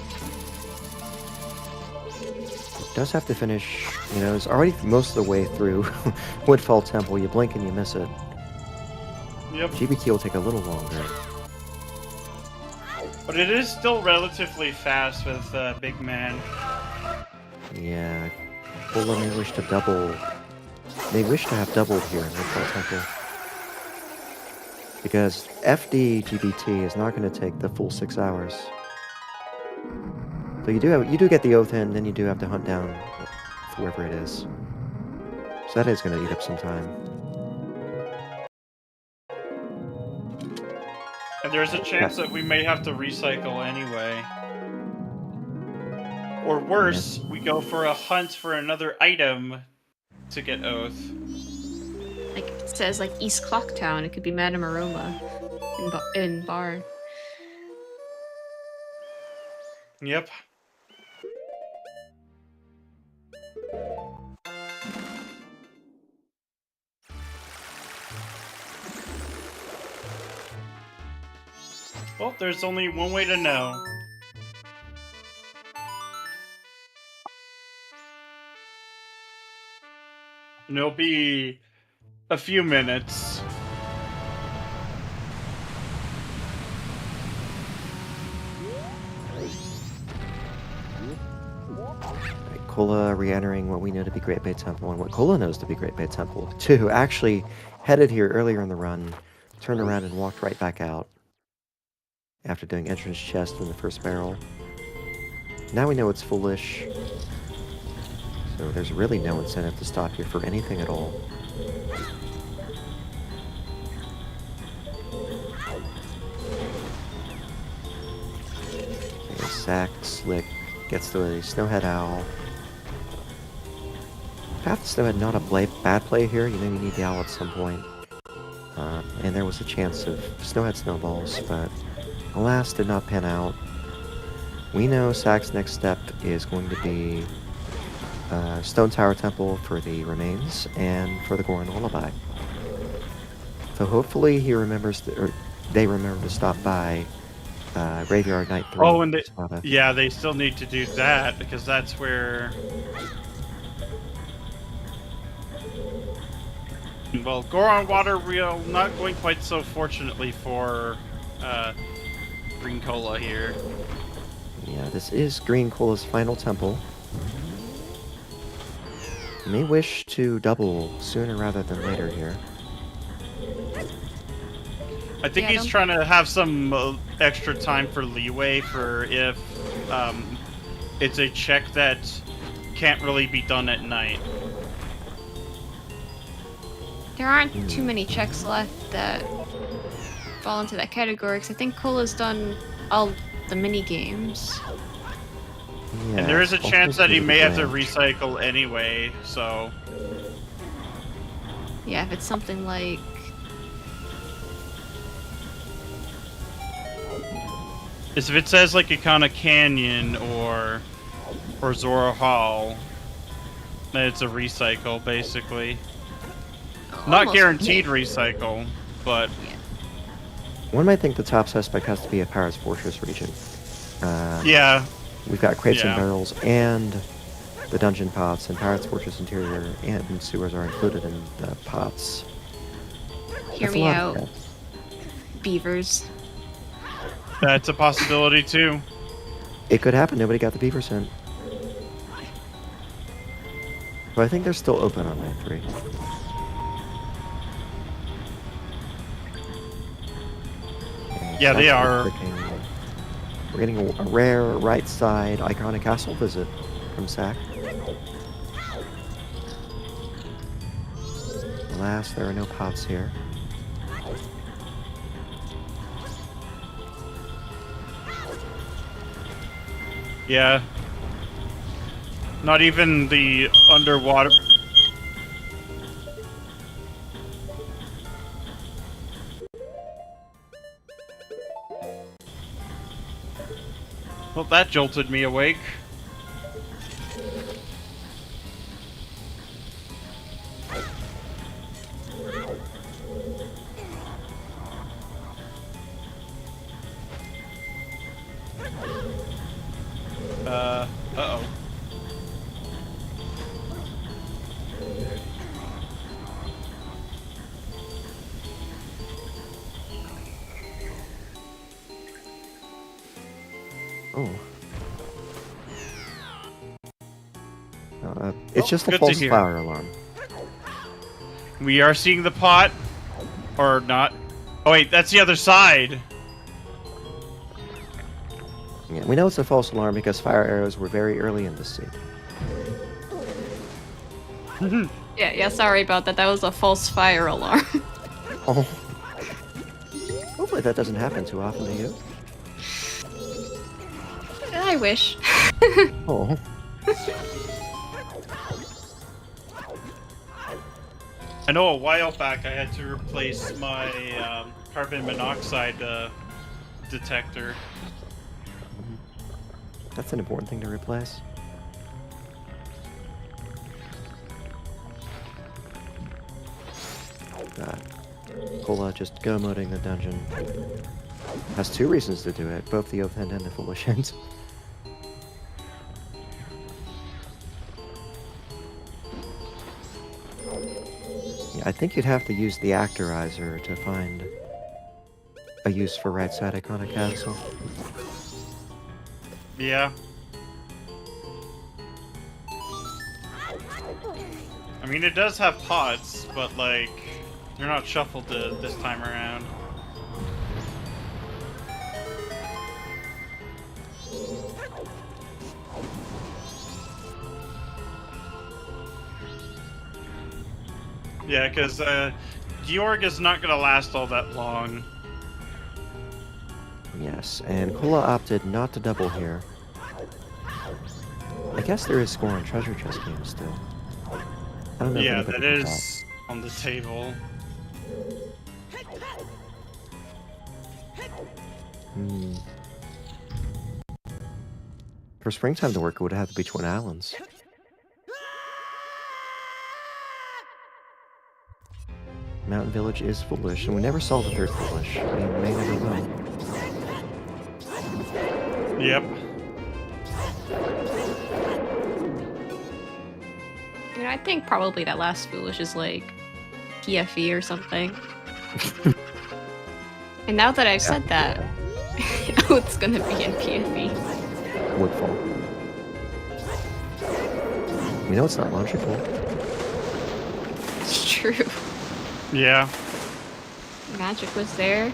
It does have to finish, you know, it's already most of the way through Woodfall Temple. You blink and you miss it. Yep. GBT will take a little longer. But it is still relatively fast with Big Man. Yeah, Cola may wish to double. They wish to have doubled here in Woodfall Temple. Because FD GBT is not going to take the full 6 hours. So you do get the Oath in, then you do have to hunt down whoever it is. So that is going to eat up some time. And there's a chance that we may have to recycle anyway. Or worse, we go for a hunt for another item to get Oath. Like it says, like East Clocktown. It could be Madame Aroma in Bard. Yep. Well, there's only one way to know. And it'll be a few minutes. Cola re-entering what we know to be Great Bay Temple and what Cola knows to be Great Bay Temple 2 actually headed here earlier in the run, turned around and walked right back out after doing entrance chest in the first barrel. Now we know it's foolish, so there's really no incentive to stop here for anything at all. Okay, Sack, Slick, gets to a Snowhead Owl. Path to Snowhead, not a bad play here. You know you need the owl at some point. And there was a chance of Snowhead Snowballs, but alas, did not pan out. We know Sack's next step is going to be Stone Tower Temple for the remains and for the Goron Lullaby. So hopefully he remembers, or they remember to stop by Graveyard Night 3. Oh, and yeah, they still need to do that because that's where. Well, Goron Water Reel not going quite so fortunately for Greencola here. Yeah, this is Greencola's final temple. You may wish to double sooner rather than later here. I think he's trying to have some extra time for leeway for if it's a check that can't really be done at night. There aren't too many checks left that fall into that category, because I think Cola's done all the mini games. Yeah, And there is a chance that he may have to recycle anyway, so. Yeah, if it's something like. If it says like Ikana Canyon or Zora Hall, then it's a recycle basically. Not guaranteed recycle, but One might think the top suspect has to be a Pirate's Fortress region. yeah. We've got crates and barrels and the dungeon pots, and Pirate's Fortress interior and sewers are included in the pots. Hear me out. Beavers. That's a possibility too. It could happen. Nobody got the beaver scent. But I think they're still open on night 3. Yeah, they are. We're getting a rare right side iconic castle visit from Sack. Alas, there are no pots here. Yeah. Not even the underwater. Well, that jolted me awake. Uh-oh. Oh. It's just a good to false hear. fire alarm. We are seeing the pot. Or not. Oh wait, that's the other side. Yeah, we know it's a false alarm because fire arrows were very early in the scene. Yeah, sorry about that. That was a false fire alarm. Oh. Oh Usually that doesn't happen too often to you. I wish. Oh. I know a while back I had to replace my carbon monoxide detector. That's an important thing to replace. Cola just go moding the dungeon. Has two reasons to do it, both the Oath End and the Foolish Hint. Yeah, I think you'd have to use the Actorizer to find a use for right side Iconic Castle. Yeah. I mean, it does have pots, but like, they're not shuffled this time around. Yeah, because Georg is not going to last all that long. Yes, and Kula opted not to double here. I guess there is score on treasure chest games still. I don't know. Yeah, if that anybody did is on the table. For springtime to work, it would have to be Twin Islands. Mountain Village is foolish, and we never saw the third foolish. We may never will. Yep. You know, I think probably that last foolish is like PFE or something. And now that I've said that, oh, it's gonna be in PFE. Woodfall. You know it's not logical. It's true. Yeah. Magic was there.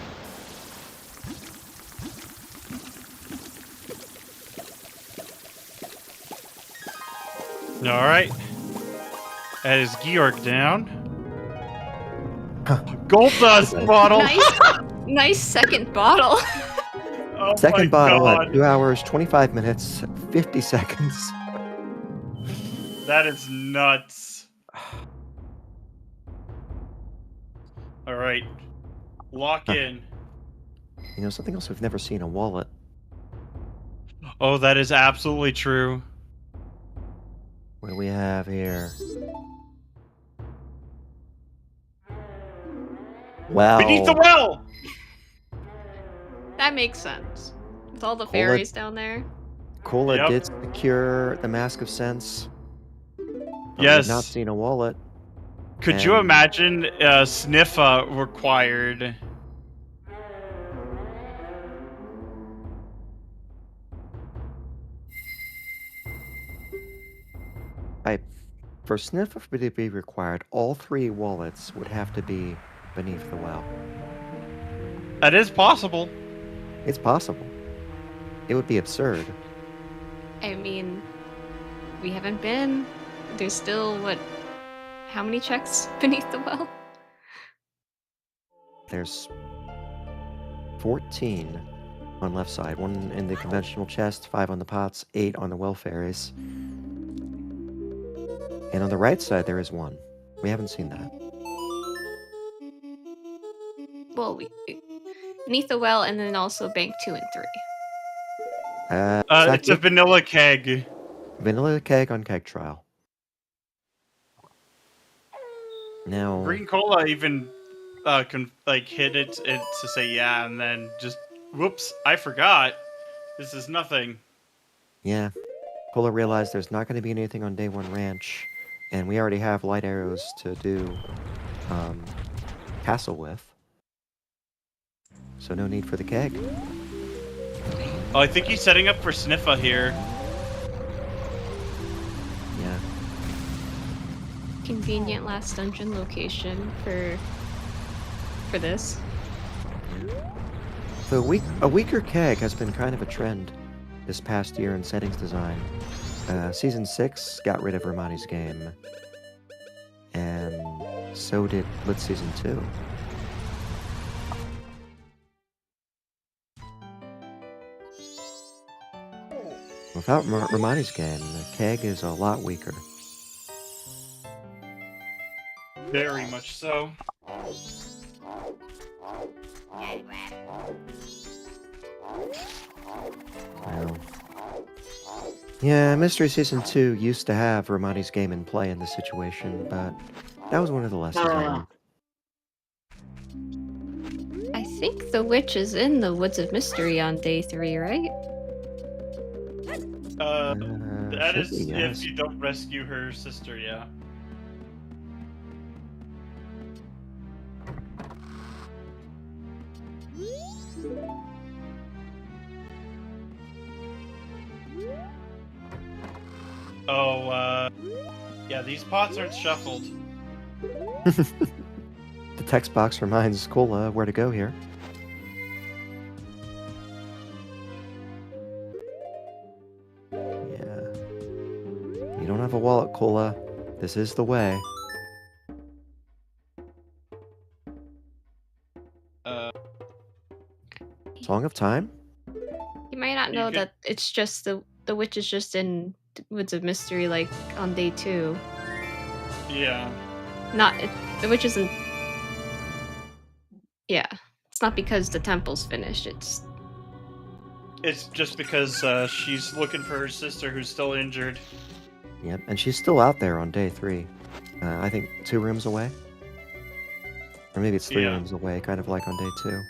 Alright. That is Georg down. Gold dust bottle! Nice second bottle. Oh Second my bottle God. at 2 hours, 25 minutes, 50 seconds. That is nuts. Alright. Lock in. You know, something else we've never seen, a wallet. Oh, that is absolutely true. What do we have here? Wow. Beneath the well! That makes sense. With all the fairies down there. Cola Yep. did secure the Mask of Sense. Yes. We've not seen a wallet. Could you And- imagine Sniffa required? For Sniff to be required, all 3 wallets would have to be beneath the well. That is possible. It's possible. It would be absurd. I mean, we haven't been. There's still, what, how many checks beneath the well? There's 14 on left side, 1 in the conventional chest, 5 on the pots, 8 on the well fairies. And on the right side, there is 1. We haven't seen that. Well, beneath the well, and then also bank 2 and 3. It's a vanilla keg. Vanilla keg on keg trial. Now, Green cola even hit it to say yeah, and then just whoops, I forgot. This is nothing. yeah, Cola realized there's not going to be anything on Day 1 Ranch, and we already have light arrows to do castle with. So no need for the keg. Oh, I think he's setting up for Sniffa here. Yeah. Convenient last dungeon location for this. So a weaker keg has been kind of a trend this past year in settings design. Season 6 got rid of Romani's game, and so did Blitz Season 2. Without Romani's game, the keg is a lot weaker. Very much so. Well, yeah, Mystery Season 2 used to have Romani's game in play in this situation, but that was one of the lessons I learned. I think the witch is in the Woods of Mystery on day 3, right? That Should is be, yes. if you don't rescue her sister, yeah. Oh, yeah, these pots aren't shuffled. The text box reminds Cola where to go here. Yeah. You don't have a wallet, Cola. This is the way. Song of Time? You might not You know could- that it's just the witch is just in Woods of Mystery, like on day 2. Yeah. The witch isn't. Yeah, it's not because the temple's finished. It's just because she's looking for her sister who's still injured. Yep, and she's still out there on day 3. I think 2 rooms away? Or maybe it's 3 Yeah. rooms away, kind of like on day 2.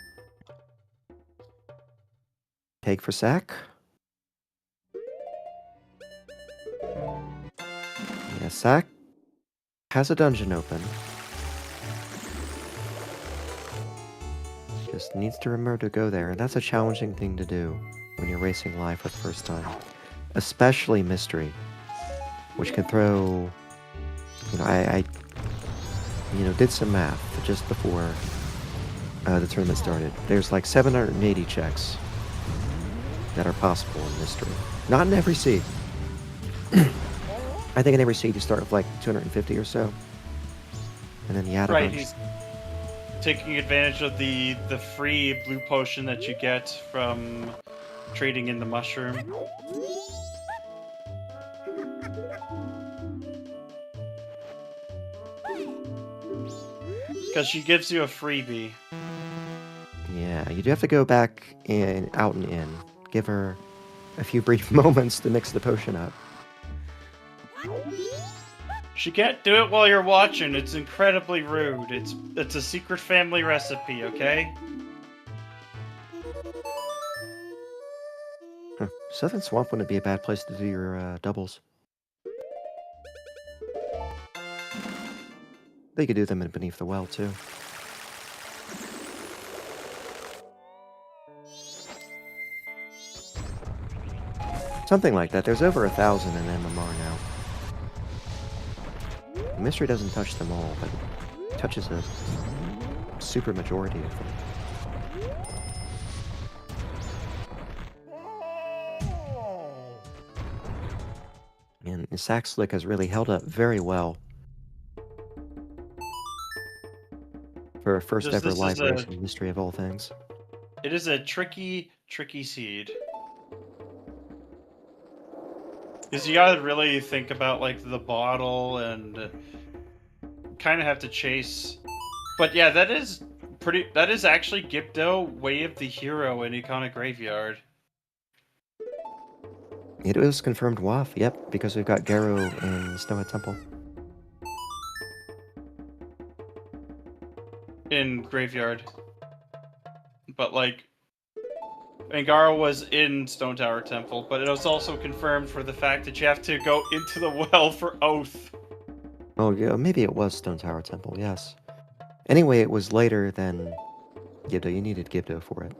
Take for sack? Yeah, sack has a dungeon open. Just needs to remember to go there, and that's a challenging thing to do when you're racing live for the first time. Especially Mystery, which can throw... You know, I did some math just before the tournament started. There's like 780 checks that are possible in Mystery. Not in every seed. I think in every seed you start with like 250 or so. And then you add a Right, bunch. he's taking advantage of the free blue potion that you get from trading in the mushroom. Because she gives you a freebie. Yeah, you do have to go back and out and in. Give her a few brief moments to mix the potion up. She can't do it while you're watching. It's incredibly rude. It's a secret family recipe, okay? Huh. Southern Swamp wouldn't be a bad place to do your doubles. They could do them in Beneath the Well, too. Something like that. There's over 1,000 in MMR now. The Mystery doesn't touch them all, but it touches a super majority of them. And Sack Slick has really held up very well for a first This ever is live a- race in Mystery of all things. It is a tricky seed. Because you gotta really think about, like, the bottle and kind of have to chase. But yeah, that is actually Gipdo, Way of the Hero in Iconic Graveyard. It was confirmed WAF, yep, because we've got Garo in Snowhead Temple. In Graveyard. But, like, Angara was in Stone Tower Temple, but it was also confirmed for the fact that you have to go into the well for Oath. Oh, yeah, maybe it was Stone Tower Temple, yes. Anyway, it was later than Gibdo. You needed Gibdo for it.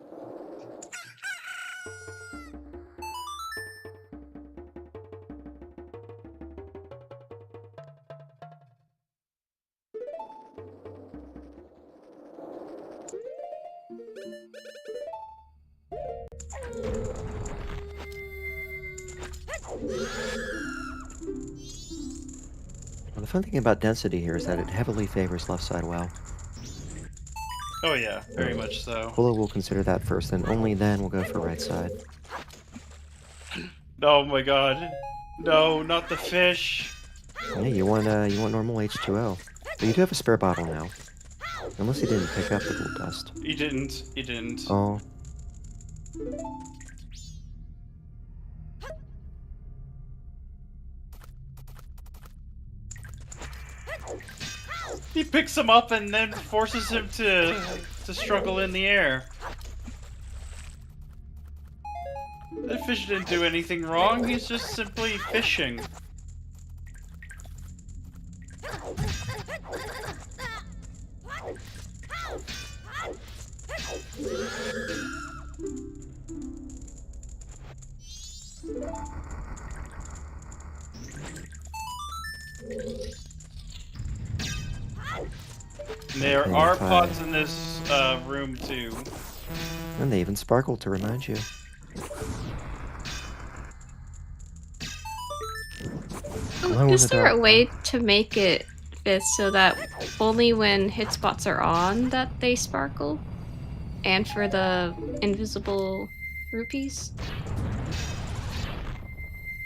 Well, the fun thing about density here is that it heavily favors left side well. Oh yeah, very much so. Pula will consider that first, and only then we'll go for right side. Oh my god. No, not the fish. Yeah, you want normal H2O. But you do have a spare bottle now. Unless he didn't pick up the gold dust. He didn't. He didn't. Oh. He picks him up and then forces him to struggle in the air. The fish didn't do anything wrong, he's just simply fishing. There are pots in this room too. And they even sparkle to remind you. Ooh, is there a way to make it so that only when hit spots are on that they sparkle? And for the invisible rupees?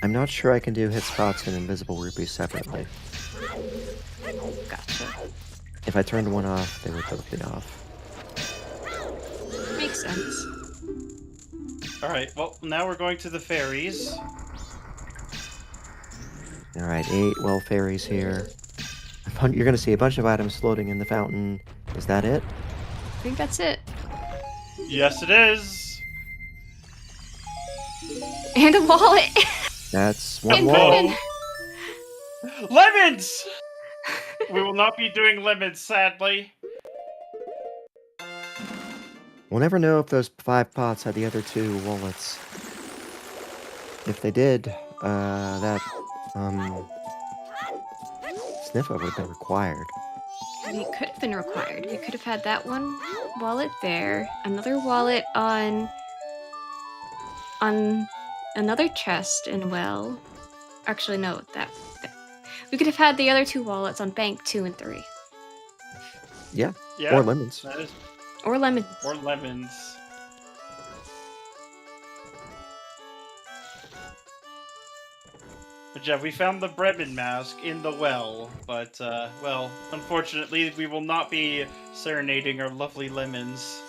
I'm not sure I can do hit spots and invisible rupees separately. Gotcha. If I turned one off, they would both be off. Makes sense. Alright, well, now we're going to the fairies. Alright, 8 well fairies here. You're gonna see a bunch of items floating in the fountain. Is that it? I think that's it. Yes, it is! And a wallet! That's one And wall. lemon! Lemons! We will not be doing lemons, sadly. We'll never know if those 5 pots had the other 2 wallets. If they did, that, Sniffer would have been required. It could have been required. We could have had that one wallet there, another wallet on another chest in well. Actually, no, that we could have had the other 2 wallets on bank 2 and 3. Yeah, Yeah, or lemons. that is, Or lemons. or lemons. But yeah, we found the Bremen mask in the well, but, well, unfortunately, we will not be serenading our lovely lemons.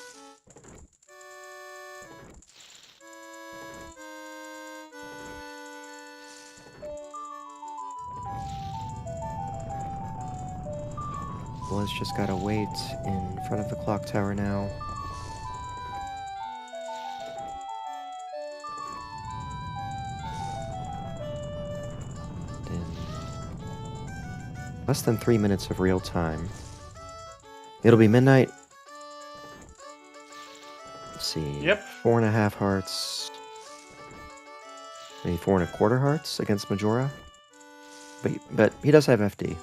Blood's just gotta wait in front of the clock tower now. In less than 3 minutes of real time. It'll be midnight. Let's see. Yep. 4.5 hearts. Maybe 4.25 hearts against Majora. But he does have FD.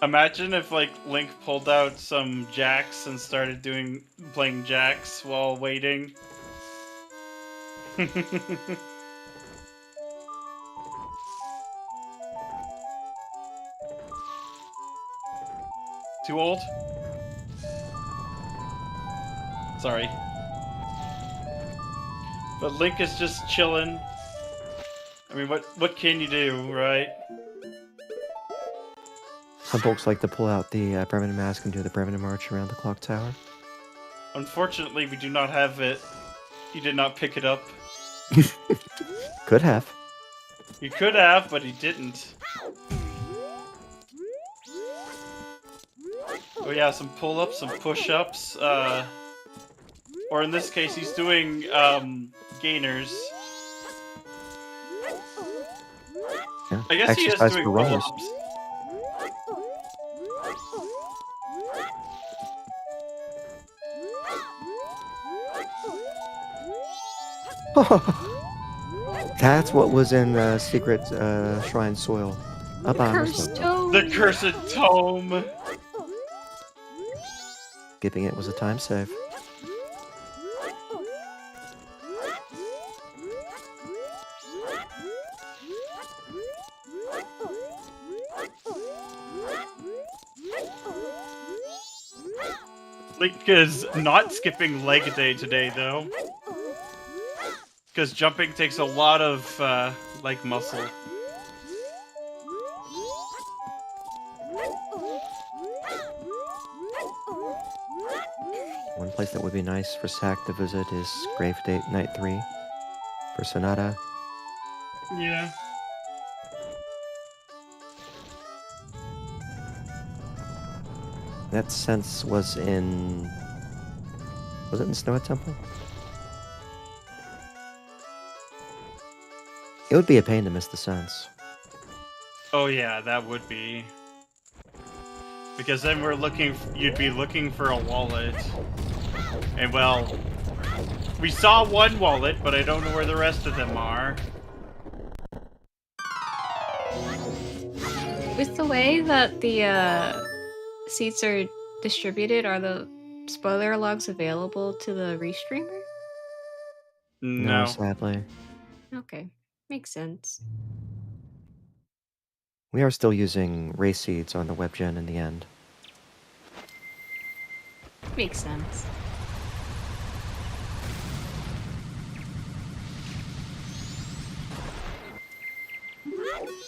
Imagine if, like, Link pulled out some jacks and started playing jacks while waiting. Too old? Sorry. But Link is just chilling. I mean, what can you do, right? Some folks like to pull out the Bremen mask and do the Bremen march around the clock tower. Unfortunately, we do not have it. He did not pick it up. Could have. He could have, but he didn't. Oh yeah, some pull-ups, some push-ups, or in this case, he's doing, gainers. Yeah. I guess he is Exercise doing for runners. pull-ups. That's what was in the secret shrine soil. Up on Cursed tome. The cursed tome! Skipping it was a time save. Link is not skipping leg day today, though. Because jumping takes a lot of like muscle. One place that would be nice for Sack to visit is Grave Date Night 3 for Sonata. Yeah. That sense was in... Was it in Snow Temple? It would be a pain to miss the sense. Oh yeah, that would be. Because then you'd be looking for a wallet. And well, we saw one wallet, but I don't know where the rest of them are. With the way that the seats are distributed, are the spoiler logs available to the restreamer? No, No. sadly. Okay, makes sense. We are still using race seeds on the WebGen in the end. Makes sense.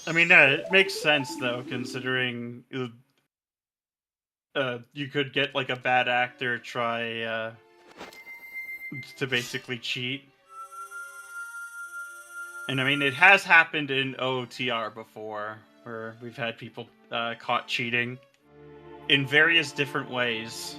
I mean, it makes sense though, considering you could get like a bad actor try to basically cheat. And I mean, it has happened in OOTR before, where we've had people caught cheating in various different ways.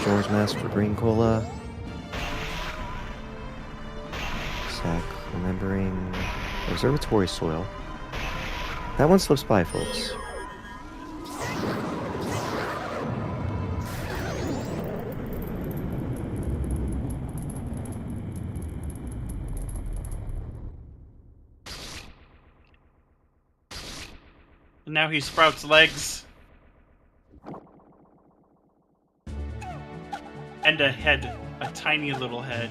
Majora's Mask for Greencola. Sack remembering Observatory Soil. That one slips by, folks. And now he sprouts legs. And a head. A tiny little head.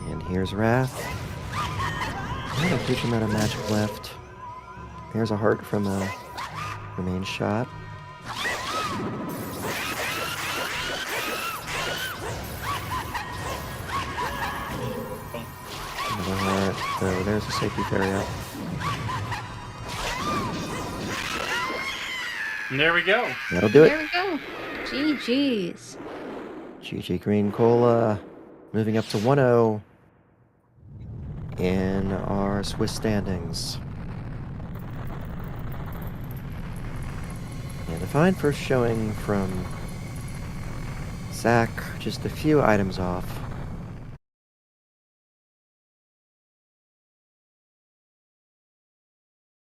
And here's Wrath. Not a huge amount of magic left. There's a heart from the remain shot. Another heart. Oh, there's a safety fairy up. And there we go. That'll do There it. we go. GG's. GG Green Cola moving up to 1-0 in our Swiss standings. And a fine first showing from Zach, just a few items off.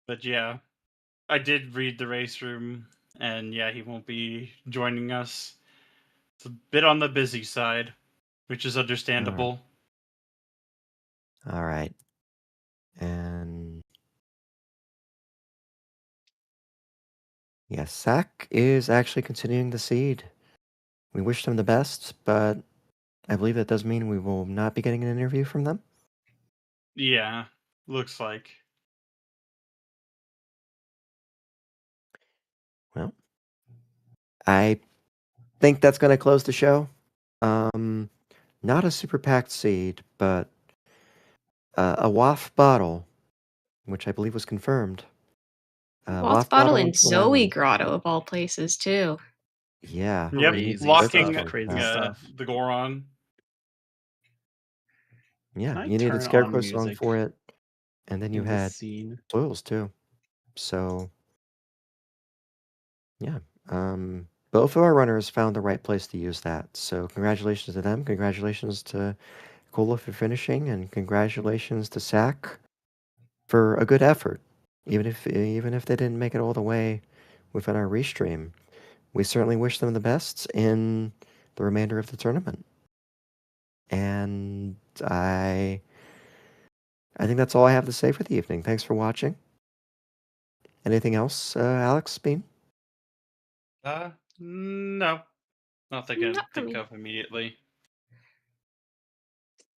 But yeah, I did read the race room, and yeah, he won't be joining us. It's a bit on the busy side, which is understandable. All right. And yes, Zach is actually continuing the seed. We wished him the best, but I believe that does mean we will not be getting an interview from them. Yeah, looks like. Well, I think that's going to close the show. Not a super packed seed, but a waft bottle, which I believe was confirmed. Waft bottle in into an Zoe island. Grotto of all places too. Yeah. Yep, Crazy locking stuff, crazy Yeah. stuff. the Goron. Yeah, Can I you needed turn on Scarecrow song music for it, and then you in this had scene? soils too. So, yeah. Both of our runners found the right place to use that. So, congratulations to them. Congratulations to Cola for finishing, and congratulations to Sack for a good effort. Even if they didn't make it all the way within our restream, we certainly wish them the best in the remainder of the tournament. And I think that's all I have to say for the evening. Thanks for watching. Anything else, Alex, Bean? No. Nothing I can Not for think me. of immediately.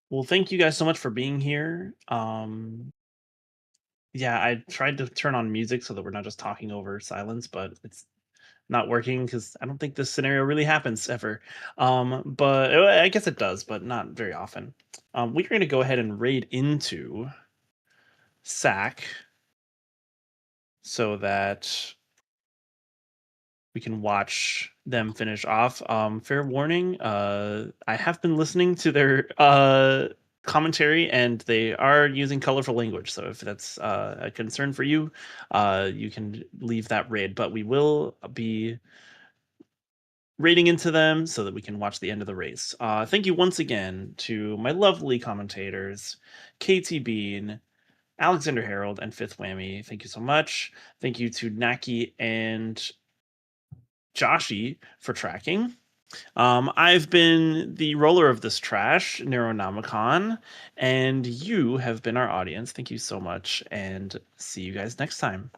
Well, thank you guys so much for being here. Yeah, I tried to turn on music so that we're not just talking over silence, but it's not working because I don't think this scenario really happens ever. But I guess it does, but not very often. We're going to go ahead and raid into Sack so that we can watch them finish off. Fair warning, I have been listening to their commentary, and they are using colorful language. So if that's a concern for you, you can leave that raid. But we will be raiding into them so that we can watch the end of the race. Thank you once again to my lovely commentators, KT Bean, Alexander Harold, and Fifth Whammy. Thank you so much. Thank you to Naki and Joshi for tracking. I've been the roller of this trash, Neuronomicon, and you have been our audience. Thank you so much, and see you guys next time.